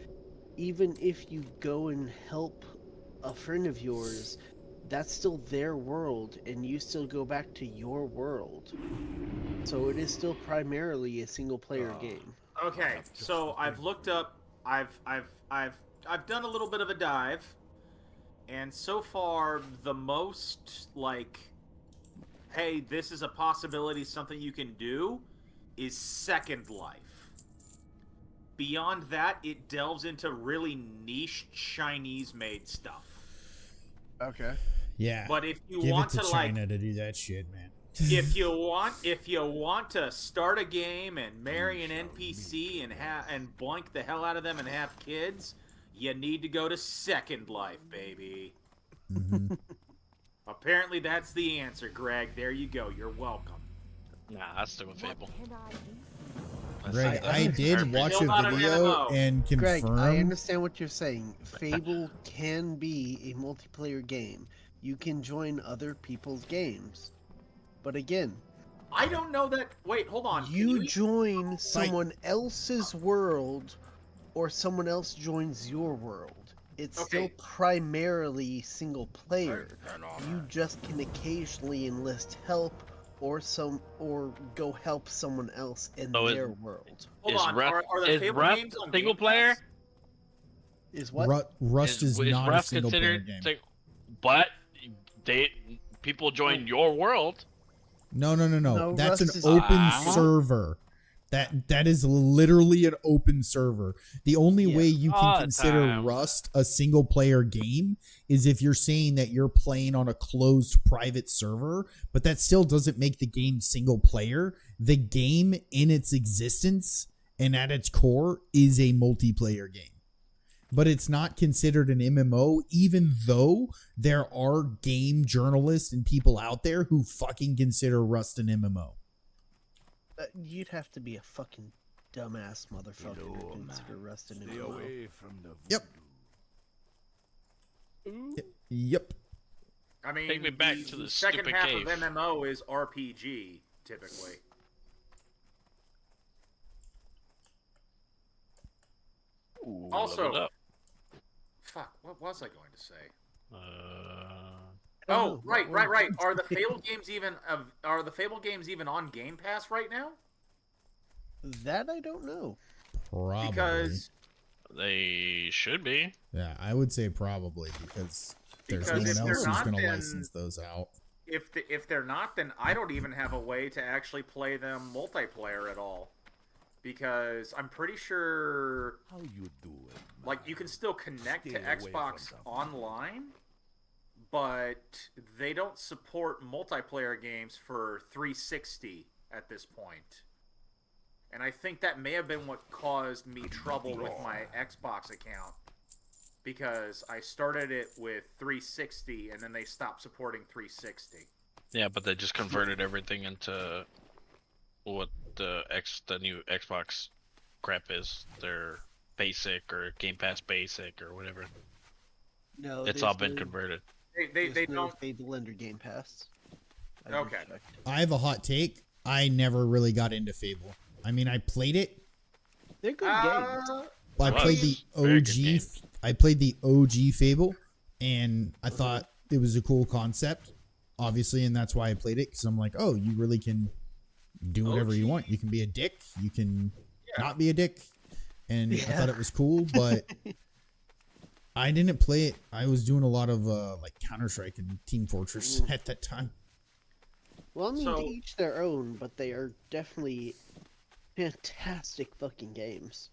even if you go and help a friend of yours, that's still their world and you still go back to your world. So it is still primarily a single player game. Okay, so I've looked up. I've done a little bit of a dive, and so far the most like, hey, this is a possibility, something you can do, is Second Life. Beyond that, it delves into really niche Chinese-made stuff. Okay. Yeah. But if you Give it want to to like, China to do that shit, man. if you want to start a game and marry an NPC and blank the hell out of them and have kids, you need to go to Second Life, baby. Mhm. Apparently that's the answer, Greg. There you go. You're welcome. Nah, that's still with Fable. Can I do? That's Greg, not- I did watch Still not a an video MMO. and Greg, confirm. I understand what you're saying. Fable can be a multiplayer game. You can join other people's games. But again, I don't know that. Wait, hold on. Can you join someone else's world or someone else joins your world. It's still Okay. primarily single player. You just can occasionally enlist help or go help someone else in So their world. Hold Is on. Rust- Are the is Fable Rust games on single Game player? Pass? Is what? Rust is not a Rust single player considered game. but people join your world. No. No, That's Rust an is- open Ah. server. That is literally an open server. The only Yeah. way you All can the consider time. Rust a single player game is if you're saying that you're playing on a closed private server, but that still doesn't make the game single player. The game in its existence and at its core is a multiplayer game. But it's not considered an MMO, even though there are game journalists and people out there who fucking consider Rust an MMO. You'd have to be a fucking dumbass motherfucker to consider Rust an Stay MMO. away from the Yep. Yep. I mean, Take me back to the second stupid half cave. of MMO is RPG typically. Ooh, Also- leveled up. Fuck, what was I going to say? Oh, right. what were- Are the Fable games even on Game Pass right now? That I don't know. Probably. Because They should be. Yeah, I would say probably because there's Because no if one they're else who's not, going to then- license those out. if they're not, then I don't even have a way to actually play them multiplayer at all. because I'm pretty sure How you doing? like you can still connect Stay to away from Xbox them. Online, but they don't support multiplayer games for 360 at this point. And I think that may have been what caused me trouble with my Xbox account, because I started it with 360 and then they stopped supporting 360. Yeah, but they just converted everything into what the new Xbox crap is. Their basic or Game Pass basic or whatever. No, It's all been converted. They no don't. Fable under Game Pass. I Okay. just checked. I have a hot take. I never really got into Fable. I mean, I played it. They're good games. I Well, played the it's very good OG. games. I played the OG Fable, and I thought it was a cool concept, obviously, and that's why I played it. Because I'm like, oh, you really can do whatever you want. You can be a dick. You can not be a dick. And I thought it was cool, but I didn't play it. I was doing a lot of like Counter-Strike and Team Fortress at that time. Well, I mean, So- to each their own, but they are definitely fantastic fucking games.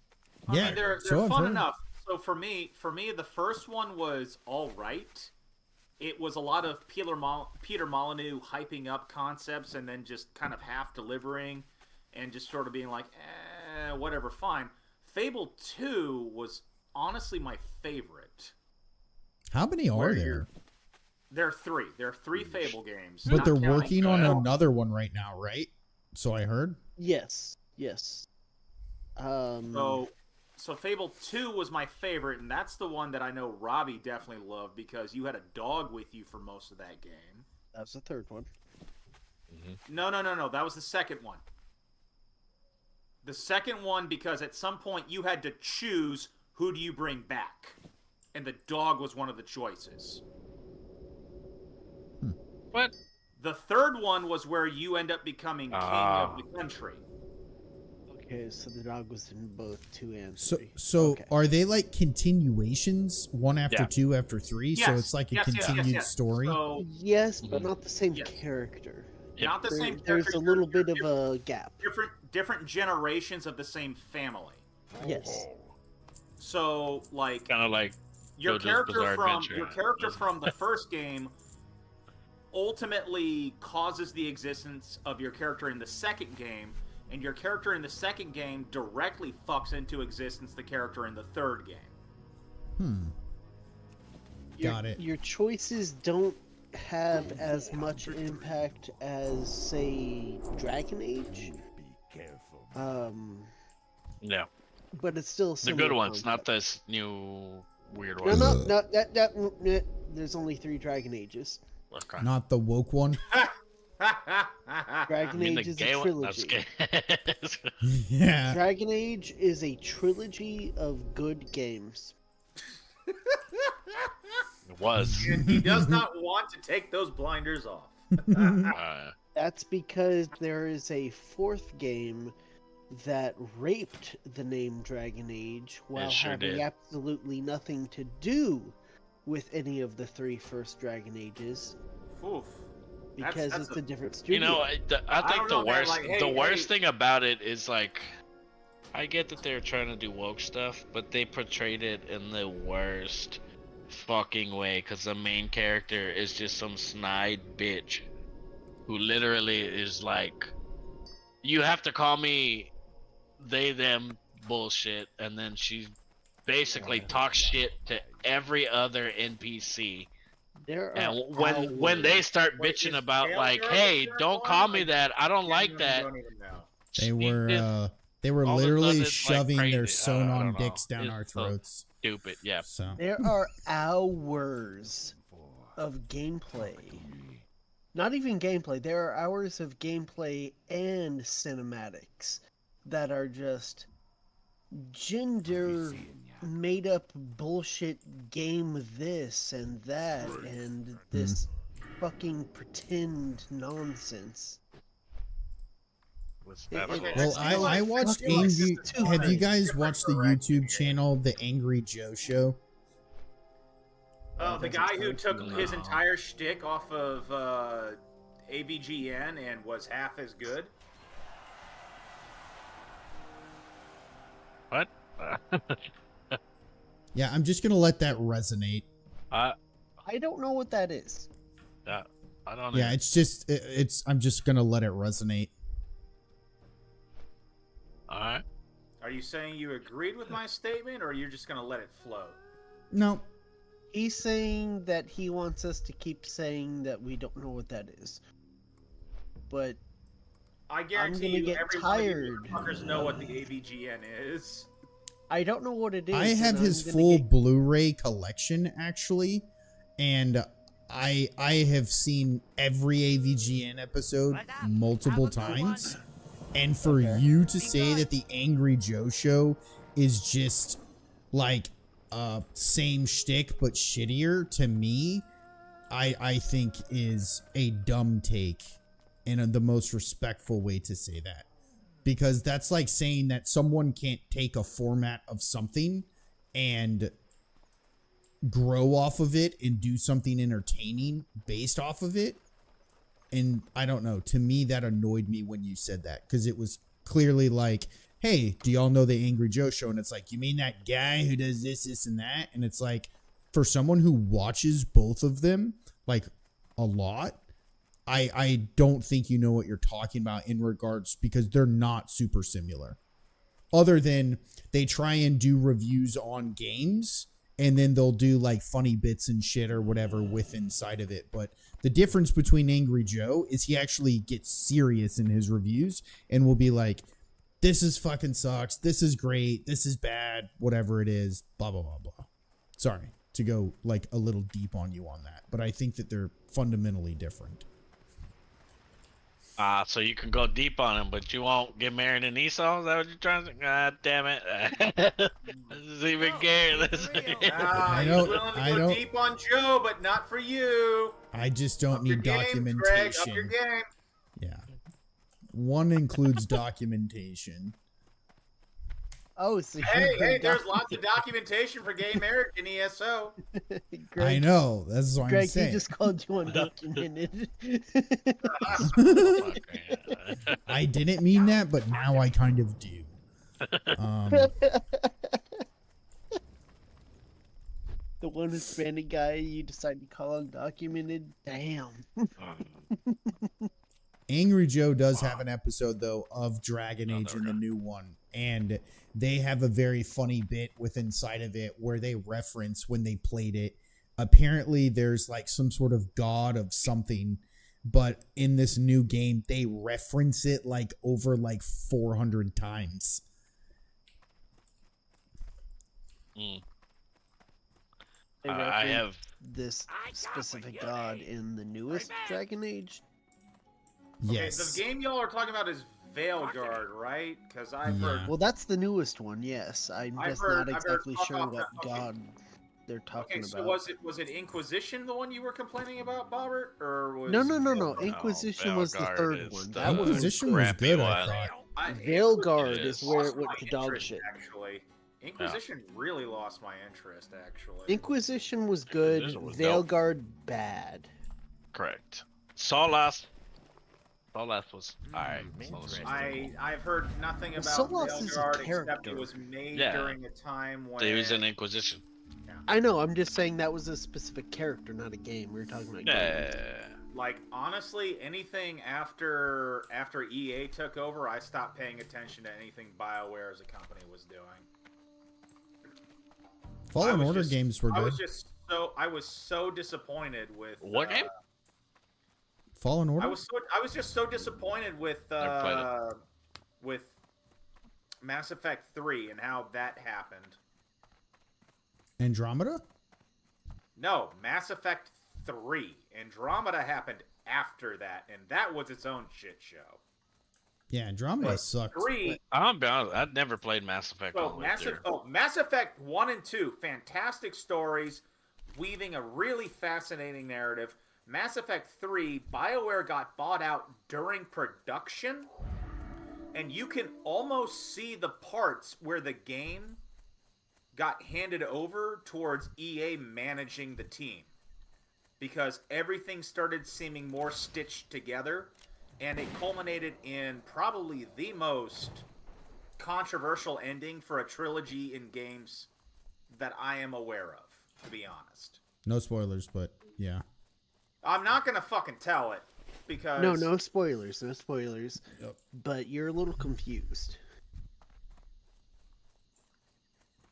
I Yeah, mean, they're so I've fun heard. enough. So for me, the first one was all right. It was a lot of Peter Molyneux hyping up concepts and then just kind of half delivering, and just sort of being like, whatever, fine. Fable 2 was honestly my favorite. How many are Where there? you're- There are three. There are three Fable games. But not they're counting working on Fable. another one right now, right? So I heard. Yes. So Fable 2 was my favorite, and that's the one that I know Robbie definitely loved because you had a dog with you for most of that game. That's the third one. No. That was the second one. The second one, because at some point you had to choose who do you bring back. And the dog was one of the choices. What? The third one was where you end up becoming king of the country. Okay, so the dog was in both 2 and 3. So Okay. are they like continuations, one after Yeah. 2 after 3? So Yes, it's like a yes, continued story. So, Yes, but not the same Yes. character. not the same There's character, a little bit of different- a gap. different generations of the same family. Yes. So, like, Kind of like your JoJo's character Bizarre from Adventure. from the first game ultimately causes the existence of your character in the second game, and your character in the second game directly fucks into existence the character in the third game. Got it. Your choices don't have as much impact as, say, Dragon Age. Be careful. Yeah, But it's still a the similar good ones, not concept. this new weird No, one. that there's only 3 Dragon Ages. Okay. Not the woke one. I Dragon mean, the Age is gay a one. That's trilogy. gay. Yeah. Dragon Age is a trilogy of good games. It was. And he does not want to take those blinders off. That's because there is a 4th game that raped the name Dragon Age while sure having did. absolutely nothing to do with any of the 3 first Dragon Ages Oof. because That's it's a different studio. You know, I I think don't the know, man, worst, like, hey, the worst hey. thing about it is like, I get that they're trying to do woke stuff, but they portrayed it in the worst fucking way. Cause the main character is just some snide bitch, who literally is like, you have to call me they them bullshit, and then she basically talks shit to every other NPC. there are And when they start Wait, bitching is about Tail like, Girl hey, the third don't one? call me I that, I don't like that. Don't even know. They She were did they were all of a literally sudden, like, shoving their crazy. sewn I on don't know. dicks down It's our so throats. stupid. Yeah. So There are hours of gameplay. Not even gameplay. There are hours of gameplay and cinematics that are just gender made up bullshit game this and that and this fucking pretend nonsense. Was It- absolutely- well, I watched fucking Angry. stupid. Have you guys watched the Correct. YouTube channel, The Angry Joe Show? Oh, the guy who took No. his entire shtick off of AVGN and was half as good. What? Yeah, I'm just gonna let that resonate. I don't know what that is. I don't. Yeah, even- it's just it's. I'm just gonna let it resonate. All right. Are you saying you agreed with my statement, or you're just gonna let it float? No, He's saying that he wants us to keep saying that we don't know what that is. But I guarantee gonna you, get every tired. one of you motherfuckers know what the AVGN is. I don't know what it is. I and have I'm his gonna full get- Blu-ray collection actually, and I have seen every AVGN episode multiple times. And for you to say that the Angry Joe show is just like same shtick but shittier, to me, I think is a dumb take and the most respectful way to say that. Because that's like saying that someone can't take a format of something and grow off of it and do something entertaining based off of it. And I don't know, to me that annoyed me when you said that, because it was clearly like, hey, do y'all know the Angry Joe show? And it's like, you mean that guy who does this and that? And it's like, for someone who watches both of them like a lot, I don't think you know what you're talking about in regards, because they're not super similar. Other than they try and do reviews on games, and then they'll do like funny bits and shit or whatever with inside of it. But the difference between Angry Joe is he actually gets serious in his reviews and will be like, this is fucking sucks, this is great, this is bad, whatever it is, blah, blah, blah, blah. Sorry to go like a little deep on you on that, but I think that they're fundamentally different. So you can go deep on him, but you won't get married in Esau? Is that what you're trying to say? God damn it. This is even gay. This I He's don't- willing to I go don't- deep on Joe, but not for you. I just don't Up your need game, documentation. Greg, up your game. Yeah. One includes documentation. Oh, so Hey, there's lots of documentation for gay marriage in ESO. Greg, I know. That's what I'm Greg, he saying. just called you undocumented. I didn't mean that, but now I kind of do. The one Hispanic guy you decided to call undocumented? Damn. Angry Joe does have an episode, though, of Dragon Age in the new one. And they have a very funny bit with inside of it where they reference when they played it. Apparently, there's like some sort of god of something. But in this new game, they reference it like over like 400 times. Mm. They I reference have. this specific god in the newest Dragon Age. Yes. Okay, the game y'all are talking about is Veilguard, right? Because I've heard. Well, that's the newest one, yes. I'm I've just heard- not I've heard exactly talk sure about what that. Okay. god they're talking Okay, so about. was it Inquisition the one you were complaining about, Bobbert, or was No. Veilguard? Inquisition was the Veilguard third is one. the That one was Inquisition was crappy good, I one. thought. Veilguard It is is. where it Lost went my to dog interest, shit. Actually, Inquisition really lost my interest. Actually, Inquisition was good. Inquisition was dope. Veilguard bad. Correct. Solas was alright. I've heard nothing about Solas is a Veilguard except character. it was made Yeah. during a time when He was in Inquisition. I know. I'm just saying that was a specific character, not a game. We were talking about games. Yeah. Like honestly, anything after EA took over, I stopped paying attention to anything BioWare as a company was doing. Fallen Order games were I good. was so disappointed with What game? Fallen Order? I was just so disappointed with Never played with Mass Effect 3 and how that happened. Andromeda? No, Mass Effect 3. Andromeda happened after that, and that was its own shit show. Yeah, Andromeda sucked. 3. I'm be honest, I'd never played Mass Effect. So all the way through. Mass Effect 1 and 2, fantastic stories, weaving a really fascinating narrative. Mass Effect 3, BioWare got bought out during production, and you can almost see the parts where the game got handed over towards EA managing the team. Because everything started seeming more stitched together, and it culminated in probably the most controversial ending for a trilogy in games that I am aware of, to be honest. No spoilers, but yeah. I'm not gonna fucking tell it because No spoilers, no spoilers. Yep. But you're a little confused.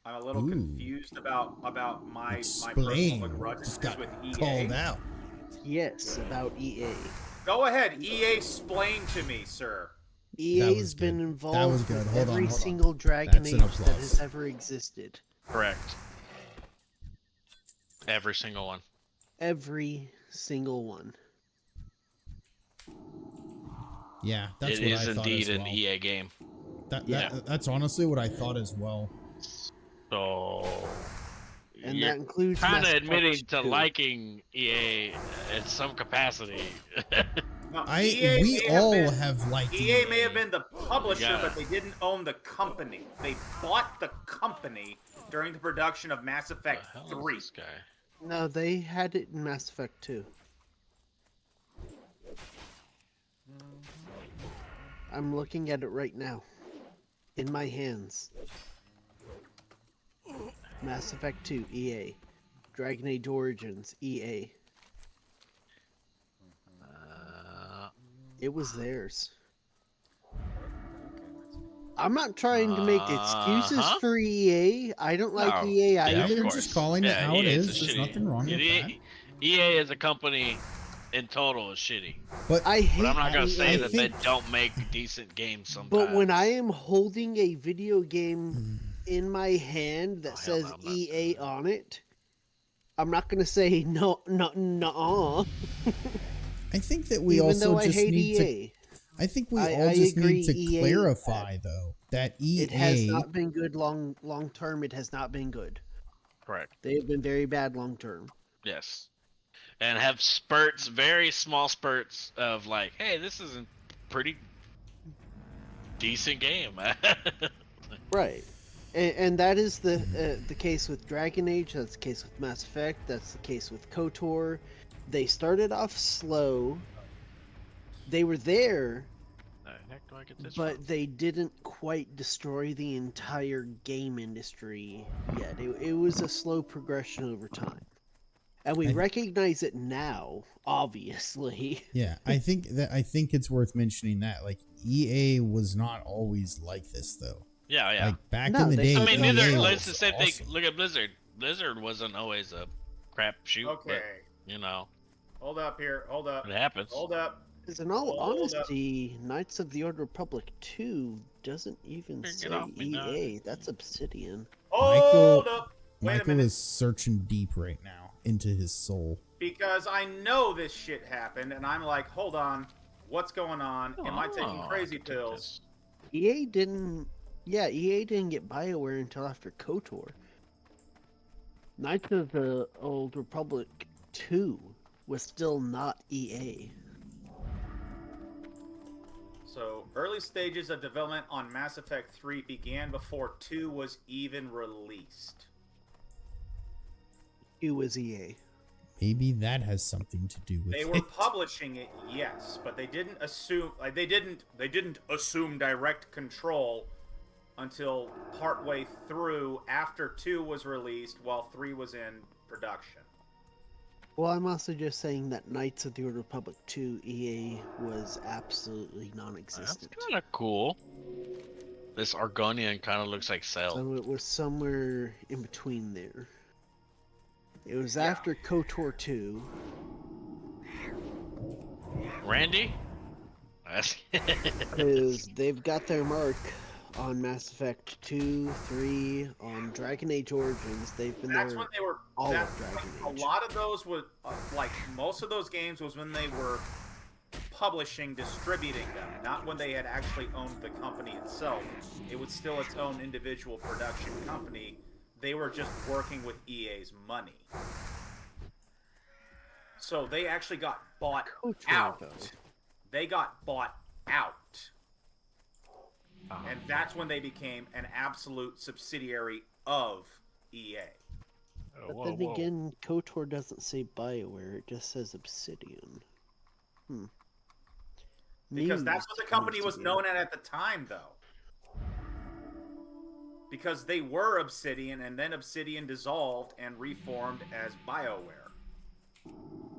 I'm a little Ooh. confused about my personal Explain. begrudges Just got with EA. called out. Yes, about EA. Go ahead, EA, explain to me, sir. EA's good. been That was involved good. with Hold on, every hold on. single Dragon That's an Age that applause. has ever existed. Correct. Every single one. Every single one. Yeah, that's It what is I thought indeed as an well. EA game. That's honestly what I thought as well. So. And you're that includes kind of Mass admitting Effect to 2. liking EA in some capacity. No, We all have liked EA may have been the publisher, Yeah. but they didn't own the company. They bought the company during the production of Mass What Effect the hell is 3. this guy? No, they had it in Mass Effect 2. I'm looking at it right now. In my hands. Mass Effect 2, EA. Dragon Age Origins, EA. It was theirs. I'm not trying to make excuses Uh-huh. for EA. I don't like No. EA Yeah, either. of You're course. just calling it how it EA is. a There's shitty- nothing wrong with that. EA as a company in total is shitty. But I hate But I'm not gonna EA. say that they think- don't make decent games sometimes. But when I am holding a video game in my hand that Oh, hell says no, I'm not EA doing that. on it, I'm not gonna say no. I think that we Even also though I just hate need to. EA, I think we I all just agree, need to EA clarify though that it has EA. not been good long term. It has not been good. Correct. They have been very bad long term. Yes. And have spurts, very small spurts of like, hey, this is a pretty decent game. Right. And that is the case with Dragon Age. That's the case with Mass Effect. That's the case with KOTOR. They started off slow. They were there, The heck do I get this but from? they didn't quite destroy the entire game industry yet. It was a slow progression over time. And we I- recognize it now, obviously. Yeah, I think it's worth mentioning that like EA was not always like this though. Yeah, yeah. Like back No, in the they- day, I mean, EA neither. was It's the same awesome. thing. Look at Blizzard. Blizzard wasn't always a crap shoot, Okay, but you know, hold up here. Hold up. it happens. Hold up. Because in all Hold up. honesty, Knights of the Old Republic 2 doesn't even Get say off me now. EA. That's Obsidian. Hold up. Wait a Michael minute. is searching deep right now into his soul. Because I know this shit happened, and I'm like, hold on. What's going on? Am I taking Oh, crazy take pills? EA didn't. Yeah, EA didn't get BioWare until after KOTOR. Knights of the Old Republic 2 was still not E EA. So, early stages of development on Mass Effect 3 began before 2 was even released. 2 was EA. Maybe that has something to do with They it. were publishing it, yes, but they didn't assume they didn't assume direct control until partway through after 2 was released while 3 was in production. Well, I'm also just saying that Knights of the Old Republic 2 EA was absolutely That's non-existent. kind of cool. This Argonian kind of looks like Cell. So it was somewhere in between there. It was Yeah. after KOTOR 2. Randy? That's- Because they've got their mark on Mass Effect 2, 3, on Dragon Age Origins. They've been That's there. when they were. all that, of Dragon a Age. lot of those was like most of those games was when they were publishing, distributing them, not when they had actually owned the company itself. It was still its own individual production company. They were just working with EA's money. So they actually got bought KOTOR, out. though. They got bought out. And that's when they became an absolute subsidiary of EA. Oh, But whoa, then whoa. again, KOTOR doesn't say BioWare, it just says Obsidian. Because that's News what the company was Obsidian. known at the time, though. because they were Obsidian, and then Obsidian dissolved and reformed as BioWare.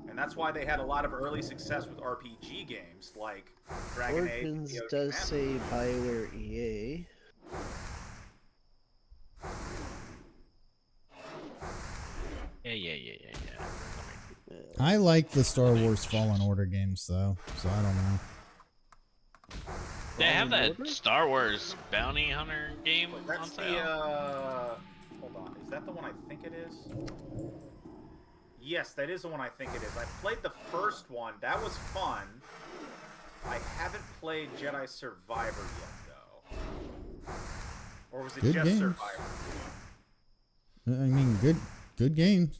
And that's why they had a lot of early success with RPG games like Dragon Age. Origins and the does Ocean say BioWare EA. Yeah. I like the Star Wars Fallen Order games though, so I don't know. They have that Order? Star Wars bounty hunter game on That's the, sale. hold on. Is that the one I think it is? Yes, that is the one I think it is. I played the first one. That was fun. I haven't played Jedi Survivor yet, though. Or was it Good just games. Survivor? I mean, good game.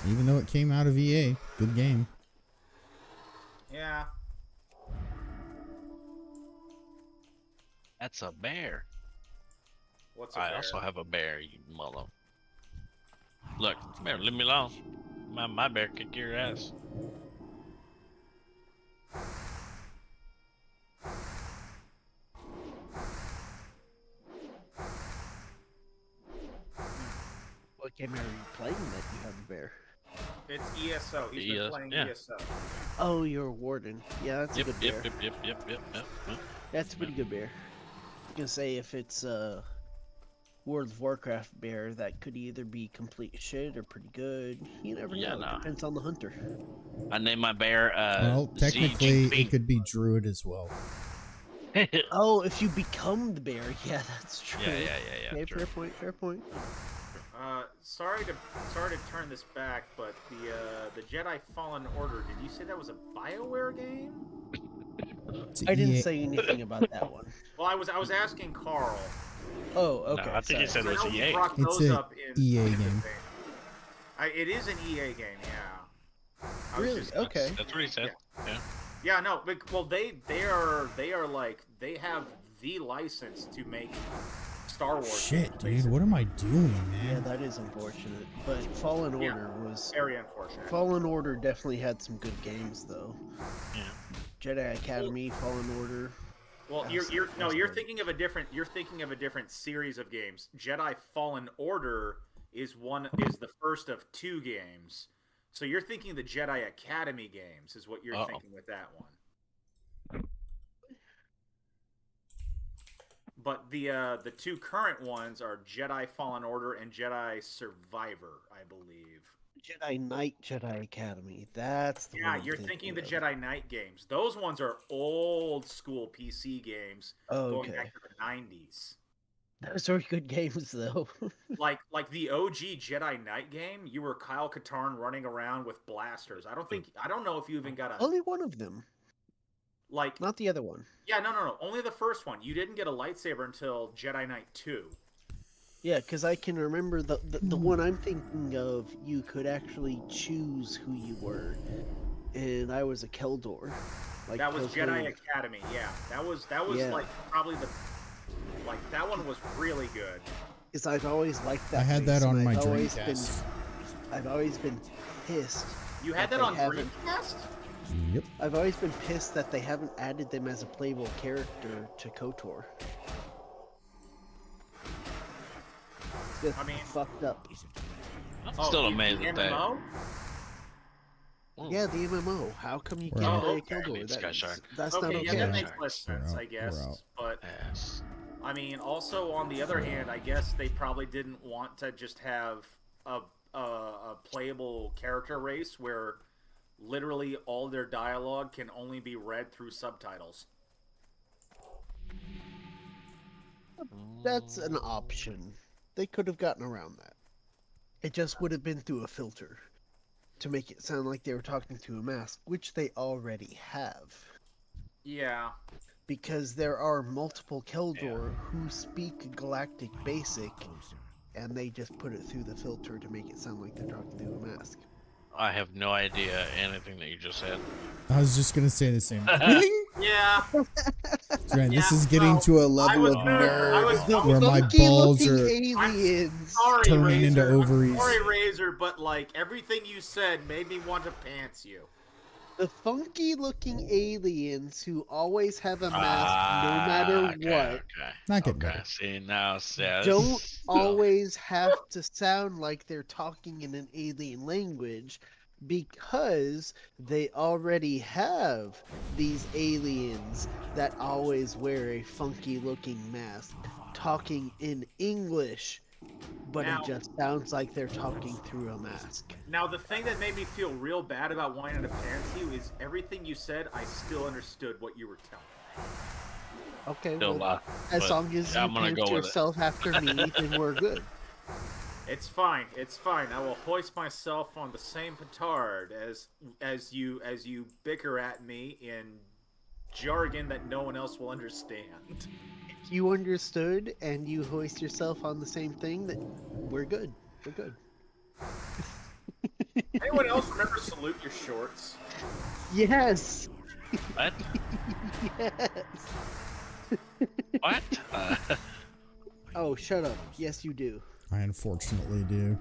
Even though it came out of EA, good game. Yeah. That's a bear. What's a I bear? also have a bear, you mother. Look, come here, leave me alone. My bear kick your ass. What game are you playing that you have a bear? It's ESO. He's been playing yeah. ESO. Oh, you're a warden. Yeah, that's a Yep, good bear. yep. That's a pretty good bear. I was gonna say if it's a World of Warcraft bear, that could either be complete shit or pretty good. You never Yeah, know. nah. Depends on the hunter. I named my bear, Well, Xi technically, Jinping. it could be Druid as well. Oh, if you become the bear, yeah, that's true. Yeah. Okay, Sure. fair point. Fair point. Sorry to turn this back, but the Jedi Fallen Order. Did you say that was a BioWare game? It's I didn't EA say anything about that one. Well, I was asking Carl. Oh, okay. I think he sorry. said it was I know he EA. brought It's those a up in EA the game. thing. It is an EA game, yeah. I was Really? just- Okay. That's what he said. Yeah. Yeah, no, well they are like they have the license to make Star Wars. Shit, games, dude, basically. what am I doing, Yeah, man? that is unfortunate. But Fallen Yeah. Order was Very unfortunate. Fallen Order definitely had some good games though. Yeah. Jedi Academy, Fallen Order. Well, That's- you're that's good. thinking of a different series of games. Jedi Fallen Order is the first of 2 games. So you're thinking the Jedi Academy games is what you're Uh-oh. thinking with that one. But the 2 current ones are Jedi Fallen Order and Jedi Survivor, I believe. Jedi Knight, Jedi Academy. That's the Yeah, one I'm you're thinking the of. Jedi Knight games. Those ones are old school PC games going Okay. back to the 90s. Those are good games though. Like the OG Jedi Knight game, you were Kyle Katarn running around with blasters. I don't know if you even got a Only one of them, like. not the other one. Yeah, no, only the first one. You didn't get a lightsaber until Jedi Knight 2. Yeah, because I can remember the one I'm thinking of. You could actually choose who you were, and I was a Keldor. Like That was Keldor. Jedi Academy. Yeah, that was Yeah. like probably that one was really good. Because I've always liked that. I had race, that on and my I've always Dreamcast. I've always been pissed. You had But that they on haven't- Dreamcast? Yep. I've always been pissed that they haven't added them as a playable character to KOTOR. It's I mean- fucked up. I'm Oh, still the amazed at that. MMO? Yeah, the MMO. How come you We're can't out. play a Okay. Keldor? Sky Shark. That's Okay, not yeah, okay. that okay. makes less sense, We're I out, guess. we're out. But Yes. I mean, also on the other hand, I guess they probably didn't want to just have a playable character race where literally all their dialogue can only be read through subtitles. That's an option. They could have gotten around that. It just would have been through a filter to make it sound like they were talking through a mask, which they already have. Yeah. Because there are multiple Keldor who speak Galactic Basic, and they just put it through the filter to make it sound like they're talking through a mask. I have no idea anything that you just said. I was just gonna say the same thing. Yeah. Right, this Yeah, is getting well, to a I level was- of I nerd was- where my Funky balls looking are. aliens. Sorry, Turning into Razor. ovaries. I'm sorry, Razor, but like everything you said made me want to pants you. The funky looking aliens who always have a mask no matter what Not getting Okay. better. See now, says don't always have to sound like they're talking in an alien language because they already have these aliens that always wear a funky looking mask talking in English, but Now- it just sounds like they're talking through a mask. Now, the thing that made me feel real bad about wanting to parent you is everything you said, I still understood what you were telling me. Okay, Still well, as but long as you I'm gonna parent go with it. yourself after me, then we're good. It's fine. It's fine. I will hoist myself on the same petard as you bicker at me in jargon that no one else will understand. If you understood and you hoist yourself on the same thing, then we're good. We're good. Anyone else remember Salute Your Shorts? Yes. What? Yes. What? Oh, shut up. Yes, you do. I unfortunately do.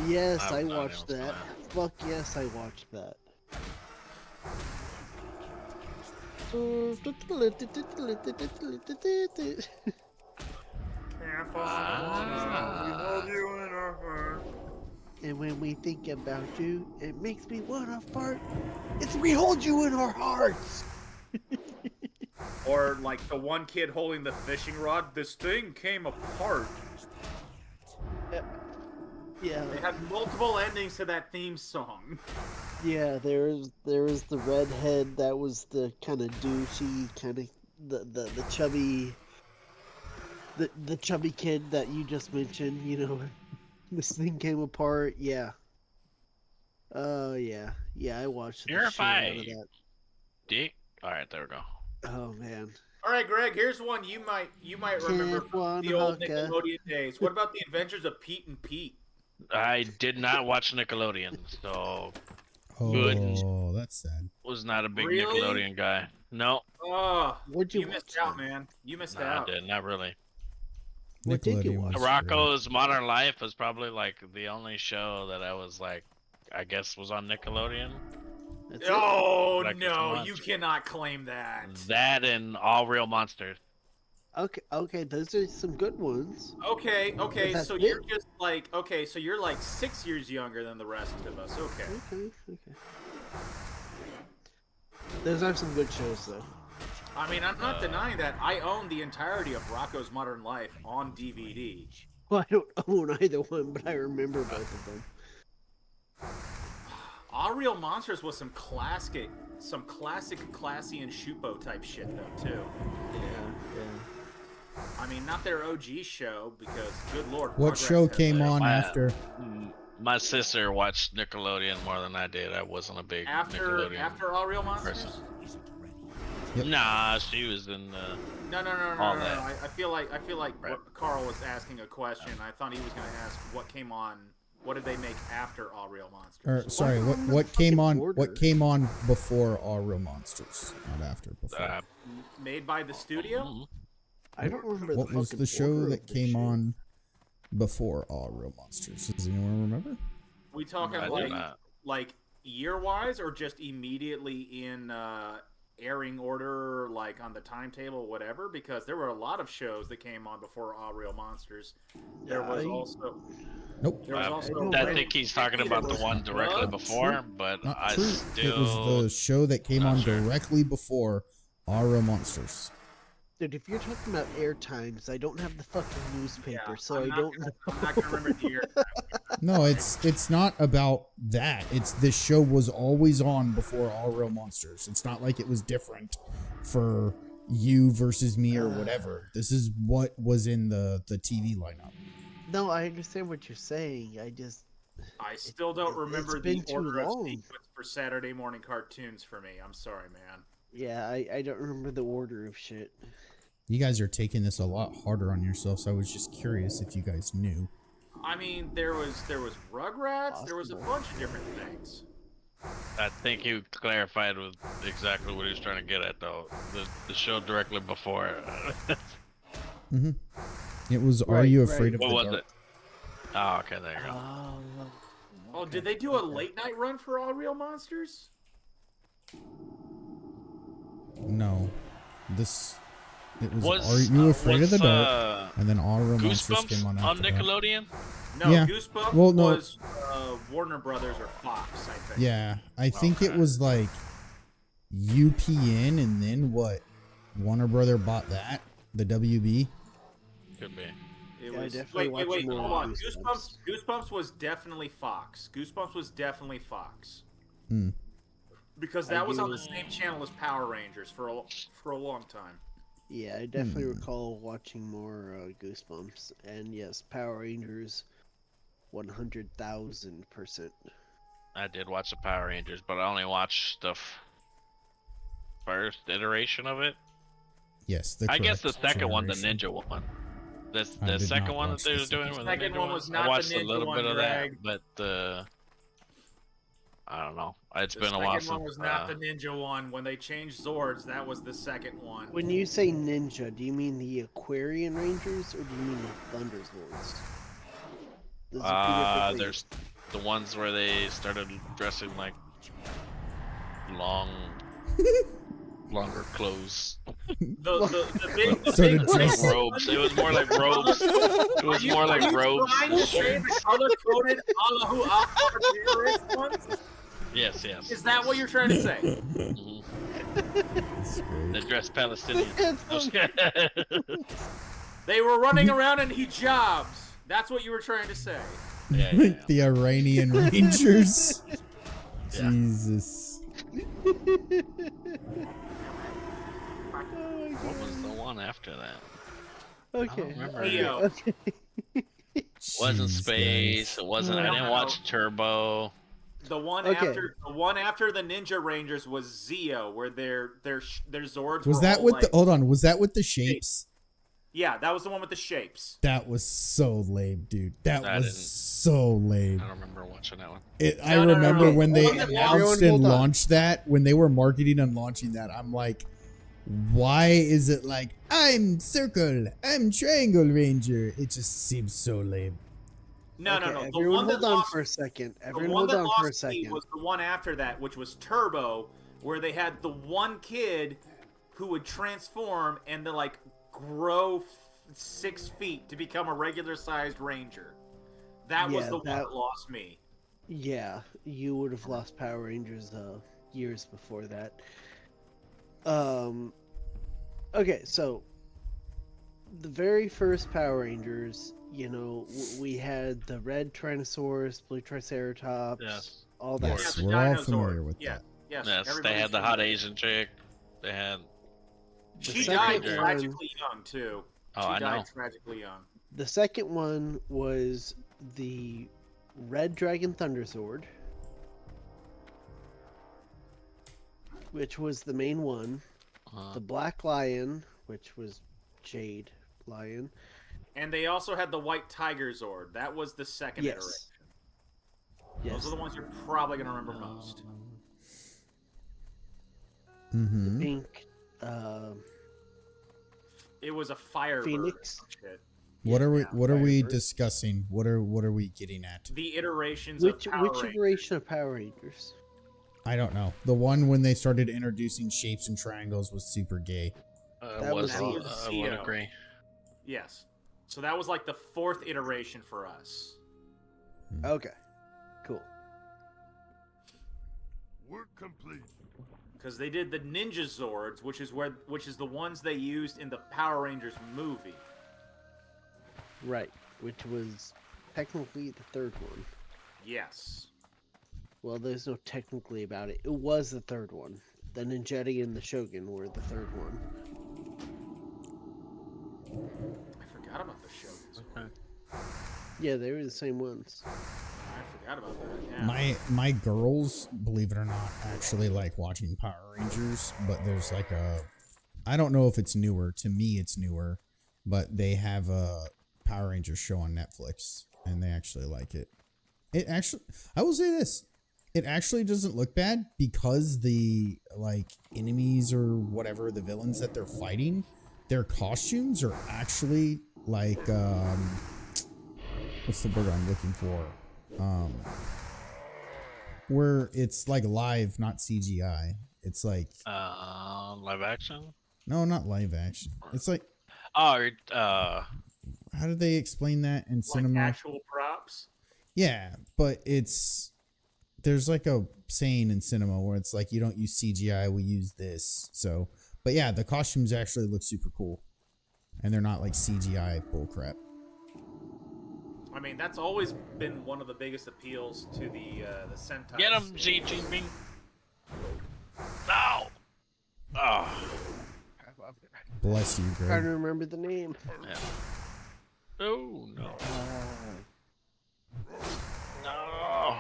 Yes, I I thought it watched was that. Fuck yes, I watched that. And when we think about you, it makes me wanna fart. It's we hold you in our hearts. Or like the one kid holding the fishing rod, this thing came apart. Yeah, They had multiple endings to that theme song. yeah. There was the redhead that was the kind of douchey, kind of the chubby, the chubby kid that you just mentioned. You know, this thing came apart. Yeah. Oh yeah, I watched the shit out of that. Dick. All right, there we go. Oh man. All right, Greg. Here's one you might remember Can't from one the old hooker. Nickelodeon days. What about the Adventures of Pete and Pete? I did not watch Nickelodeon, so Oh, that's sad. was not a big Really? Nickelodeon guy. No, Oh, What'd you missed watch out, then? man. You missed I out. did not really. What did you Nickelodeon watch? was Rocco's Modern Life was probably like the only show that I was like, I guess was on Nickelodeon. That's it? Oh Like it's no, monster. you cannot claim that. That and All Real Monsters. Okay, those are some good ones. Okay, that's so it? you're just like so you're like 6 years younger than the rest of us. Okay. Okay. Those are some good shows, though. I mean, I'm not denying that. I own the entirety of Rocco's Modern Life on DVD. Well, I don't own either one, but I remember both of them. All Real Monsters was some classic Classy and Shupo type shit though too. Yeah. I mean, not their OG show because good lord. What Rugrats show has came a- on Wow. after? My sister watched Nickelodeon more than I did. I wasn't a big after Nickelodeon All Real Monsters? person. Yep. Nah, she was in. No. All that. I feel like Right. Carl was asking a question. I thought he was going to ask what came on. What did they make after All Real Monsters? Or sorry, What what came on? order? What came on before All Real Monsters? Not after. Before. Made by the studio? I don't remember What the was fucking the show order that of this came shit. on before All Real Monsters? Does anyone remember? We talking I do not. like year wise or just immediately in airing order, like on the timetable, whatever? Because there were a lot of shows that came on before All Real Monsters. There was also Nope. there was I also I think he's talking about the one directly before, but Not I true. still. It was the show that came Not on sure. directly before All Real Monsters. Dude, if you're talking about air times, I don't have the fucking newspaper, Yeah, so I'm I not don't gonna- know. I'm not gonna remember the year. No, it's not about that. It's this show was always on before All Real Monsters. It's not like it was different for you versus me or whatever. This is what was in the TV lineup. No, I understand what you're saying. I still don't remember It's been the too order of long. sequence for Saturday morning cartoons for me. I'm sorry, man. Yeah, I don't remember the order of shit. You guys are taking this a lot harder on yourselves. I was just curious if you guys knew. I mean, there was Rugrats. There was a Possible. bunch of different things. I think he clarified with exactly what he was trying to get at, though. The show directly before. It was Are Right, You right. Afraid of What the was Dark? it? Oh, okay, there you go. Oh, did they do a late night run for All Real Monsters? No. It was, Was Are You Afraid of the Dark? uh, And then All Real Monsters Goosebumps came on on after that. Nickelodeon? No, Yeah. Goosebumps Well, no. was Warner Brothers or Fox, I think. Yeah, I think it was like UPN, and then what? Warner Brother bought that, the WB. Could be. It Yeah, I was. definitely Wait, watched more hold of on. Goosebumps. Goosebumps was definitely Fox. Goosebumps was definitely Fox. Hmm. Because that was on the same channel as Power Rangers for a long time. Yeah, I definitely recall watching more Goosebumps, and yes, Power Rangers, 100,000%. I did watch the Power Rangers, but I only watched the first iteration of it. Yes, the I guess the correct second one, the generation. ninja one. The I did second not one that watch they the were doing second with the Second ninja one was not I the watched a ninja little one, bit of Greg. that, but I don't know. It's The been a while second one was since. not the ninja one. When they changed Zords, that was the second one. When you say ninja, do you mean the Aquarian Rangers, or do you mean the Thunder Zords? Those are two different There's the ones where they started dressing like longer clothes. The big, So did big dress- Robes. It was more like robes. It was more like robes. trying to say the color-coded Allahu Akbar terrorist ones? Yes, yes. Is that what you're trying to say? Mhm. That's great. They dress Palestinians. They were running around in hijabs. That's what you were trying to say. Yeah. The Iranian Rangers. Yeah. Jesus. What was the one after that? Okay. remember okay, Neo. okay. It wasn't Jeez, Space. guys. It wasn't. I didn't watch Turbo. The one Okay. after the Ninja Rangers was Zeo, where their Zords Was were that all with like, the? Hold on. Was that with the shapes? Yeah, that was the one with the shapes. That was so lame, dude. That I was didn't- so lame. I don't remember watching that one. I No, no, no, remember no. when they Hold on, announced everyone and hold on. launched that, when they were marketing and launching that, I'm like, why is it like, I'm circle, I'm triangle ranger? It just seems so lame. No, Okay, no, no. The everyone one that hold on lost, for a second. the Everyone one hold that on for a lost me second. was the one after that, which was Turbo, where they had the one kid who would transform and then like grow 6 feet to become a regular-sized ranger. That was Yeah, the one that- that lost me. Yeah, you would have lost Power Rangers years before that. Okay, so the very first Power Rangers, you know, we had the red Tyrannosaurus, blue Triceratops, Yes. all that. Yes, Yeah, the we're all dinosaur. familiar with Yeah. that. Yes, Yes, they everybody's had the hot familiar. Asian chick. They had. She second died one- tragically young too. Oh, She I died know. tragically young. The second one was the Red Dragon Thunder Sword, which was the main one. The Black Lion, which was Jade Lion. And they also had the White Tiger Zord. That was the second iteration. Yes. Those are the ones you're probably gonna remember most. Mm-hmm. Pink, It was a Firebird. Phoenix. Shit. What are we? Yeah, What are we Firebird. discussing? What are we getting at? The iterations Which of Power Rangers. iteration of Power Rangers? I don't know. The one when they started introducing shapes and triangles was super gay. That was I would Zeo. agree. Yes. So that was like the 4th iteration for us. Okay, cool. Work complete. Because they did the Ninja Zords, which is the ones they used in the Power Rangers movie. Right, which was technically the third one. Yes. Well, there's no technically about it. It was the third one. The Ninjetti and the Shogun were the third one. I forgot about the Shoguns. Yeah, they were the same ones. I forgot about that. Yeah. My girls, believe it or not, actually like watching Power Rangers, but there's like a, I don't know if it's newer. To me, it's newer, but they have a Power Rangers show on Netflix, and they actually like it. It actually, I will say this, it actually doesn't look bad because the like enemies or whatever, the villains that they're fighting, their costumes are actually like what's the word I'm looking for? where it's like live, not CGI. It's like live action. no, not live action. It's like Oh, how do they explain that in Like cinema? actual props. Yeah, but there's like a saying in cinema where it's like you don't use CGI, we use this. So, but yeah, the costumes actually look super cool, and they're not like CGI bullcrap. I mean, that's always been one of the biggest appeals to the Sentai. get him, Xi Jinping. No. Oh. Bless you, Trying Greg. to remember the name. Yeah. Oh no. No.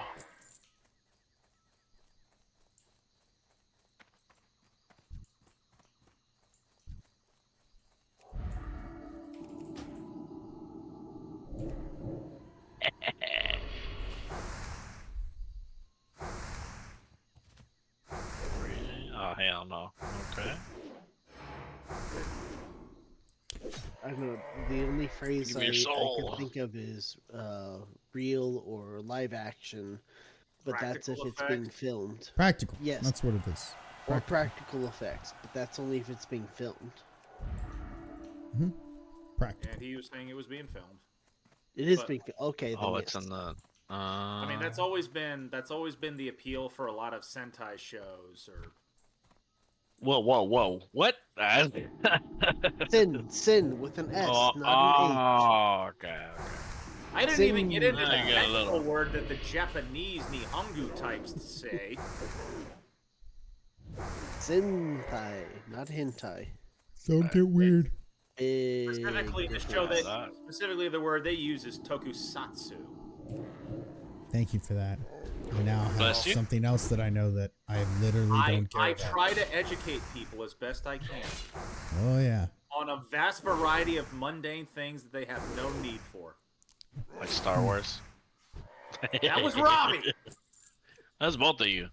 Oh hell no. Okay. I don't know. The only phrase Give me I your soul. can think of is real or live action, but that's if Practical it's being effect? filmed. Practical. Yes. That's what it is. Or practical effects, but that's only if it's being filmed. Practical. And he was saying it was being filmed. It is But- being okay. Then Oh, it's yes. in the. I mean, that's always been the appeal for a lot of Sentai shows. Or Whoa! What? Sin with an S, Oh, not an H. okay. I didn't even get into the I got a technical little- word that the Japanese Nihongo types say. Sentai, not hentai. Don't get weird. Big Specifically, to show that specifically the word they use is tokusatsu. Thank you for that. I now have Bless you. something else that I know that I literally don't care I about. try to educate people as best I can Oh yeah. on a vast variety of mundane things that they have no need for. Like Star Wars. That was Robbie. That's both of you.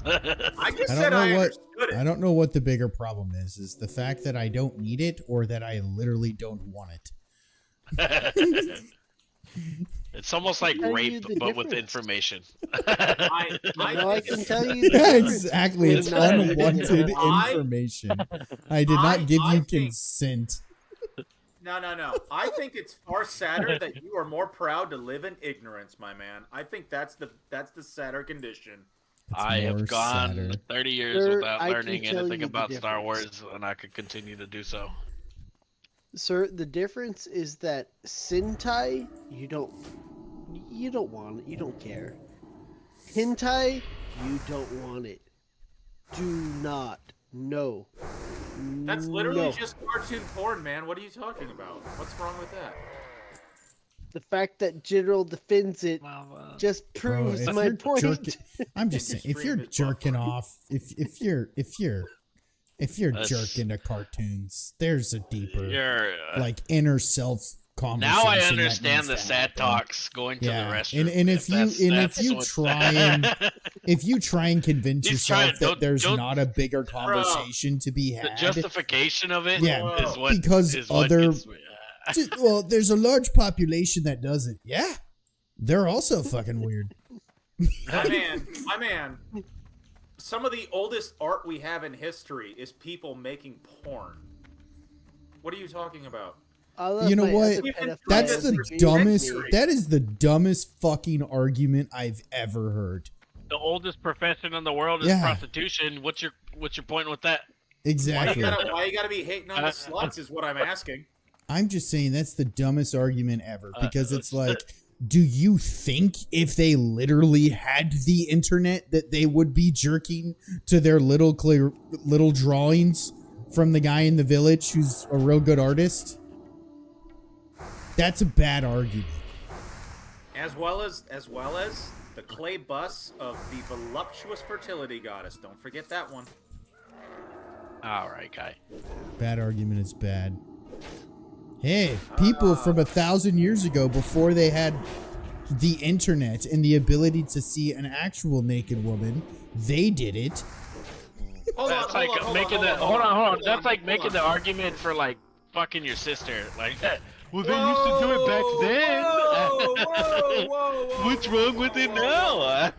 I just I said don't I know what understood it. I don't know what the bigger problem is the fact that I don't need it or that I literally don't want it. It's almost like Tell you rape, the but with difference. information. I No, I think can it's- tell you. The Yeah, difference. exactly. It's Not even unwanted I- information. I did not give I you think- consent. No. I think it's far sadder that you are more proud to live in ignorance, my man. I think that's the sadder condition. It's I more have gone sadder. 30 years Sir, without I can learning tell anything you the about Star difference. Wars, and I could continue to do so. Sir, the difference is that Sentai, you don't want it, you don't care. Hentai, you don't want it. Do not. No. That's literally No. just cartoon porn, man. What are you talking about? What's wrong with that? The fact that General defends it just Bro, proves if my you're point. jerking- I'm just saying, if you're Extreme is jerking buffering. off, if you're That's- jerking to cartoons, there's a deeper, You're, like inner self conversation. now I that understand needs the to sad happen. talks going to Yeah, the restroom. and if you what's- try and if you try and convince He's yourself trying- that don't- there's don't- not a bigger conversation to be the had, justification of it Yeah, is what because is what other- gets me. well, there's a large population that does it. Yeah, they're also fucking weird. My man. Some of the oldest art we have in history is people making porn. What are you talking about? I love You know my what? other We've been pedophiles That's the That's agreeing with dumbest. me. That is the dumbest fucking argument I've ever heard. The oldest profession in the world is Yeah. prostitution. What's your point with that? Exactly. Why you gotta be hating on the sluts is what I'm asking. I'm just saying that's the dumbest argument ever because it's like, do you think if they literally had the internet that they would be jerking to their little drawings from the guy in the village who's a real good artist? That's a bad argument. As well as the clay bust of the voluptuous fertility goddess. Don't forget that one. All right, guy. Bad argument is bad. Hey, people from 1,000 years ago, before they had the internet and the ability to see an actual naked woman, they did it. Hold That's like making the hold on. That's like making the argument for like fucking your sister. Like, well, they used to do it back then. Whoa, What's wrong with it now?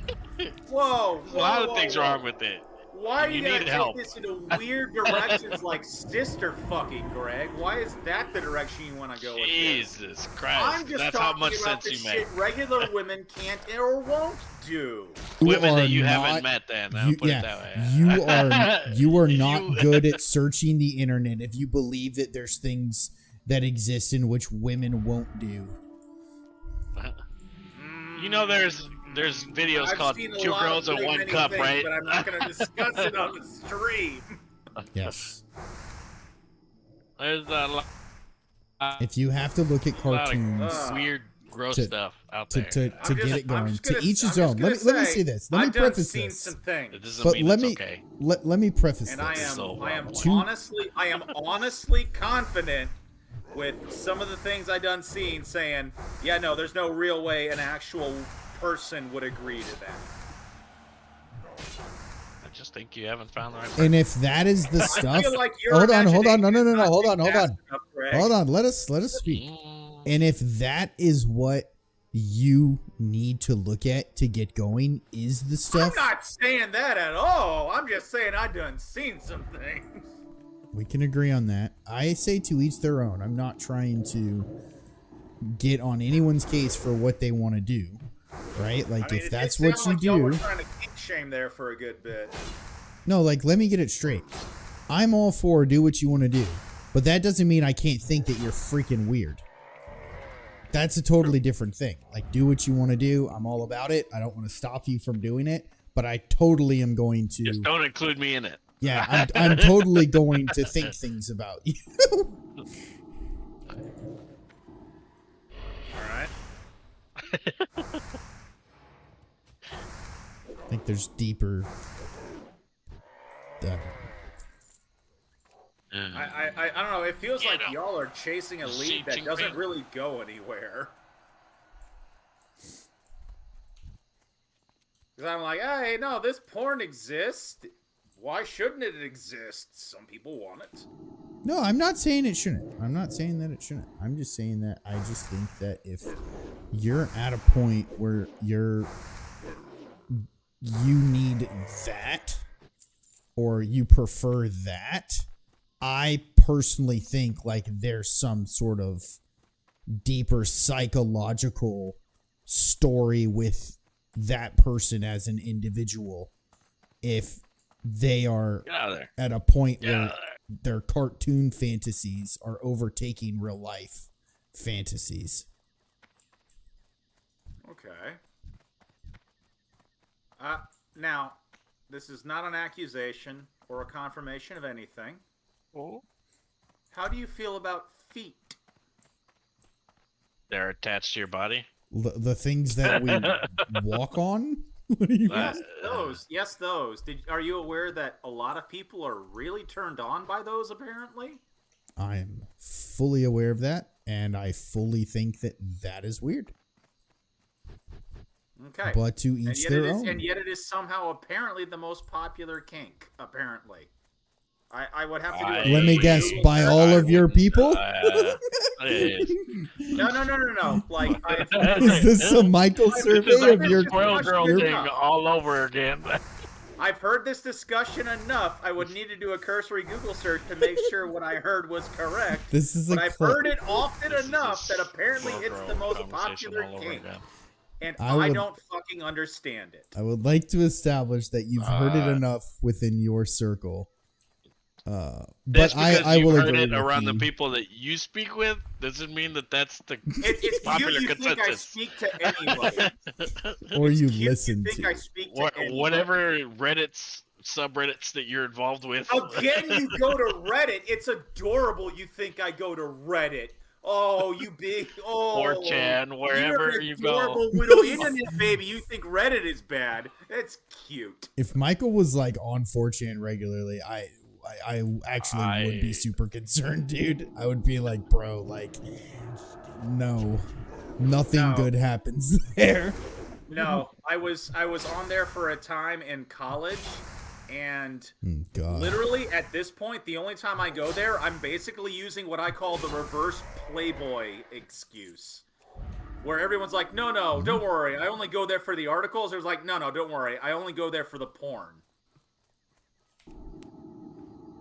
Whoa! There's a lot of things wrong with it. Why do You you gotta need take help. this into weird directions like sister fucking, Greg? Why is that the direction you want to go with this? Jesus Christ. I'm just That's how talking much about sense the you shit make. regular women can't or won't do. Women are that you not- haven't met, then. I'll put it that way. you are not You- good at searching the internet if you believe that there's things that exist in which women won't do. You know, there's videos I've called seen a Two lot Girls of and One many Cup, things, right? But I'm not going to discuss it on the stream. Yes. There's a lot If you have to look at cartoons of weird, gross to- stuff out to, there. to, to get it going, to each his I'm own. just Let me gonna say this. Let me I've done preface seen this. some It things, doesn't But mean let it's me okay. let me preface and this. So, I am Two- honestly confident with some of the things I done seen, saying, yeah, no, there's no real way an actual person would agree to that. I just think you haven't found the right And if that is the I stuff, feel like your hold on, no, imagination is not hold on, big enough, Greg. hold on. Let us speak. And if that is what you need to look at to get going, is the I'm stuff not saying that at all. I'm just saying I done seen some things. we can agree on that. I say to each their own. I'm not trying to get on anyone's case for what they want to do, right? Like I mean, if it that's did what sound you like y'all do. were trying to kink shame there for a good bit. No, like let me get it straight. I'm all for do what you want to do, but that doesn't mean I can't think that you're freaking weird. That's a totally different thing. Like do what you want to do. I'm all about it. I don't want to stop you from doing it, but I totally am going to. Just don't include me in it. Yeah, I'm totally going to think things about you. All right. I think there's deeper. I don't know. It feels like know. y'all are chasing a lead that doesn't really go anywhere. Because I'm like, hey, no, this porn exists. Why shouldn't it exist? Some people want it. No, I'm not saying it shouldn't. I'm not saying that it shouldn't. I'm just saying that I just think that if you're at a point where you need that or you prefer that, I personally think like there's some sort of deeper psychological story with that person as an individual if they are Get out of there. at a point Get out where of there. their cartoon fantasies are overtaking real life fantasies. Okay. Now, this is not an accusation or a confirmation of anything. Oh. How do you feel about feet? They're attached to your body. The things that we walk on. What do you mean? Yes, those. Yes, those. Are you aware that a lot of people are really turned on by those, apparently? I'm fully aware of that, and I fully think that that is weird. Okay. But to each their own. And yet it is somehow apparently the most popular kink, apparently. I would have to do a Let me guess, by all of your people? It is. No. Like, Is this a Michael survey of your... Spoiled girl your- thing all over again. I've heard this discussion enough. I would need to do a cursory Google search to make sure what I heard was correct. This is But a I've clip. heard it often This is enough that this apparently spoiled it's girl the most conversation popular all over kink. again. And I I would- don't fucking understand it. I would like to establish that you've heard it enough within your circle. But Just because I you've will heard agree it with around you. the people that you speak with doesn't mean that that's the It's popular you think I consensus. speak to anybody. Or you You listen think to. I speak to anybody. Whatever Reddit's subreddits that you're involved with. Again, you go to Reddit. It's adorable. You think I go to Reddit. Oh, you big. Oh. 4chan, wherever You're an you adorable go. little internet baby. You think Reddit is bad. That's cute. If Michael was like on 4chan regularly, I actually would be super concerned, dude. I would be like, bro, like, no, nothing good happens there. No, I was on there for a time in college, and God. literally at this point, the only time I go there, I'm basically using what I call the reverse Playboy excuse, where everyone's like, no, don't worry, I only go there for the articles. There's like, no, don't worry, I only go there for the porn.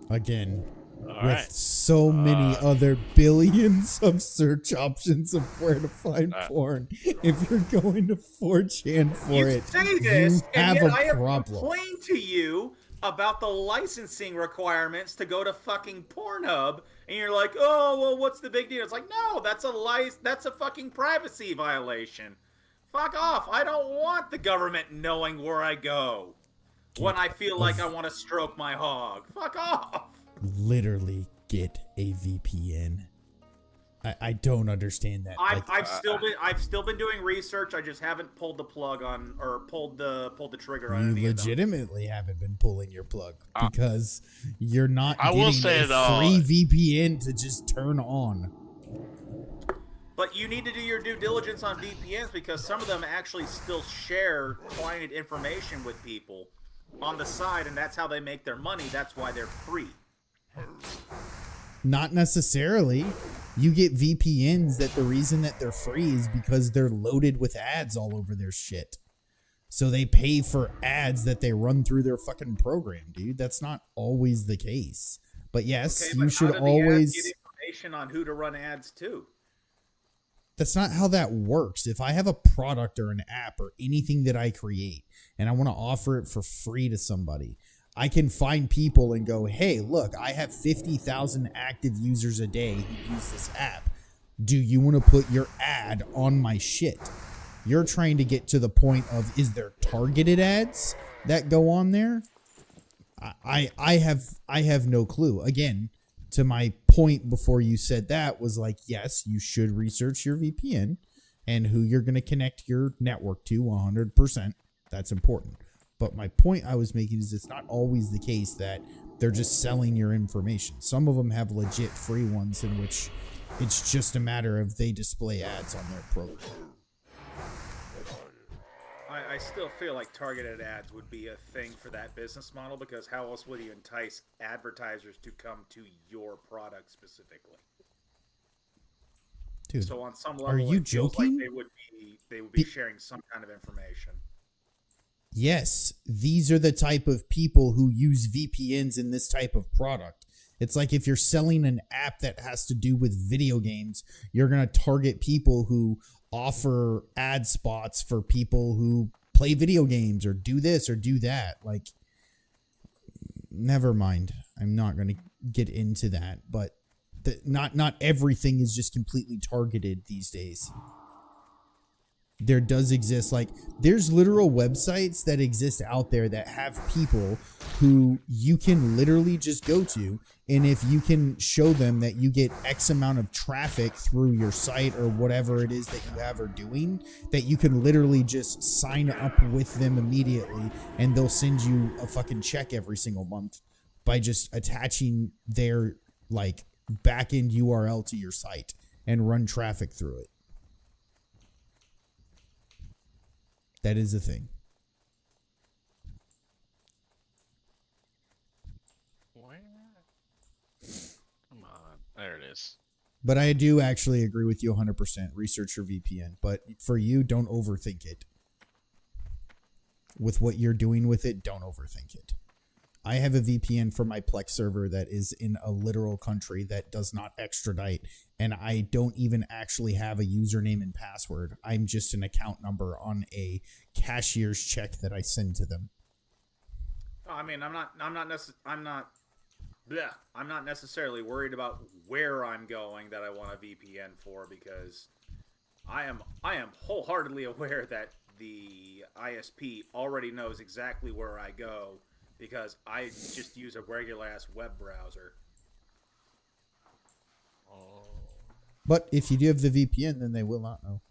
Again, All with right. so many other billions of search options of where to find porn, if you're going to 4chan for You it, say this, you and have yet a I have problem. complained to you about the licensing requirements to go to fucking Pornhub, and you're like, oh, well, what's the big deal? It's like, no, that's a fucking privacy violation. Fuck off. I don't want the government knowing where I go when I feel like I want to stroke my hog. Fuck off. Literally get a VPN. I don't understand that. I've still been doing research. I just haven't pulled the plug on, or pulled the trigger on any you of them. legitimately haven't been pulling your plug because you're not I getting will say a though, free VPN to just turn on. But you need to do your due diligence on VPNs because some of them actually still share client information with people on the side, and that's how they make their money. That's why they're free. Not necessarily. You get VPNs that the reason that they're free is because they're loaded with ads all over their shit. So they pay for ads that they run through their fucking program, dude. That's not always the case. But yes, Okay, you but should how do the always... ads get information on who to run ads to? That's not how that works. If I have a product or an app or anything that I create and I want to offer it for free to somebody, I can find people and go, hey, look, I have 50,000 active users a day who use this app. Do you want to put your ad on my shit? You're trying to get to the point of, is there targeted ads that go on there? I have no clue. Again, to my point before you said that was like, yes, you should research your VPN and who you're going to connect your network to 100%. That's important. But my point I was making is it's not always the case that they're just selling your information. Some of them have legit free ones in which it's just a matter of they display ads on their program. I still feel like targeted ads would be a thing for that business model because how else would you entice advertisers to come to your product specifically? Dude, so on some level, are you it feels joking? like they would be sharing some kind of information. Yes, these are the type of people who use VPNs in this type of product. It's like if you're selling an app that has to do with video games, you're going to target people who offer ad spots for people who play video games or do this or do that. Like, never mind. I'm not going to get into that, but not everything is just completely targeted these days. There does exist, like, there's literal websites that exist out there that have people who you can literally just go to, and if you can show them that you get X amount of traffic through your site or whatever it is that you have or doing, that you can literally just sign up with them immediately, and they'll send you a fucking check every single month by just attaching their, like, backend URL to your site and run traffic through it. That is a thing. Where? Come on. There it is. But I do actually agree with you 100%. Research your VPN. But for you, don't overthink it. With what you're doing with it, don't overthink it. I have a VPN for my Plex server that is in a literal country that does not extradite, and I don't even actually have a username and password. I'm just an account number on a cashier's check that I send to them. I mean, I'm not necessarily worried about where I'm going that I want a VPN for because I am wholeheartedly aware that the ISP already knows exactly where I go. Because I just use a regular-ass web browser. But if you do have the VPN, then they will not know.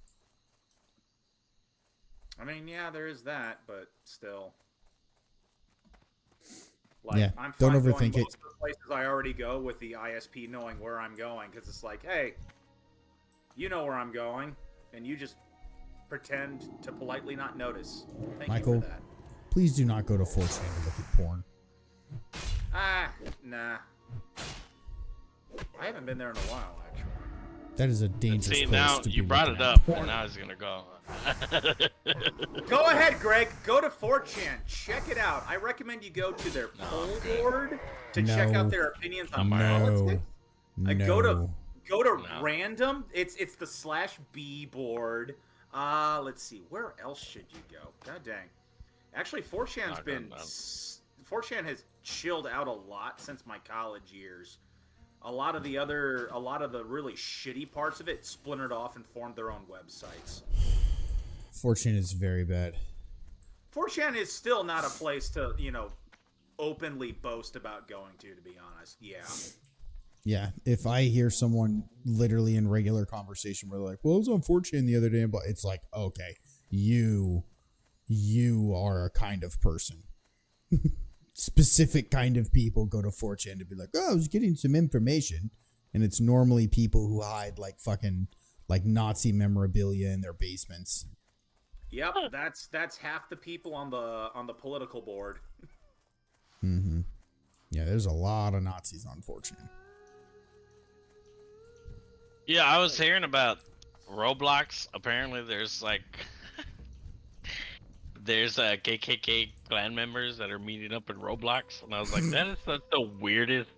I mean, yeah, there is that, but still. Like, Yeah, I'm don't fine going overthink it. most of the places I already go with the ISP knowing where I'm going. Because it's like, hey, you know where I'm going. And you just pretend to politely not notice. Thank Michael, you for that. please do not go to 4chan to look at porn. Nah. I haven't been there in a while, actually. That is a dangerous See, place now to you be brought looking it at up, porn. and now he's gonna go. Go ahead, Greg. Go to 4chan. Check it out. I recommend you go to their poll board to check out their opinions on politics. No. Go to random. It's the /B board. Let's see. Where else should you go? God dang. Actually, 4chan has chilled out a lot since my college years. A lot of the really shitty parts of it splintered off and formed their own websites. 4chan is very bad. 4chan is still not a place to, openly boast about going to be honest. Yeah. Yeah, if I hear someone literally in regular conversation where they're like, well, I was on 4chan the other day, but it's like, okay, you are a kind of person. Specific kind of people go to 4chan to be like, oh, I was getting some information. And it's normally people who hide like fucking like Nazi memorabilia in their basements. Yep, that's half the people on the political board. Mm-hmm. Yeah, there's a lot of Nazis on 4chan. Yeah, I was hearing about Roblox. Apparently, there's like there's KKK clan members that are meeting up in Roblox, and I was like, that is such the weirdest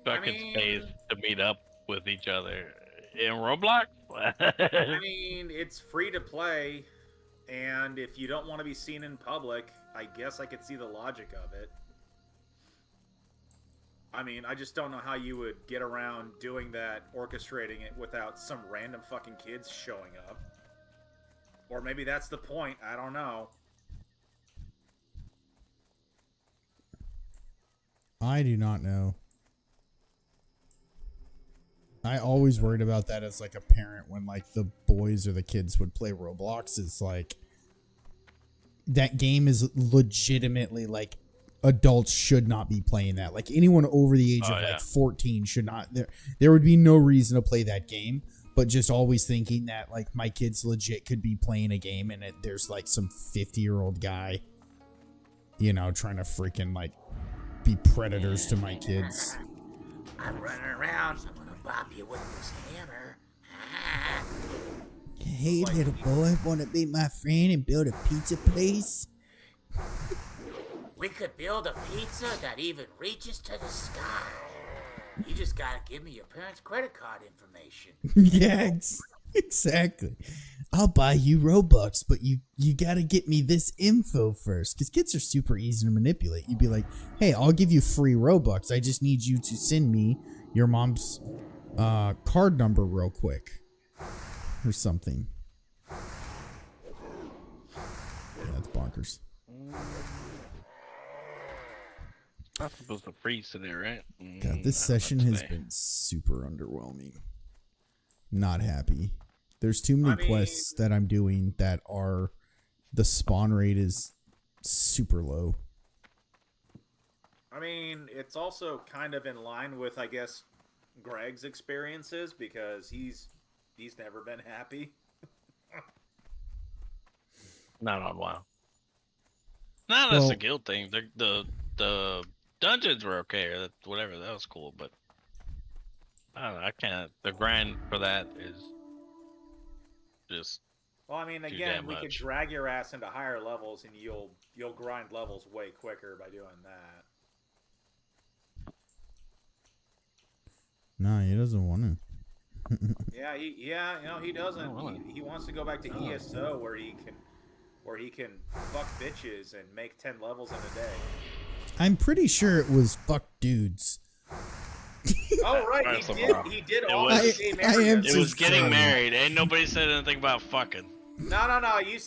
fucking space to meet up with each other in Roblox. I mean, it's free to play, and if you don't want to be seen in public, I guess I could see the logic of it. I mean, I just don't know how you would get around doing that, orchestrating it without some random fucking kids showing up. Or maybe that's the point. I don't know. I do not know. I always worried about that as like a parent when like the boys or the kids would play Roblox. It's like that game is legitimately like adults should not be playing that. Like anyone over the age of like 14 should not. There would be no reason to play that game. But just always thinking that like my kids legit could be playing a game and there's like some 50-year-old guy, trying to freaking like be predators to my kids. I'm running around. I'm gonna bop you with this hammer. Hey, little boy, want to be my friend and build a pizza place? We could build a pizza that even reaches to the sky. You just gotta give me your parents' credit card information. Yeah, exactly. I'll buy you Robux, but you gotta get me this info first. Because kids are super easy to manipulate. You'd be like, hey, I'll give you free Robux. I just need you to send me your mom's card number real quick. Or something. Yeah, that's bonkers. I'm supposed to freeze today, right? God, this session has been super underwhelming. Not happy. There's too many quests that I'm doing that are... The spawn rate is super low. I mean, it's also kind of in line with, I guess, Greg's experiences because he's never been happy. Not on WoW. No, that's a guild thing. The dungeons were okay, or whatever. That was cool, but I don't know. I can't. The grind for that is just. Well, I mean, again, we could drag your ass into higher levels, and you'll grind levels way quicker by doing that. No, he doesn't want to. Yeah, he doesn't. He wants to go back to ESO where he can fuck bitches and make 10 levels in a day. I'm pretty sure it was fuck dudes. Oh right, he did all the same areas. It was getting married. Ain't nobody said anything about fucking. No.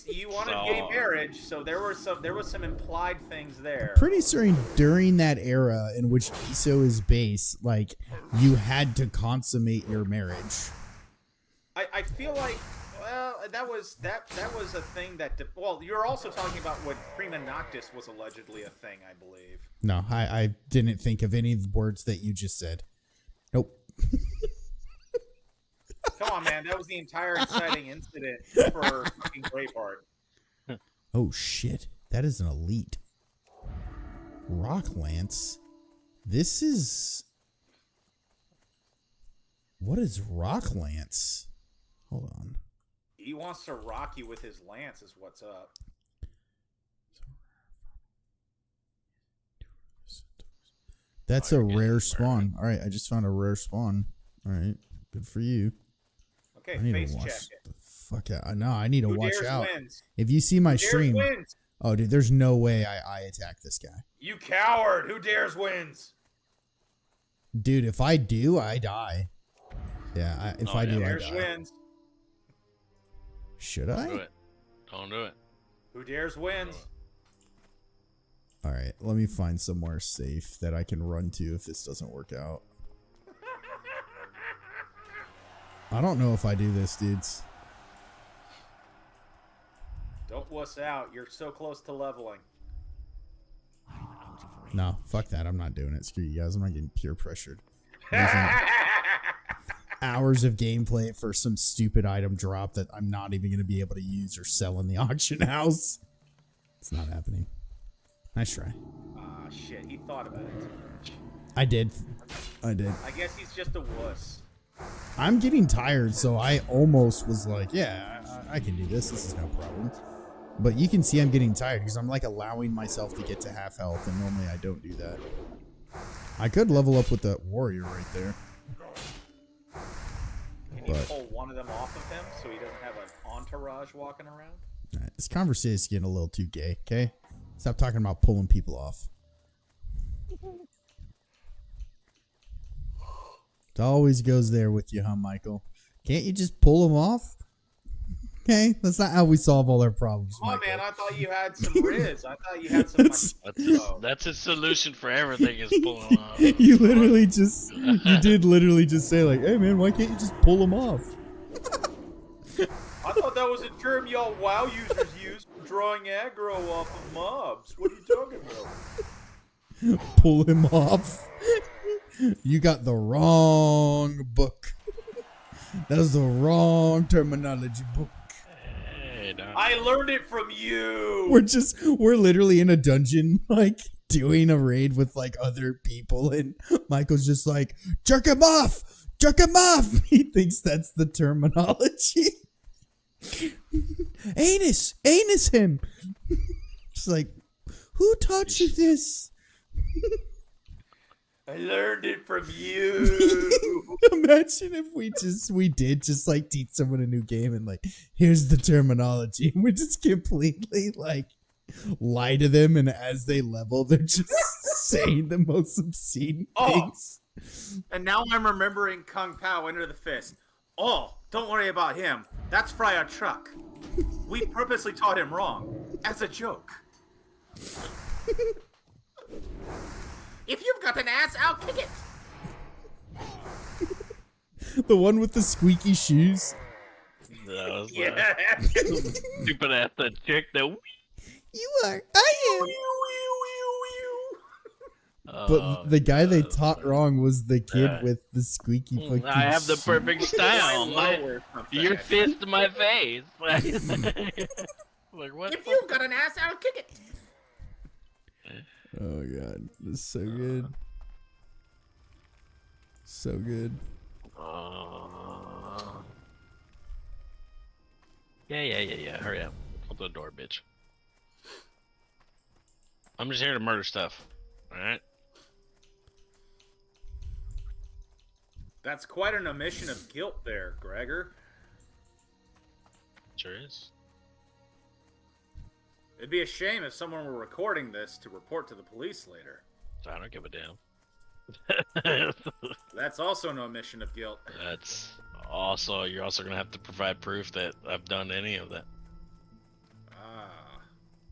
You wanted gay marriage, so there was some implied things there. Pretty certain during that era in which ESO is based, like you had to consummate your marriage. I feel like, well, that was a thing that. Well, you're also talking about when Prima Noctis was allegedly a thing, I believe. No, I didn't think of any of the words that you just said. Nope. Come on, man. That was the entire inciting incident for fucking Braveheart. Oh, shit. That is an elite. Rock Lance. This is... What is Rock Lance? Hold on. He wants to rock you with his lance is what's up. That's a rare spawn. All right, I just found a rare spawn. All right, good for you. Okay, I need face to watch check it. the fuck out. No, I need to Who watch dares out. wins? If you see my Who dares stream, wins? oh dude, there's no way I attack this guy. You coward! Who dares wins? Dude, if I do, I die. Yeah, if I do, I Dares die. wins. Should Don't I? do it. Don't do it. Who dares wins? All right, let me find somewhere safe that I can run to if this doesn't work out. I don't know if I do this, dudes. Don't wuss out. You're so close to leveling. No, fuck that. I'm not doing it. Screw you guys. I'm not getting peer pressured. Losing hours of gameplay for some stupid item drop that I'm not even going to be able to use or sell in the auction house. It's not happening. Nice try. Ah, shit. He thought about it. I did. I guess he's just a wuss. I'm getting tired, so I almost was like, yeah, I can do this. This is no problem. But you can see I'm getting tired because I'm like allowing myself to get to half health, and normally I don't do that. I could level up with that warrior right there. Can you pull one of them off of him so he doesn't have an entourage walking around? All right, this conversation is getting a little too gay, okay? Stop talking about pulling people off. It always goes there with you, huh, Michael? Can't you just pull them off? Okay, that's not how we solve all our problems. Come on, Michael. man. I thought you had some riz. I thought you had some. That's a solution for everything is pulling off. You literally just, you did literally just say like, hey man, why can't you just pull them off? I thought that was a term y'all WoW users use for drawing aggro off of mobs. What are you talking about? Pull him off. You got the wrong book. That was the wrong terminology book. Hey, don't. I learned it from you. We're literally in a dungeon, like doing a raid with like other people, and Michael's just like, jerk him off. He thinks that's the terminology. Anus him. It's like, who taught you this? I learned it from you. Imagine if we did just like teach someone a new game and like, here's the terminology. We just completely like lie to them, and as they level, they're just saying the most obscene things. And now I'm remembering Kung Pao Enter the Fist. Oh, don't worry about him. That's Friar Truck. We purposely taught him wrong. As a joke. If you've got an ass, I'll kick it. The one with the squeaky shoes. That was Yeah. stupid ass that chick that. You are. I am. But the guy they taught wrong was the kid with the squeaky fucking I have the perfect style. Your fist to my face. Like what? If you've got an ass, I'll kick it. Oh god, this is so good. So good. Yeah. Hurry up. Open the door, bitch. I'm just here to murder stuff. Alright? That's quite an omission of guilt there, Gregor. Sure is. It'd be a shame if someone were recording this to report to the police later. I don't give a damn. That's also an omission of guilt. That's also, you're also gonna have to provide proof that I've done any of that.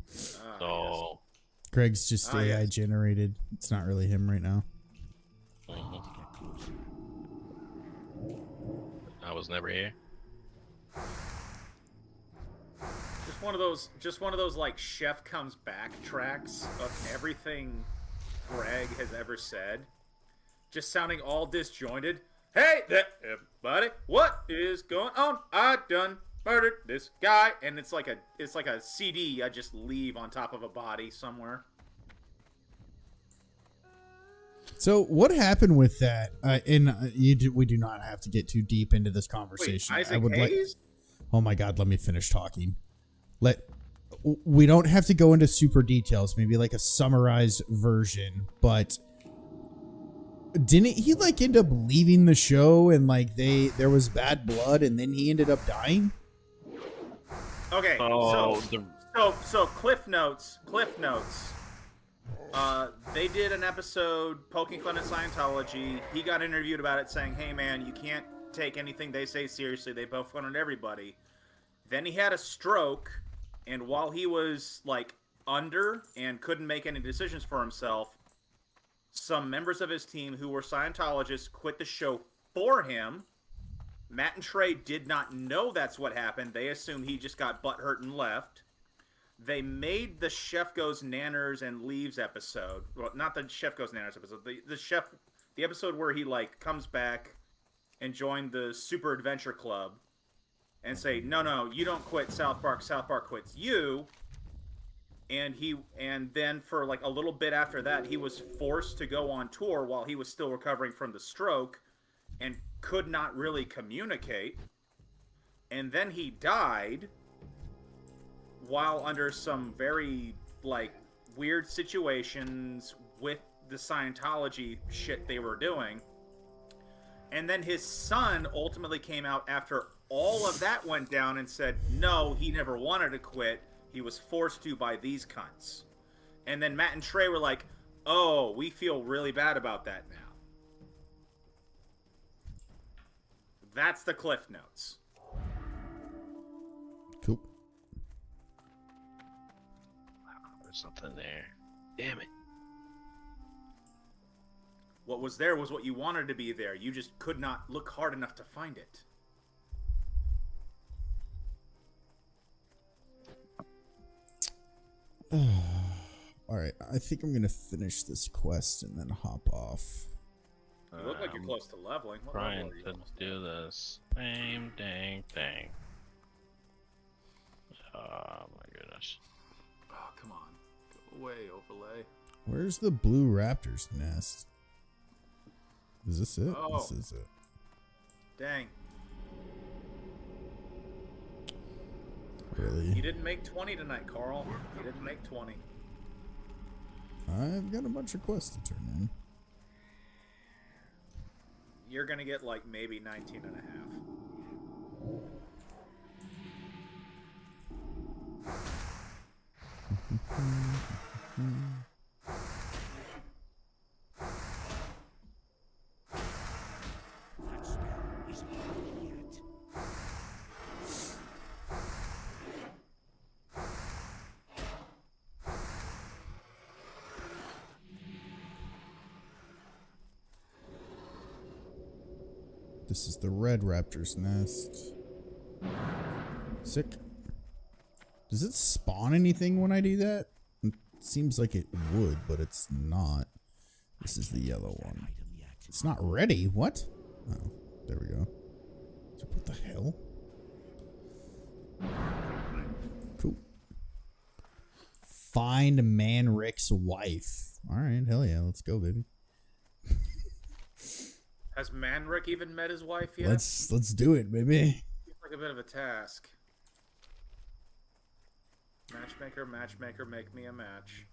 So, Greg's just AI yes. generated. It's not really him right now. I was never here. Just one of those like chef comes back tracks of everything Greg has ever said, just sounding all disjointed. Hey there, everybody, what is going on? I done murdered this guy, and it's like a CD I just leave on top of a body somewhere. So what happened with that? We do not have to get too deep into this conversation. Wait, Isaac I would Hayes? Oh my God, let me finish talking. We don't have to go into super details, maybe like a summarized version, but didn't he like end up leaving the show and like there was bad blood and then he ended up dying? Okay, Oh, so Cliff Notes. They did an episode poking fun at Scientology. He got interviewed about it, saying, "Hey man, you can't take anything they say seriously. They poke fun at everybody." Then he had a stroke, and while he was like under and couldn't make any decisions for himself, some members of his team who were Scientologists quit the show for him. Matt and Trey did not know that's what happened. They assumed he just got butthurt and left. They made the Chef Goes Nanners and Leaves episode. Well, not the Chef Goes Nanners episode. The episode where he like comes back and joined the Super Adventure Club and say, no, you don't quit South Park. South Park quits you. And then for like a little bit after that, he was forced to go on tour while he was still recovering from the stroke and could not really communicate. And then he died while under some very like weird situations with the Scientology shit they were doing. And then his son ultimately came out after all of that went down and said, no, he never wanted to quit. He was forced to by these cunts. And then Matt and Trey were like, oh, we feel really bad about that now. That's the Cliff Notes. Cool. there's something there. Damn it. What was there was what you wanted to be there. You just could not look hard enough to find it. Alright, I think I'm gonna finish this quest and then hop off. You look like you're close to leveling. What Trying level are you to almost do this same dang thing. Oh my goodness. at? Oh, come on. Go away, overlay. Where's the blue raptor's nest? Is this it? Oh. This is it. Dang. Really? You didn't make 20 tonight, Carl. You didn't make 20. I've got a bunch of quests to turn in. You're going to get like maybe 19 and a half. This is the red raptor's nest. Sick. Does it spawn anything when I do that? It seems like it would, but it's not. This is the yellow one. It's not ready. What? Oh, there we go. So what the hell? Cool. Find Manrick's wife. All right, hell yeah, let's go, baby. Has Manrick even met his wife yet? Let's do it, baby. Seems like a bit of a task. Matchmaker, matchmaker, make me a match.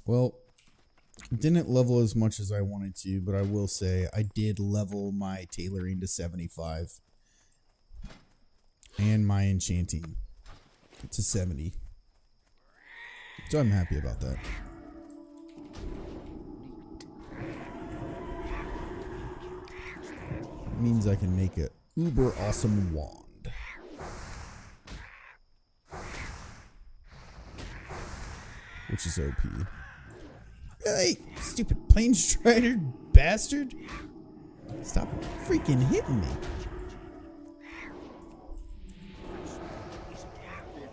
Well, didn't level as much as I wanted to, but I will say I did level my tailoring to 75 and my enchanting to 70. So I'm happy about that. It means I can make a uber awesome wand. Which is OP. Hey, stupid plane strider bastard. Stop freaking hitting me.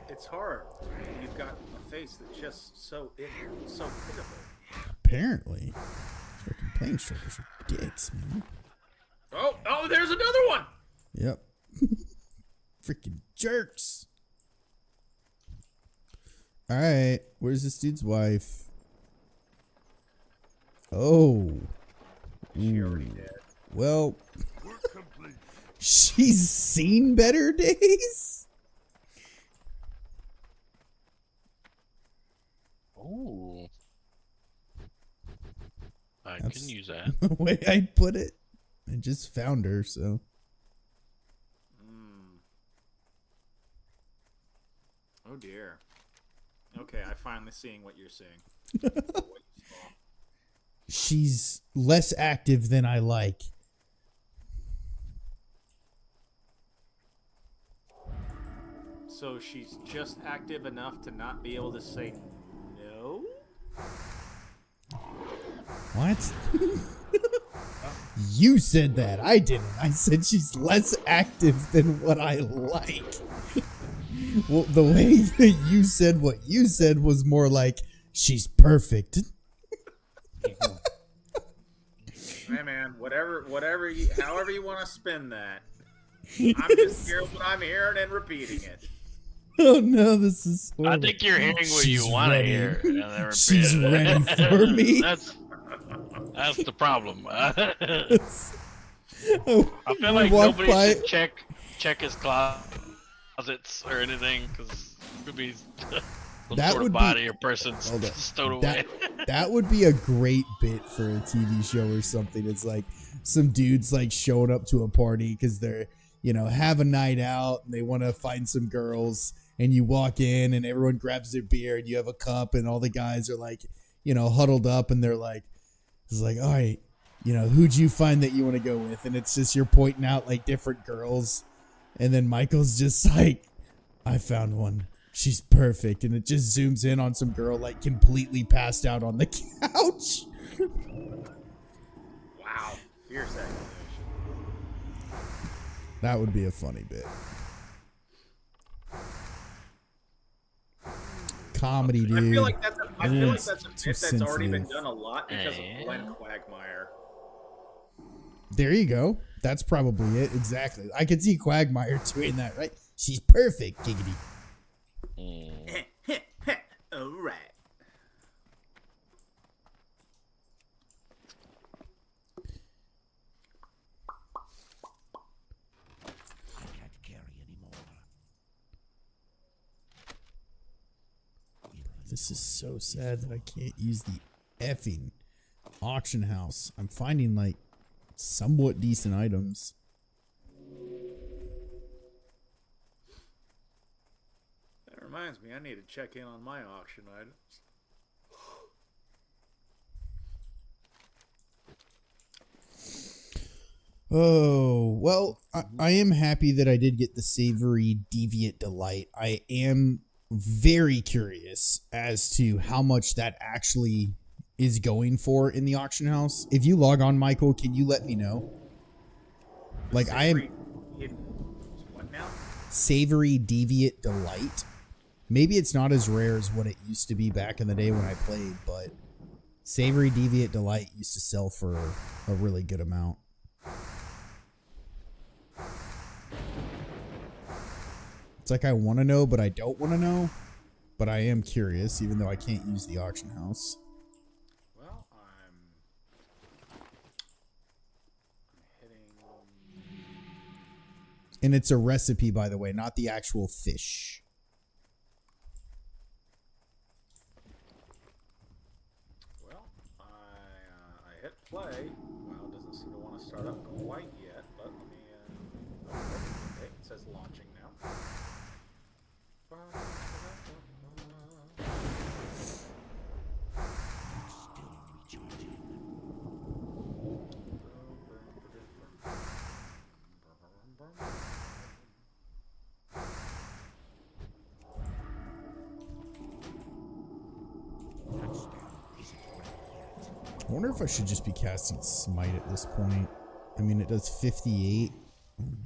It's hard. You've got a face that's just so pitiful. Apparently. Freaking plane strippers are dicks, man. Oh, there's another one! Yep. Freaking jerks. Alright, where's this dude's wife? Oh. She already did. Well, Work complete. she's seen better days? Ooh. I That's can use that. the way I'd put it. I just found her, so. Oh dear. Okay, I'm finally seeing what you're seeing. She's less active than I like. So she's just active enough to not be able to say no? What? You said that. I didn't. I said she's less active than what I like. Well, the way that you said what you said was more like she's perfect. Hey man, however you want to spin that. I'm just hearing what I'm hearing and repeating it. Oh no, this is I horrible. think you're hearing what She's you want to ready. hear. And then She's repeat it. ready for me. That's the problem. I Oh, feel like walk nobody by- should check his closets or anything because it could be some That sort would of be- body or person Hold on. stowed away. That would be a great bit for a TV show or something. It's like some dudes like showing up to a party because they're, have a night out and they want to find some girls, and you walk in and everyone grabs their beer and you have a cup and all the guys are like, huddled up and they're like, it's like, all right, who'd you find that you want to go with? And it's just you're pointing out like different girls, and then Michael's just like, I found one. She's perfect. And it just zooms in on some girl like completely passed out on the couch. Wow. Fierce accusation. That would be a funny bit. Comedy, dude. I feel like that's a Too bit that's already been sensitive. done a lot because of Glenn Quagmire. There you go. That's probably it. Exactly. I could see Quagmire doing that, right? She's perfect, giggity. All right. This is so sad that I can't use the effing auction house. I'm finding like somewhat decent items. That reminds me, I need to check in on my auction items. Oh, well, I am happy that I did get the Savory Deviant Delight. I am very curious as to how much that actually is going for in the auction house. If you log on, Michael, can you let me know? Like, I am... What now? Savory Deviant Delight. Maybe it's not as rare as what it used to be back in the day when I played, but Savory Deviant Delight used to sell for a really good amount. It's like I want to know, but I don't want to know. But I am curious, even though I can't use the auction house. Well, I'm hitting. And it's a recipe, by the way, not the actual fish. Well, I hit play. Well, it doesn't seem to want to start up quite yet, but let me. Okay, it says launching now. I wonder if I should just be casting Smite at this point. I mean, it does 58.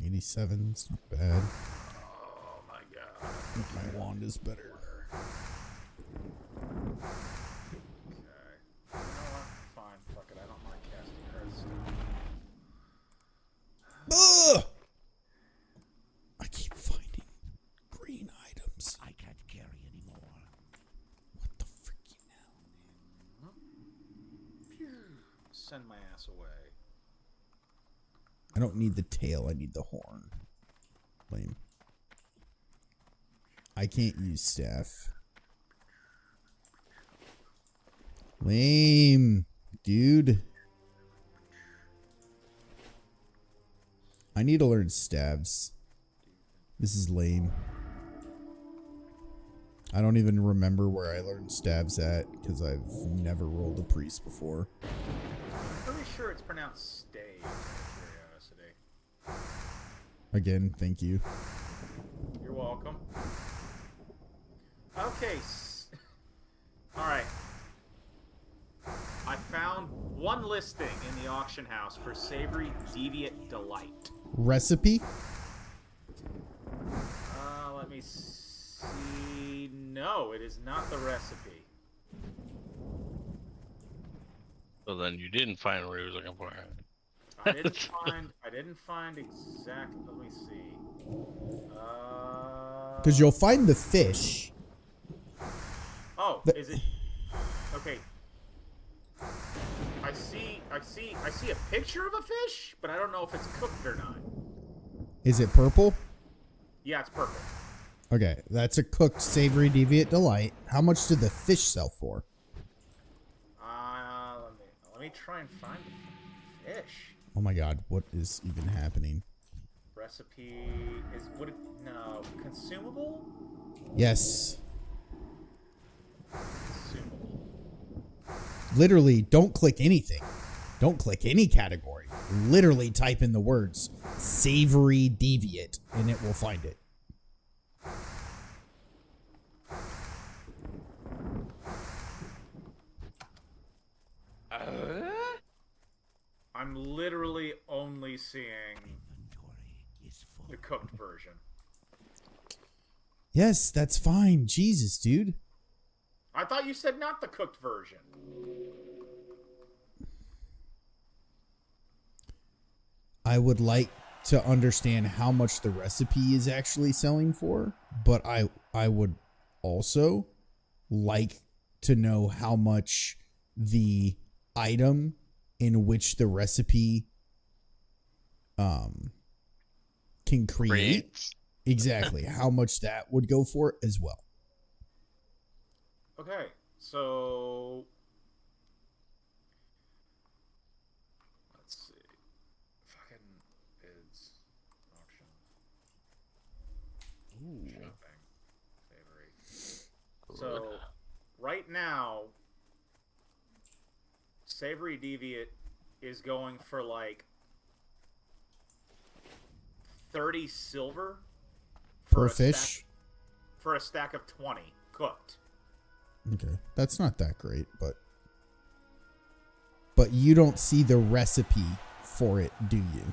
87. It's not bad. Oh my god. think my wand is better. Okay. You know what? Fine. Fuck it. I don't mind casting Earth. Ugh! I keep finding green items. I can't carry anymore. What the freaking hell? Send my ass away. I don't need the tail, I need the horn. Lame. I can't use staff. Lame, dude. I need to learn stabs. This is lame. I don't even remember where I learned stabs at because I've never rolled a priest before. I'm pretty sure it's pronounced stave, out of curiosity. Again, thank you. You're welcome. Okay. Alright. I found one listing in the auction house for Savory Deviant Delight. Recipe? Let me see. No, it is not the recipe. So then you didn't find what he was looking for. I didn't find exact. Let me see. Because you'll find the fish. Oh, is it? Okay. I see a picture of a fish, but I don't know if it's cooked or not. Is it purple? Yeah, it's purple. Okay, that's a cooked savory deviant delight. How much did the fish sell for? Let me try and find the fish. Oh my god, what is even happening? Recipe is no consumable? Yes. Consumable. Literally, don't click anything. Don't click any category. Literally type in the words savory deviant and it will find it. I'm literally only seeing the cooked version. Yes, that's fine. Jesus, dude. I thought you said not the cooked version. I would like to understand how much the recipe is actually selling for, but I would also like to know how much the item in which the recipe can create exactly how much that would go for as well. Okay, so let's see. Fucking bids, auction, shopping, savory. So right now, Savory Deviant is going for like 30 silver Per fish? for a stack of 20 cooked. Okay. That's not that great, but you don't see the recipe for it, do you?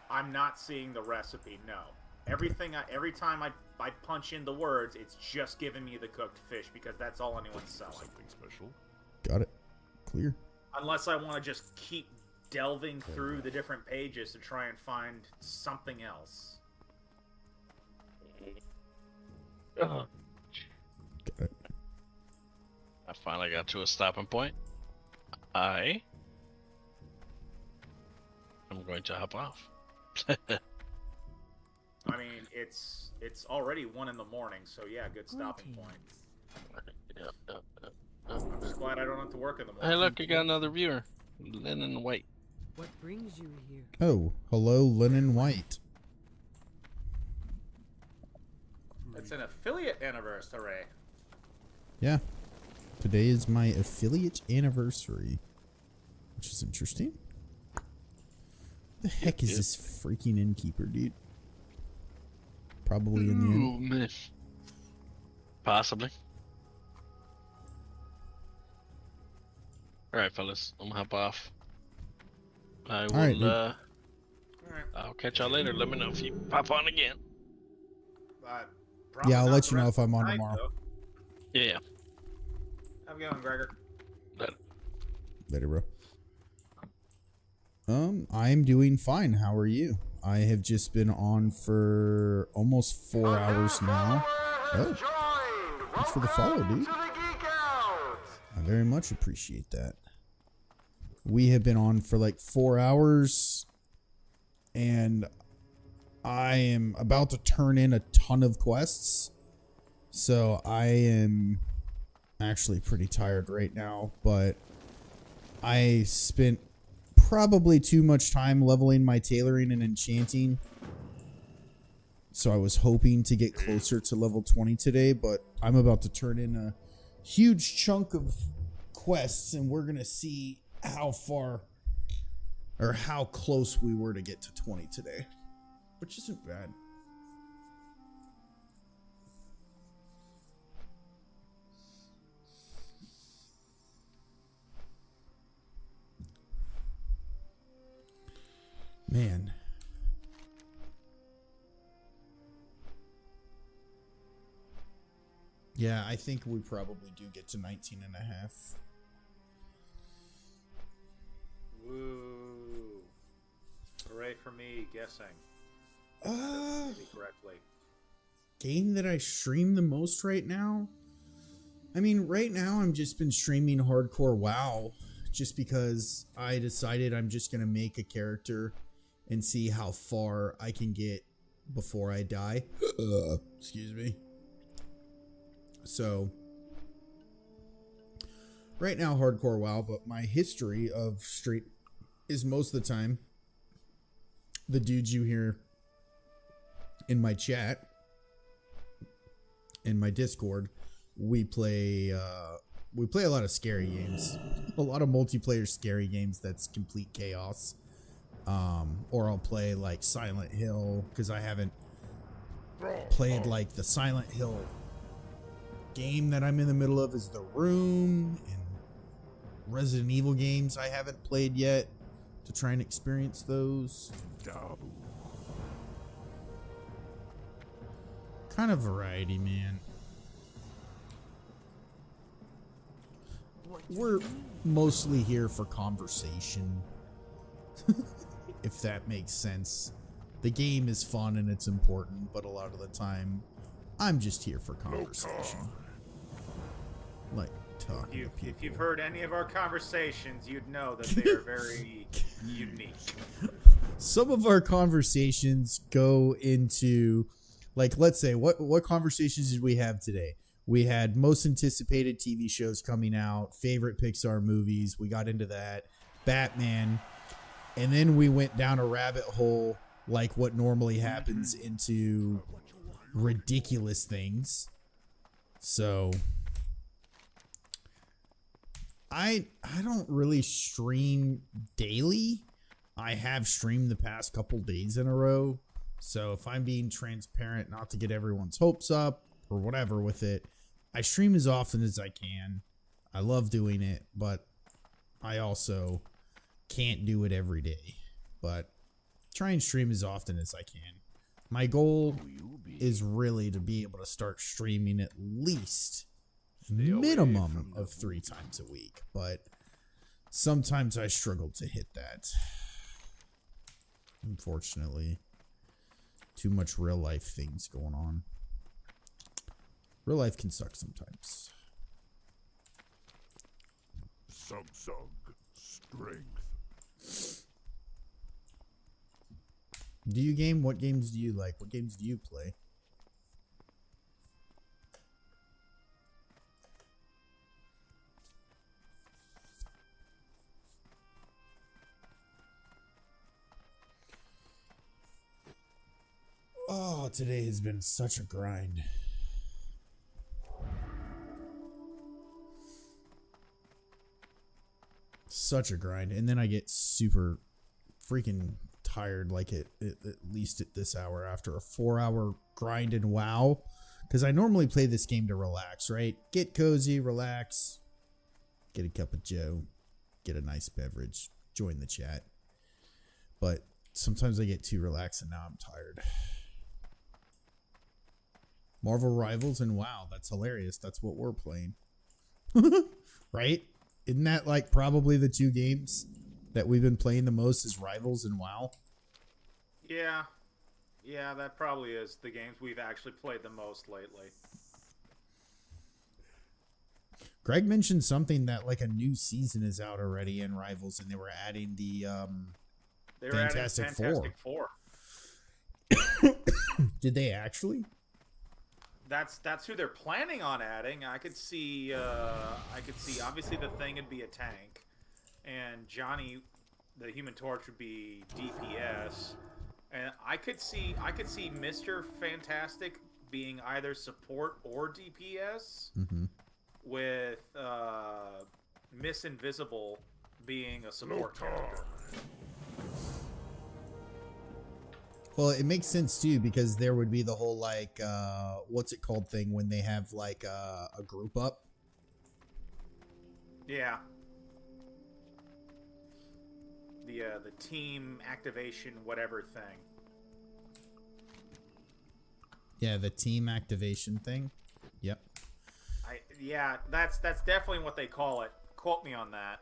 I'm not seeing the recipe, no. Every time I punch in the words, it's just giving me the cooked fish because that's all anyone's selling. Something special. Got it. Clear. Unless I want to just keep delving through the different pages to try and find something else. Got it. I finally got to a stopping point. I am going to hop off. I mean, it's already 1 in the morning, so yeah, good stopping point. I'm just glad I don't have to work in the morning. Hey, look, I got another viewer. Linen White. What brings you here? Oh, hello, Linen White. It's an affiliate anniversary. Yeah. Today is my affiliate anniversary, which is interesting. The heck is this freaking innkeeper, dude? Probably in the end. Man. Possibly. Alright, fellas. I'm gonna hop off. I will, Alright, dude. Alright. I'll catch y'all later. Let me know if you pop on again. Bye. Probably Yeah, I'll not let the you know rest if I'm of on the night, tomorrow. though. Yeah. Have a good one, Gregor. But Later, bro. I'm doing fine. How are you? I have just been on for almost 4 hours now. Oh, thanks for the follow, dude. I very much appreciate that. We have been on for like 4 hours, and I am about to turn in a ton of quests. So I am actually pretty tired right now, but I spent probably too much time leveling my tailoring and enchanting. So I was hoping to get closer to level 20 today, but I'm about to turn in a huge chunk of quests, and we're going to see how far or how close we were to get to 20 today, which isn't bad. Man. Yeah, I think we probably do get to 19 and a half. Woo. Hooray for me, guessing. Correctly. Game that I stream the most right now? I mean, right now I'm just been streaming hardcore WoW just because I decided I'm just going to make a character and see how far I can get before I die. Excuse me. So, right now hardcore WoW, but my history of stream is most of the time the dudes you hear in my chat, in my Discord, we play a lot of scary games, a lot of multiplayer scary games that's complete chaos. Or I'll play like Silent Hill, because I haven't played like the Silent Hill game that I'm in the middle of is The Room, and Resident Evil games I haven't played yet to try and experience those. Kind of variety, man. We're mostly here for conversation. If that makes sense. The game is fun and it's important, but a lot of the time, I'm just here for conversation. Like talking to people. If you've heard any of our conversations, you'd know that they are very unique. Some of our conversations go into, like, let's say, what conversations did we have today? We had most anticipated TV shows coming out, favorite Pixar movies. We got into that. Batman. And then we went down a rabbit hole, like what normally happens, into ridiculous things. So I don't really stream daily. I have streamed the past couple days in a row. So if I'm being transparent, not to get everyone's hopes up or whatever with it, I stream as often as I can. I love doing it, but I also can't do it every day. But try and stream as often as I can. My goal is really to be able to start streaming at least minimum of 3 times a week, but sometimes I struggle to hit that. Unfortunately, too much real life things going on. Real life can suck sometimes. Samsung strength. Do you game? What games do you like? What games do you play? Oh, today has been such a grind. Such a grind. And then I get super freaking tired, like at least at this hour, after a 4-hour grind in WoW. Because I normally play this game to relax, right? Get cozy, relax, get a cup of joe, get a nice beverage, join the chat. But sometimes I get too relaxed and now I'm tired. Marvel Rivals and WoW. That's hilarious. That's what we're playing. Right? Isn't that like probably the two games that we've been playing the most is Rivals and WoW? Yeah. Yeah, that probably is the games we've actually played the most lately. Greg mentioned something that like a new season is out already in Rivals, and they were adding the Fantastic Four. Did they actually? That's who they're planning on adding. I could see obviously the Thing would be a tank, and Johnny, the Human Torch, would be DPS, and I could see Mr. Fantastic being either support or DPS, with Miss Invisible being a support character. Well, it makes sense too because there would be the whole like what's it called thing when they have like a group up. Yeah. The team activation whatever thing. Yeah, the team activation thing. Yep. Yeah, that's definitely what they call it. Quote me on that.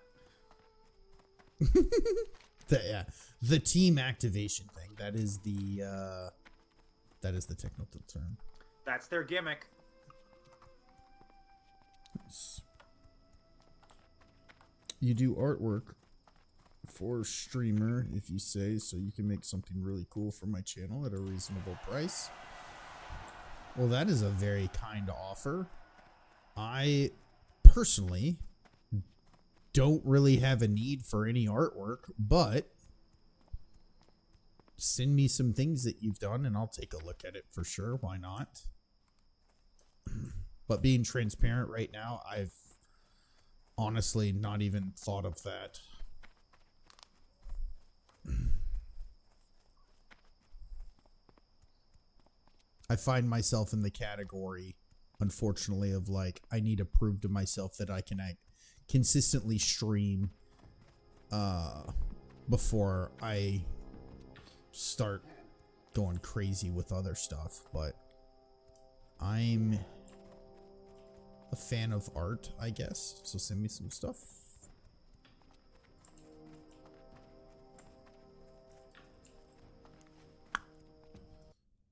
The team activation thing. That is the technical term. That's their gimmick. You do artwork for streamer, if you say, so you can make something really cool for my channel at a reasonable price. Well, that is a very kind offer. I personally don't really have a need for any artwork, but send me some things that you've done and I'll take a look at it for sure. Why not? But being transparent right now, I've honestly not even thought of that. I find myself in the category, unfortunately, of like, I need to prove to myself that I can consistently stream before I start going crazy with other stuff. But I'm a fan of art, I guess, so send me some stuff.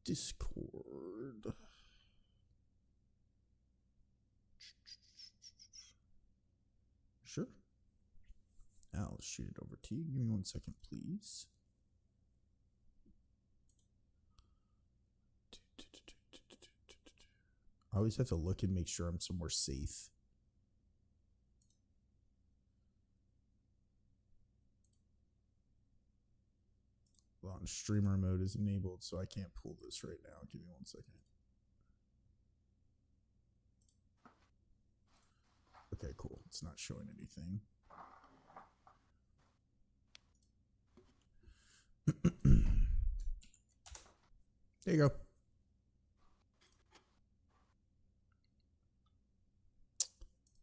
Discord. Sure. I'll shoot it over to you. Give me 1 second, please. I always have to look and make sure I'm somewhere safe. Hold on, streamer mode is enabled, so I can't pull this right now. Give me 1 second. Okay, cool. It's not showing anything. There you go.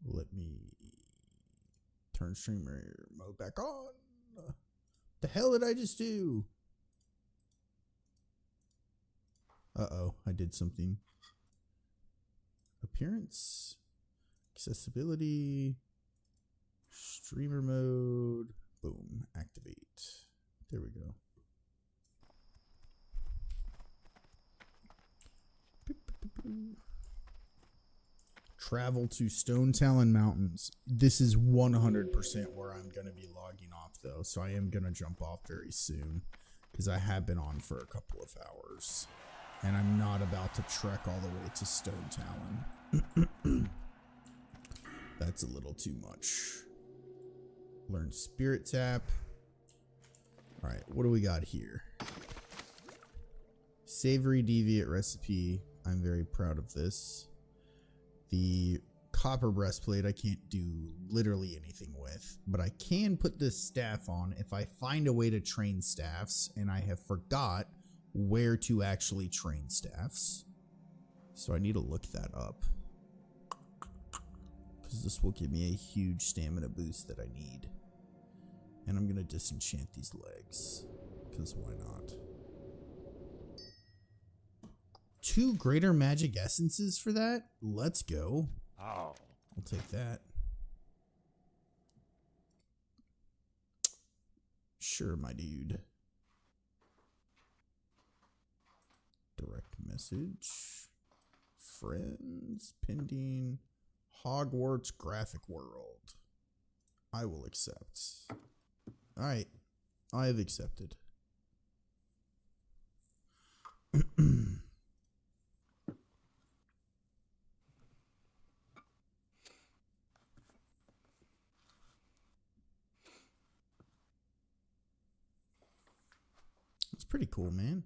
Let me turn streamer mode back on. The hell did I just do? Uh-oh, I did something. Appearance, accessibility, streamer mode, boom, activate. There we go. Travel to Stone Talon Mountains. This is 100% where I'm going to be logging off, though, so I am going to jump off very soon because I have been on for a couple of hours, and I'm not about to trek all the way to Stone Talon. That's a little too much. Learn Spirit Tap. All right, what do we got here? Savory Deviate Recipe. I'm very proud of this. The copper breastplate I can't do literally anything with, but I can put this staff on if I find a way to train staffs, and I have forgot where to actually train staffs. So I need to look that up, because this will give me a huge stamina boost that I need. And I'm going to disenchant these legs, because why not? 2 greater magic essences for that? Let's go. How? I'll take that. Sure, my dude. Direct message. Friends. Pending. Hogwarts graphic world. I will accept. Alright. I have accepted. It's pretty cool, man.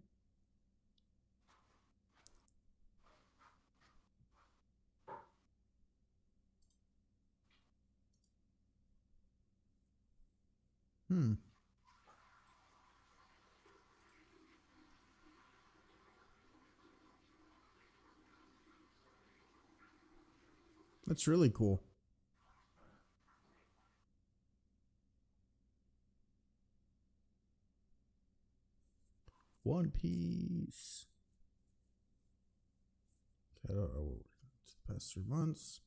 That's really cool. One Piece. Past 3 months.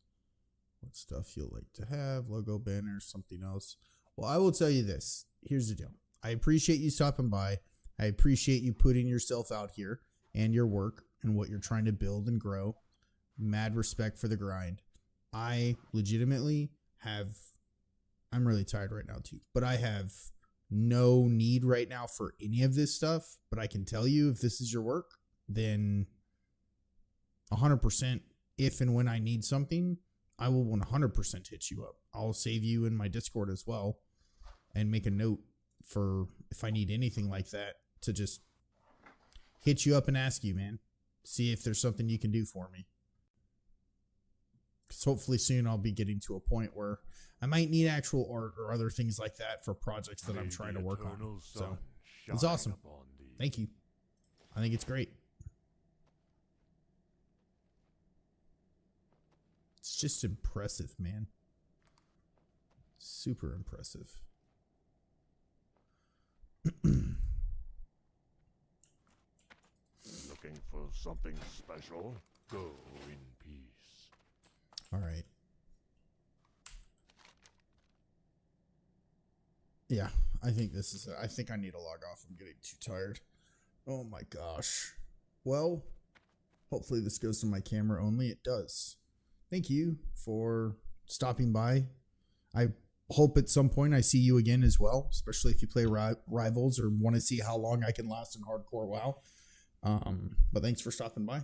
What stuff you'll like to have? Logo, banners, something else. Well, I will tell you this. Here's the deal. I appreciate you stopping by. I appreciate you putting yourself out here and your work and what you're trying to build and grow. Mad respect for the grind. I legitimately have, I'm really tired right now too, but I have no need right now for any of this stuff. But I can tell you, if this is your work, then 100%, if and when I need something, I will 100% hit you up. I'll save you in my Discord as well and make a note for if I need anything like that to just hit you up and ask you, man. See if there's something you can do for me. Because hopefully soon I'll be getting to a point where I might need actual art or other things like that for projects that I'm trying to work on. So it's awesome. Thank you. I think it's great. It's just impressive, man. Super impressive. Looking for something special? Go in peace. All right. Yeah, I think this is I think I need to log off. I'm getting too tired. Oh my gosh. Well, hopefully this goes to my camera only. It does. Thank you for stopping by. I hope at some point I see you again as well, especially if you play Rivals or want to see how long I can last in hardcore WoW. But thanks for stopping by.